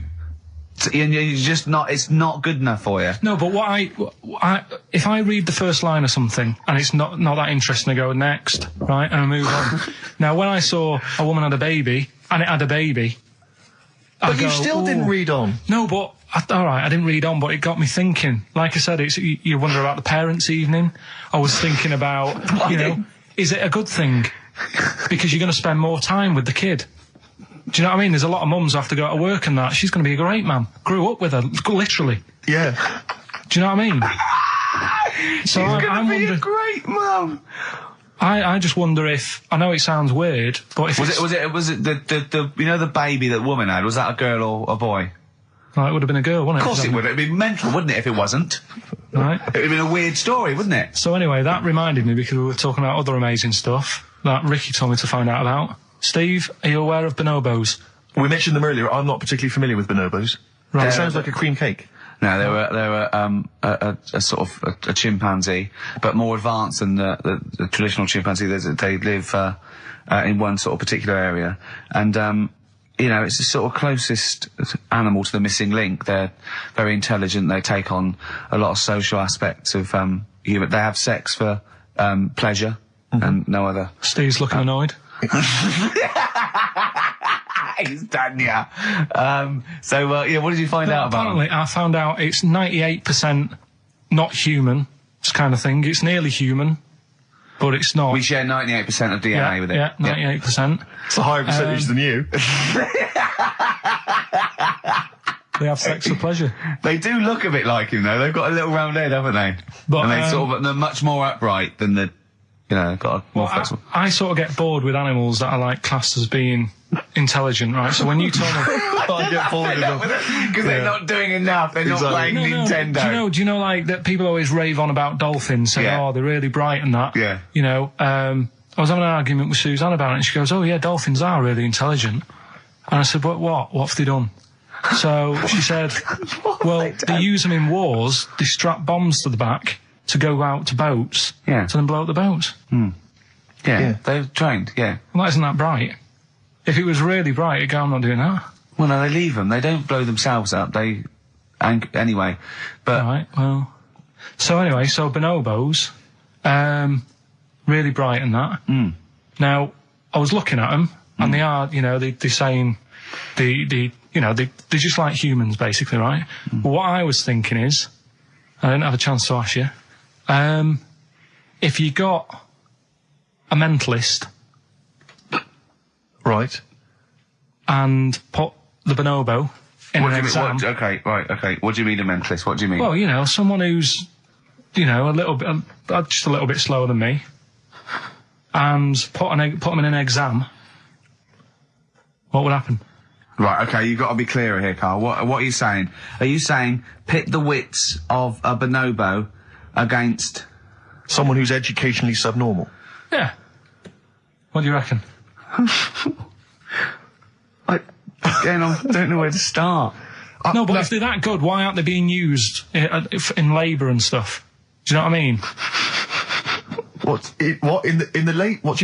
You're just not, it's not good enough for you. No, but if I read the first line of something, and it's not that interesting, I go next, right, and I move on. Now, when I saw a woman had a baby, and it had a baby, but you still didn't read on. No, but, alright, I didn't read on, but it got me thinking. Like I said, you wonder about the parents' evening. I was thinking about, is it a good thing? Because you're going to spend more time with the kid. Do you know what I mean? There's a lot of mums who have to go to work and that. She's going to be a great mum. Grew up with her, literally. Yeah. Do you know what I mean? So She's going to be a great mum. I just wonder if, I know it sounds weird, but if was it the the baby that woman had, was that a girl or a boy? Well, it would have been a girl, wouldn't it? Of course it would. It'd be mental, wouldn't it, if it wasn't? Right. It would have been a weird story, wouldn't it? So anyway, that reminded me, because we were talking about other amazing stuff that Ricky told me to find out about. Steve, are you aware of bonobos? We mentioned them earlier. I'm not particularly familiar with bonobos. Right. It sounds like a cream cake. No, they were a sort of a chimpanzee, but more advanced than the traditional chimpanzee. They live in one sort of particular area, and you know, it's the sort of closest animal to the missing link. They're very intelligent. They take on a lot of social aspects of human. They have sex for pleasure and no other. Steve's looking annoyed. He's done, yeah. What did you find out about? Apparently, I found out it's 98% not human, this kind of thing. It's nearly human, but it's not. We share 98% of DNA with it. Yeah, 98%. It's a higher percentage than you. They have sex for pleasure. They do look a bit like him, though. They've got a little round head, haven't they? But, and they're much more upright than the, you know, got a more flexible. I sort of get bored with animals that are like classed as being intelligent, right? So when you tell me, I get bored with them because they're not doing enough. They're not playing Nintendo. Do you know, like that people always rave on about dolphins, saying, "Oh, they're really bright and that." Yeah. You know, I was having an argument with Suzanne about it, and she goes, "Oh yeah, dolphins are really intelligent." And I said, "What have they done?" So she said, "Well, they use them in wars. They strap bombs to the back to go out to boats, to then blow up the boats." Yeah, they're trained. Yeah. Well, that isn't that bright. If it was really bright, it'd go, "I'm not doing that." Well, no, they leave them. They don't blow themselves up. Anyway, but right. Well, so bonobos, really bright and that. Now, I was looking at them, and they are, you know, they're saying they're just like humans, basically, right? But what I was thinking is, I didn't have a chance to ask you, if you got a mentalist, right, and put the bonobo in an exam. Okay. What do you mean a mentalist? What do you mean? Well, you know, someone who's, you know, just a little bit slower than me, and put them in an exam. What would happen? Right, okay, you've got to be clearer here, Karl. What are you saying? Are you saying pit the wits of a bonobo against someone who's educationally subnormal? Yeah. What do you reckon? I don't know where to start. No, but if they're that good, why aren't they being used in labour and stuff? Do you know what I mean? What do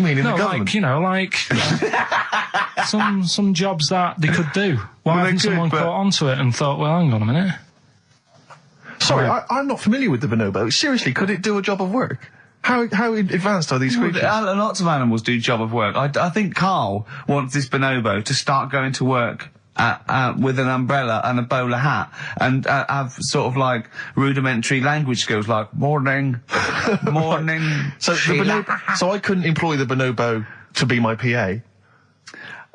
you mean in the government? Like, you know, like some jobs that they could do. Why hasn't someone caught onto it and thought, well, hang on a minute? Sorry, I'm not familiar with the bonobo. Seriously, could it do a job of work? How advanced are these creatures? Lots of animals do job of work. I think Karl wants this bonobo to start going to work with an umbrella and a bowler hat and have sort of like rudimentary language skills like morning. So I couldn't employ the bonobo to be my PA.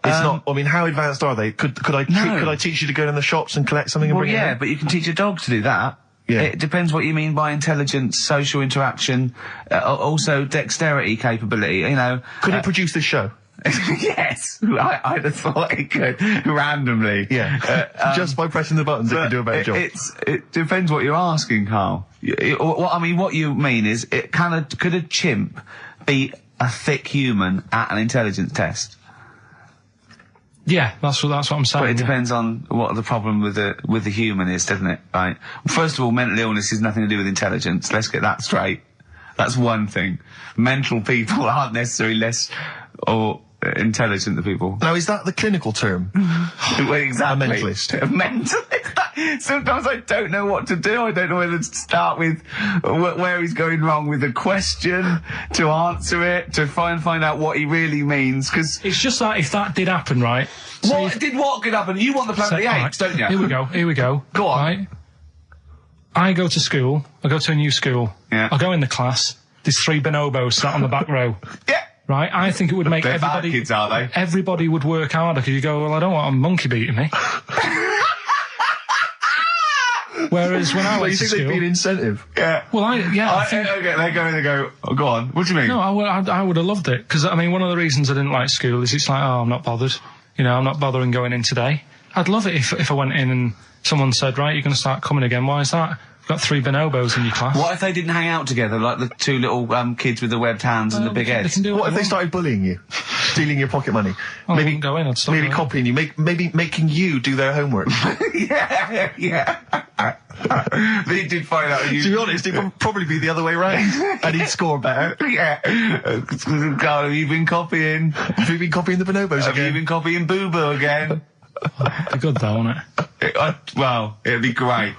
It's not. I mean, how advanced are they? Could I teach you to go in the shops and collect something and bring it in? But you can teach a dog to do that. Yeah. It depends what you mean by intelligence, social interaction, also dexterity capability, you know. Could it produce this show? Yes, I'd have thought it could, randomly. Yeah, just by pressing the buttons it can do a better job. It depends what you're asking, Karl. What you mean is, could a chimp beat a thick human at an intelligence test? Yeah, that's what I'm saying. But it depends on what the problem with the human is, doesn't it? Right. First of all, mental illness has nothing to do with intelligence. Let's get that straight. That's one thing. Mental people aren't necessarily less or intelligent than people. Now, is that the clinical term? Well, exactly. A mentalist. A mentalist. Sometimes I don't know what to do. I don't know whether to start with where he's going wrong with the question, to answer it, to find out what he really means, because... It's just that if that did happen, right? What could happen? You want the planet of the apes, don't you? Here we go. Go on. Right? I go to school. I go to a new school. Yeah. I go in the class. There's 3 bonobos sat on the back row. Yeah. Right? I think it would make They're everybody... bad kids, are they? Everybody would work harder, because you go, well, I don't want a monkey beating me. Whereas when I went to school... You think they'd be an incentive? Yeah. Well, I think... Okay, they go, oh, go on. What do you mean? No, I would have loved it. Because, I mean, one of the reasons I didn't like school is it's like, oh, I'm not bothered. You know, I'm not bothering going in today. I'd love it if I went in and someone said, right, you're going to start coming again. Why is that? Got 3 bonobos in your class. What if they didn't hang out together, like the 2 little kids with the webbed hands and the big heads? What if they started bullying you? Stealing your pocket money? Well, maybe go in. Maybe copying you. Maybe making you do their homework. yeah. They did find out you... To be honest, it would probably be the other way round. And he'd score better. Yeah. Karl, have you been copying? Have you been copying the bonobos again? Have you been copying Boo Boo again? It'd be good though, wouldn't it? Well, it'd be great.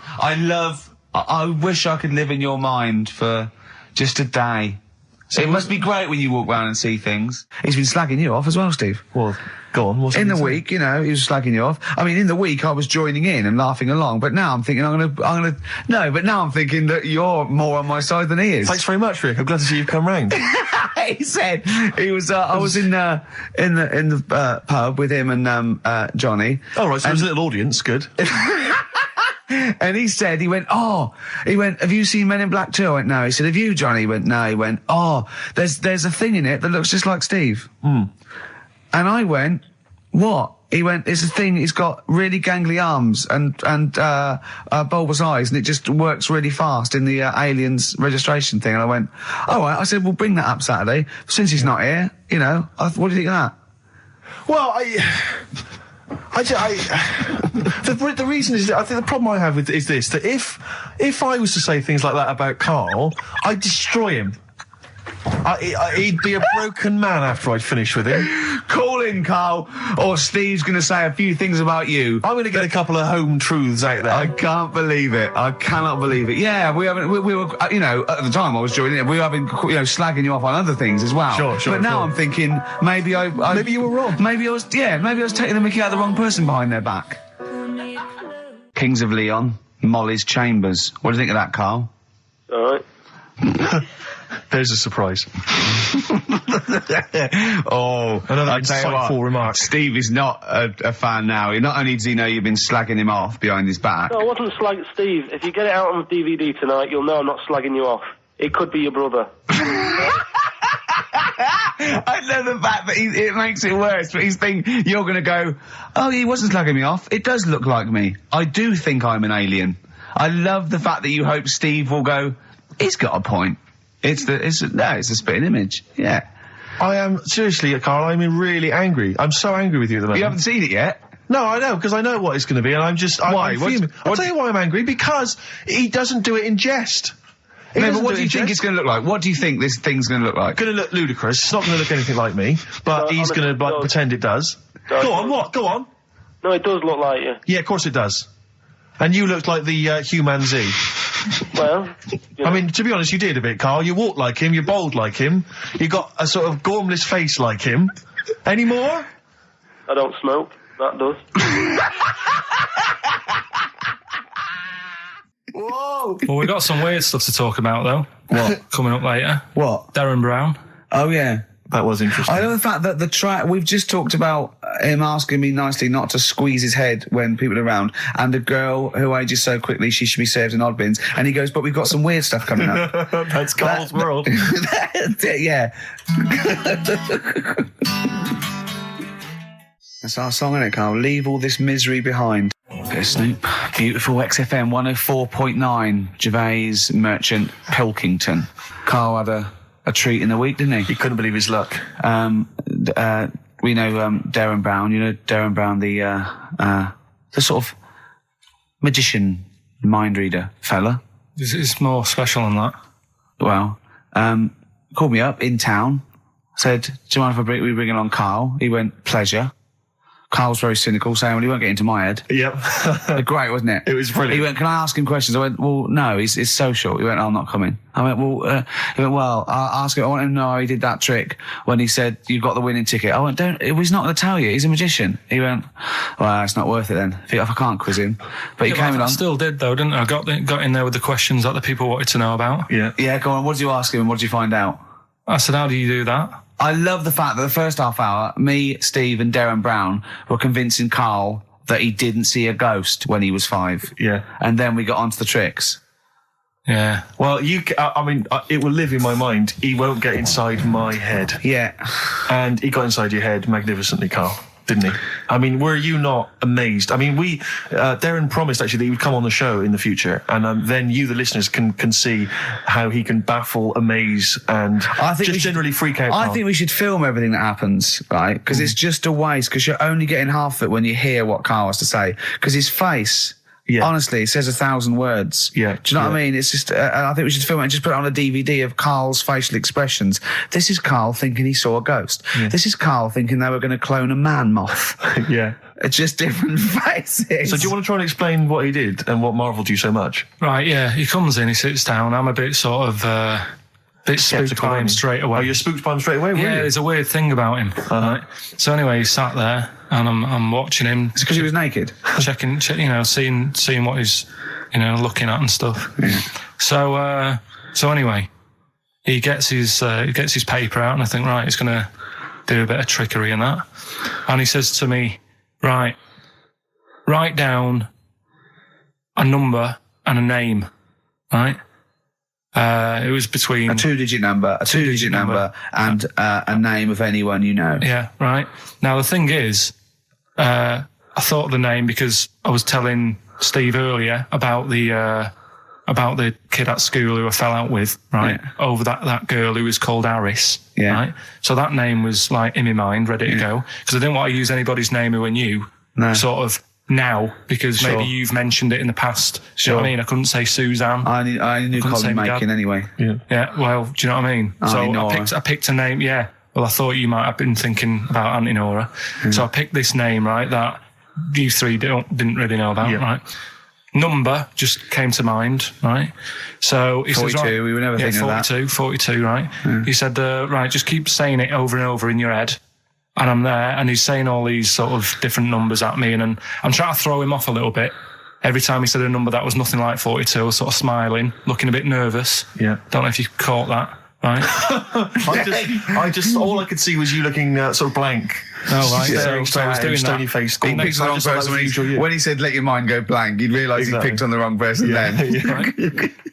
I wish I could live in your mind for just a day. So it must be great when you walk around and see things. He's been slagging you off as well, Steve. Well, go on. In the week, you know, he was slagging you off. I mean, in the week, I was joining in and laughing along, but now I'm thinking but now I'm thinking that you're more on my side than he is. Thanks very much, Rick. I'm glad to see you've come round. He said he was. I was in the pub with him and Johnny. Oh right, so there's a little audience. Good. And he went, have you seen Men in Black 2? I went, no. He said, have you, Johnny? He went, no. He went, there's a thing in it that looks just like Steve. And I went, what? He went, it's a thing, he's got really gangly arms and bulbous eyes, and it just works really fast in the Aliens registration thing. And I went, all right. I said, we'll bring that up Saturday. Since he's not here, you know, what do you think of that? Well, the reason is that I think the problem I have is this, that if I was to say things like that about Karl, I'd destroy him. He'd be a broken man after I'd finished with him. Call in, Karl, or Steve's going to say a few things about you. I'm going to get a couple of home truths out there. I can't believe it. I cannot believe it. Yeah, we were, you know, at the time I was joining it, we were having, you know, slagging you off on other things as well. Sure. But now I'm thinking, maybe maybe you were wrong. Maybe I was taking the mickey out of the wrong person behind their back. Kings of Leon, Molly's Chambers. What do you think of that, Karl? All right. There's a surprise. Another insightful remark. Steve is not a fan now. Not only does he know you've been slagging him off behind his back. No, I wasn't slagging Steve. If you get it out on DVD tonight, you'll know I'm not slagging you off. It could be your brother. I love the fact that it makes it worse, but he's thinking you're going to go, oh, he wasn't slagging me off. It does look like me. I do think I'm an alien. I love the fact that you hope Steve will go, he's got a point. It's a spitting image. Yeah. I am, seriously, Karl, I'm really angry. I'm so angry with you at the moment. You haven't seen it yet? No, I know, because I know what it's going to be, and I'm fuming. I'll tell you why I'm angry, because he doesn't do it in jest. No, but what do you think it's going to look like? What do you think this thing's going to look like? Going to look ludicrous. It's not going to look anything like me, but he's going to pretend it does. Go on, what? Go on. No, it does look like you. Yeah, of course it does. And you looked like the Human Z. Well, I mean, to be honest, you did a bit, Karl. You walk like him, you're bold like him, you got a sort of gormless face like him. Any more? I don't smoke. That does. Whoa! Well, we've got some weird stuff to talk about, though. What? Coming up later. What? Derren Brown. Oh, yeah. That was interesting. I know the fact that the track, we've just talked about him asking me nicely not to squeeze his head when people are around, and a girl who ages so quickly she should be served in odd bins, and he goes, but we've got some weird stuff coming up. That's Karl's world. Yeah. That's our song, isn't it, Karl? Leave all this misery behind. Bit of Snoop. Beautiful XFM 104.9. Gervais, Merchant, Pilkington. Karl had a treat in the week, didn't he? He couldn't believe his luck. We know Derren Brown. You know Derren Brown, the sort of magician, mind reader fella. It's more special than that. Well, called me up in town, said, do you mind if we bring along Karl? He went, pleasure. Karl's very cynical, saying, well, he won't get into my head. Yep. Great, wasn't it? It was brilliant. He went, can I ask him questions? I went, well, no, he's social. He went, oh, I'm not coming. I went, well, I'll ask him. I want him to know how he did that trick when he said, you've got the winning ticket. I went, he's not going to tell you. He's a magician. He went, well, it's not worth it then, if I can't quiz him. But he came along. I still did, though, didn't I? Got in there with the questions that the people wanted to know about. Yeah. Yeah, go on. What did you ask him and what did you find out? I said, how do you do that? I love the fact that the first half hour, me, Steve and Derren Brown were convincing Karl that he didn't see a ghost when he was 5. Yeah. And then we got onto the tricks. Yeah. Well, it will live in my mind. He won't get inside my head. Yeah. And he got inside your head magnificently, Karl. didn't he? I mean, were you not amazed? I mean, Darren promised actually that he would come on the show in the future, and then you, the listeners, can see how he can baffle, amaze, and generally freak out. I think we should film everything that happens, right? Because it's just a waste, because you're only getting half of it when you hear what Karl has to say. Because his face... Yeah. Honestly, it says 1,000 words. Yeah. Do you know what I mean? It's just, I think we should film it and just put it on a DVD of Karl's facial expressions. This is Karl thinking he saw a ghost. Yeah. This is Karl thinking they were going to clone a man moth. Yeah. It's just different faces. So do you want to try and explain what he did and what marvelled you so much? Right, yeah. He comes in, he sits down. I'm a bit sort of... bit spooked by him straight away. Oh, you're spooked by him straight away, really? Yeah, there's a weird thing about him. Right? So anyway, he sat there, and I'm watching him. It's because he was naked? Checking, seeing what he's, looking at and stuff. Yeah. So anyway, he gets his paper out, and I think, right, he's going to do a bit of trickery and that. And he says to me, right, write down a number and a name, right? It was between... A two-digit number, and a name of anyone you know. Yeah, right. Now, the thing is, I thought of the name because I was telling Steve earlier about the kid at school who I fell out with, right? Yeah. Over that girl who was called Aris, right? So that name was, like, in my mind, ready to go. Because I didn't want to use anybody's name who I knew, sort of... now, because maybe you've mentioned it in the past. Do you know what I mean? I couldn't say Suzanne. I knew Colin Makin anyway. Yeah, well, do you know what I mean? I picked a name, yeah. Well, I thought you might have been thinking about Auntie Nora. So I picked this name, right, that you three didn't really know about, right? Number just came to mind, right? So he 42, says, right, we were never thinking of that. 42, right? Yeah. He said, right, just keep saying it over and over in your head. And I'm there, and he's saying all these sort of different numbers at me, and I'm trying to throw him off a little bit. Every time he said a number that was nothing like 42, I was sort of smiling, looking a bit nervous. Yeah. Don't know if you caught that, right? I just all I could see was you looking sort of blank. Oh, right. So I was doing stony that. Face. He picked the wrong person when he said, let your mind go blank, you'd realise he picked on the wrong person then. Yeah. Right.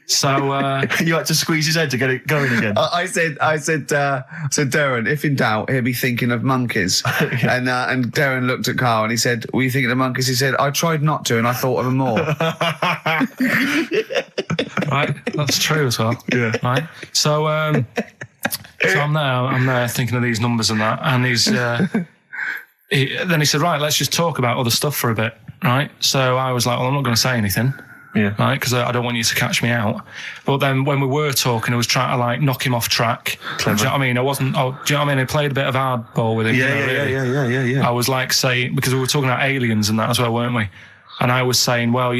So, you had to squeeze his head to get it going again. I said, Darren, if in doubt, he'll be thinking of monkeys. And Darren looked at Karl and he said, were you thinking of monkeys? He said, I tried not to and I thought of them more. Right, that's true as well. Yeah. Right. So I'm there thinking of these numbers and that, and then he said, right, let's just talk about other stuff for a bit, right? So I was like, well, I'm not going to say anything. Yeah. Right, because I don't want you to catch me out. But then when we were talking, I was trying to, like, knock him off track. Clever. Do you know what I mean? Do you know what I mean? I played a bit of hardball with him. Yeah. I was like saying, because we were talking about aliens and that as well, weren't we? And I was saying, well,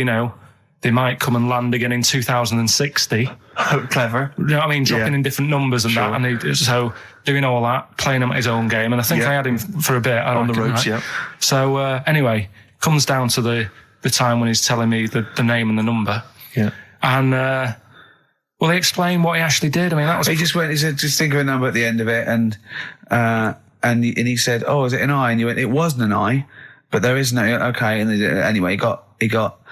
they might come and land again in 2060. Oh, clever. You know what I mean? Dropping in different numbers and that. And so doing all that, playing him at his own game. And I think I had him for a bit. On the ropes, right? So anyway, comes down to the time when he's telling me the name and the number. Yeah. And, well, he explained what he actually did. I mean, that was... He said, just think of a number at the end of it. And he said, oh, is it an I? And you went, it wasn't an I, but there is no, okay. And anyway, he got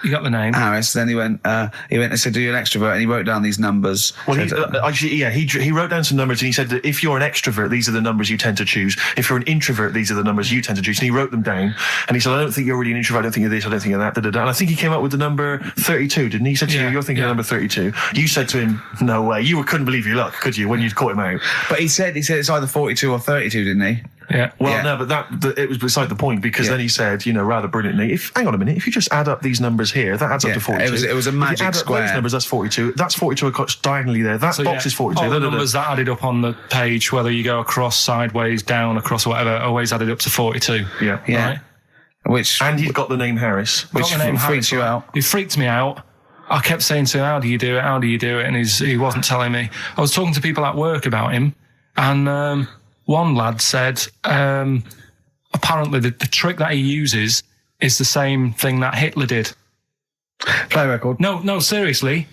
the name. Harris. Then he went and said, "Do you an extrovert?" And he wrote down these numbers. Well, he wrote down some numbers and he said that if you're an extrovert, these are the numbers you tend to choose. If you're an introvert, these are the numbers you tend to choose. And he wrote them down. And he said, I don't think you're really an introvert. I don't think you're this. I don't think you're that. And I think he came up with the number 32, didn't he? He said to you, you're thinking of number 32. You said to him, no way. You couldn't believe your luck, could you, when you'd caught him out? But he said it's either 42 or 32, didn't he? Yeah. Well, no, but it was beside the point, because then he said, rather brilliantly, hang on a minute, if you just add up these numbers here, that adds up to 42. It was a magic if you add square. Up those numbers, that's 42. That's 42 across diagonally there. That box is 42. All the numbers that added up on the page, whether you go across, sideways, down, across, whatever, always added up to 42. Yeah. Right? And he's got the name Harris, which freaks you out. He freaked me out. I kept saying to him, how do you do it? How do you do it? And he wasn't telling me. I was talking to people at work about him, and one lad said, apparently the trick that he uses is the same thing that Hitler did. Play record. No, seriously.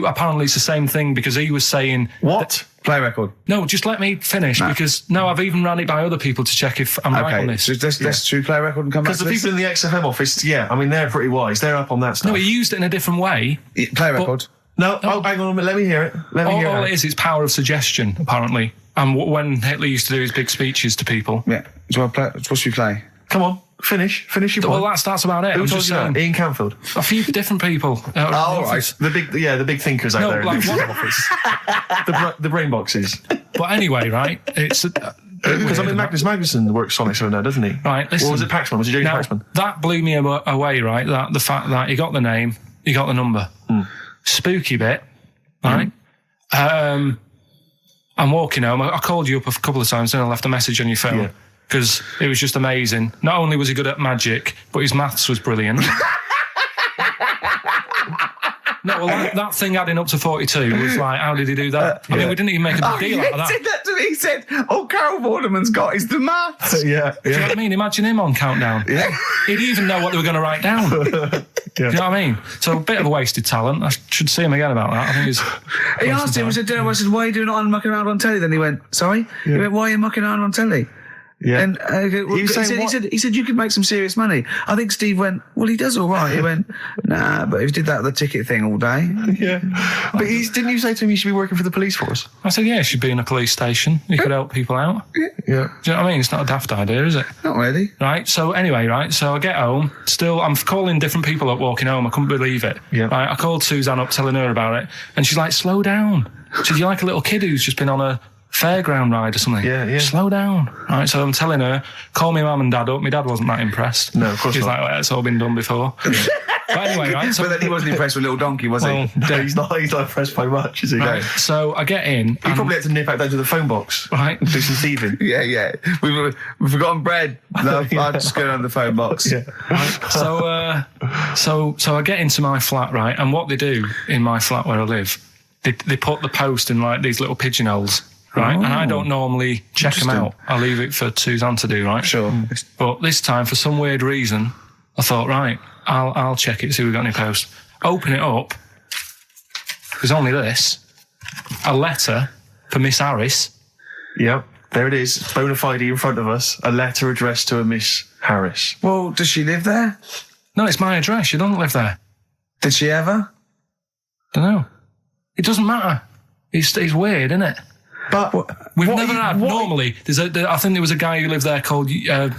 Apparently it's the same thing, because he was saying... What? Play record. No, just let me finish, because I've even ran it by other people to check if I'm right on this. So let's true play record and come back to this. Because the people in the XFM office, they're pretty wise. They're up on that stuff. No, he used it in a different way. Play record. No, hang on a minute. Let me hear it. All it is power of suggestion, apparently. And when Hitler used to do his big speeches to people. Yeah. What should we play? Come on, finish your point. Well, that's about it. Who I'm told just you that? saying. Ian Canfield. A few different people. Oh, right. The big thinkers out there. Like one office. the brain boxes. But anyway, right? It's because Magnus Magnuson works on it so now, doesn't he? Right. Listen, or was it Paxman? Was it Jody Paxman? That blew me away, right? That the fact that he got the name, he got the number. Spooky bit, right? I'm walking home. I called you up a couple of times and I left a message on your phone because it was just amazing. Not only was he good at magic, but his maths was brilliant. No, well, that thing adding up to 42 was like, how did he do that? I mean, we didn't even make a big deal out of that. He said that to me. He said, all Carol Vorderman's got is the maths. Do you know what I mean? Imagine him on Countdown. Yeah. He'd even know what they were going to write down. Do you know what I mean? So a bit of a wasted talent. I should see him again about that. I think he's... He asked him, I said, why are you doing it on mucking around on telly? Then he went, sorry? He went, why are you mucking around on telly? Yeah. And he said you could make some serious money. I think Steve went, well, he does all right. He went, nah, but if he did that with the ticket thing all day. Yeah. But didn't you say to him you should be working for the police force? I said, yeah, you should be in a police station. You could help people out. Yeah. Do you know what I mean? It's not a daft idea, is it? Not really. Right, so anyway, right, so I get home. Still, I'm calling different people up walking home. I couldn't believe it. Yeah. Right, I called Suzanne up telling her about it. And she's like, slow down. She said, you're like a little kid who's just been on a fairground ride or something. Yeah. Slow down. Right, so I'm telling her, call my mum and dad up. My dad wasn't that impressed. No, of course He's not. like, well, it's all been done before. But anyway, right. So, but then he wasn't impressed with Little Donkey, was he? No, he's not impressed by much, is he? Right, so I get in. He probably had to nip out down to the phone box. Right. And do some thieving. Yeah. We've forgotten bread. No, I'll just go down the phone box. Yeah. Right, so I get into my flat, right, and what they do in my flat where I live, they put the post in like these little pigeonholes. Right, and I don't normally check them out. I leave it for Suzanne to do, right? Sure. But this time, for some weird reason, I thought, right, I'll check it, see if we've got any posts. Open it up. There's only this. A letter for Miss Harris. Yep, there it is. Bona fide in front of us. A letter addressed to a Miss Harris. Well, does she live there? No, it's my address. She doesn't live there. Did she ever? Don't know. It doesn't matter. It's weird, isn't it? But we've never had. Normally, I think there was a guy who lived there called Yaki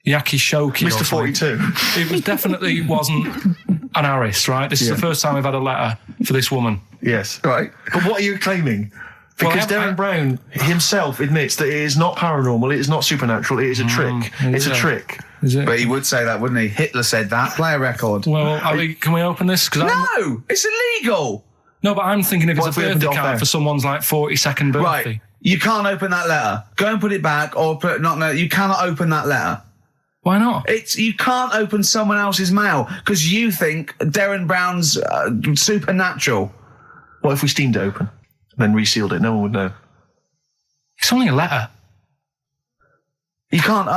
Shoki. Mr. 42. It was definitely wasn't an Harris, right? This is the first time we've had a letter for this woman. Yes. Right. But what are you claiming? Because Darren Brown himself admits that it is not paranormal, it is not supernatural, it is a trick. It's a trick. Is it? But he would say that, wouldn't he? Hitler said that. Play a record. Well, can we open this? No! It's illegal! No, but I'm thinking if it's a birthday card for someone's like 42nd birthday. Right. You can't open that letter. Go and put it back or you cannot open that letter. Why not? You can't open someone else's mail because you think Darren Brown's supernatural. What if we steamed it open and then resealed it? No one would know. It's only a letter. You can't,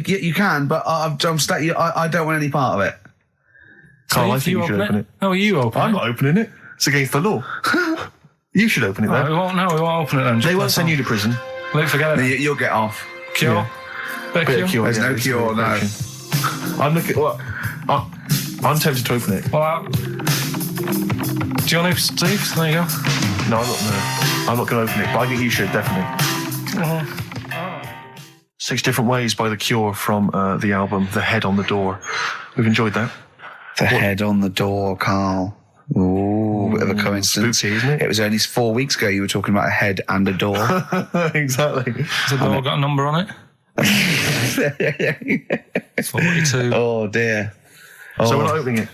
you can, but I don't want any part of it. Carl, I think you should open it. No, you open it. I'm not opening it. It's against the law. You should open it, though. We won't open it then. They won't send you to prison. Forget it. You'll get off. Cure? Yeah. Bit of cure? There's no cure, no. I'm looking... I'm tempted to open it. Well, do you want to, Steve? There you go. No, I'm not going to open it, but I think you should, definitely. 6 Different Ways by The Cure from the album The Head on the Door. We've enjoyed that. The Head on the Door, Carl. Ooh, bit of a coincidence. Spooky, isn't it? It was only 4 weeks ago you were talking about a head and a door. Exactly. Has the door got a number on it? 42. Oh, dear. So we're not opening it?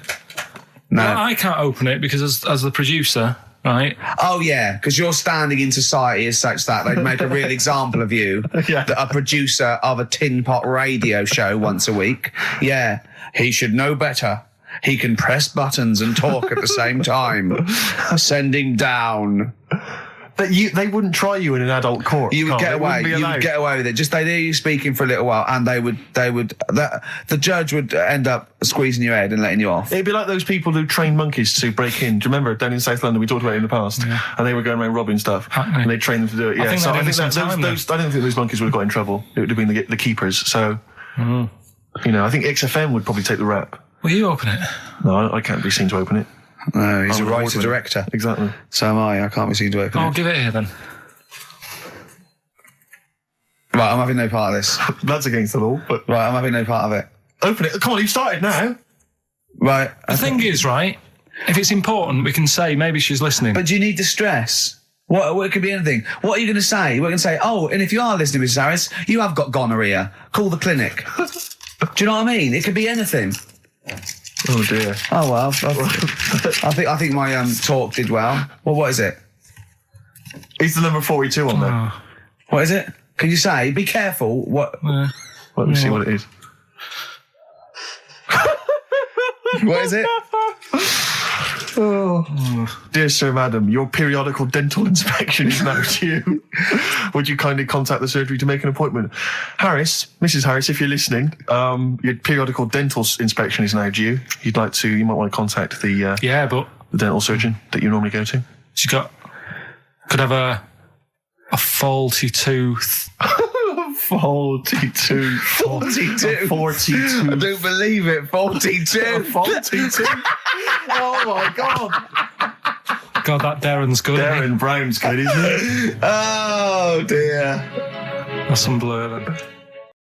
No. Well, I can't open it because as the producer... Right. Oh, yeah, because your standing in society is such that they'd make a real example of you. Yeah. A producer of a tin pot radio show once a week. Yeah, he should know better. He can press buttons and talk at the same time. Sending down. But they wouldn't try you in an adult court. You would get away. You would get away with it. Just they'd hear you speaking for a little while, and the judge would end up squeezing your head and letting you off. It'd be like those people who train monkeys to break in. Do you remember down in South London? We talked about it in the past, and they were going around robbing stuff, and they trained them to do it. Yeah, I don't think those monkeys would have got in trouble. It would have been the keepers. So, I think XFM would probably take the rap. Will you open it? No, I can't be seen to open it. No, he's a writer-director. Exactly. So am I. I can't be seen to open it. I'll give it here then. Right, Right, I'm having no part of this. That's against the law, but... Right, I'm having no part of it. Open it. Come on, you started now. Right. The thing is, right, if it's important, we can say maybe she's listening. But do you need to stress? What it could be anything. What are you going to say? We're going to say, oh, and if you are listening, Mrs. Harris, you have got gonorrhea. Call the clinic. Do you know what I mean? It could be anything. Oh dear. Oh well. I think my talk did well. Well, what is it? It's the number 42 on there. What is it? Can you say? Be careful. What? Let me see what it is. What is it? Dear Sir, Madam, your periodical dental inspection is now due. Would you kindly contact the surgery to make an appointment? Harris, Mrs. Harris, if you're listening, your periodical dental inspection is now due. You might want to contact the dental surgeon that you normally go to. She could have a faulty tooth. 42. 42. 42. I don't believe it. 42. 42. Oh my God. God, that Darren's good. Darren Brown's good, isn't it? Oh dear. That's some blur then.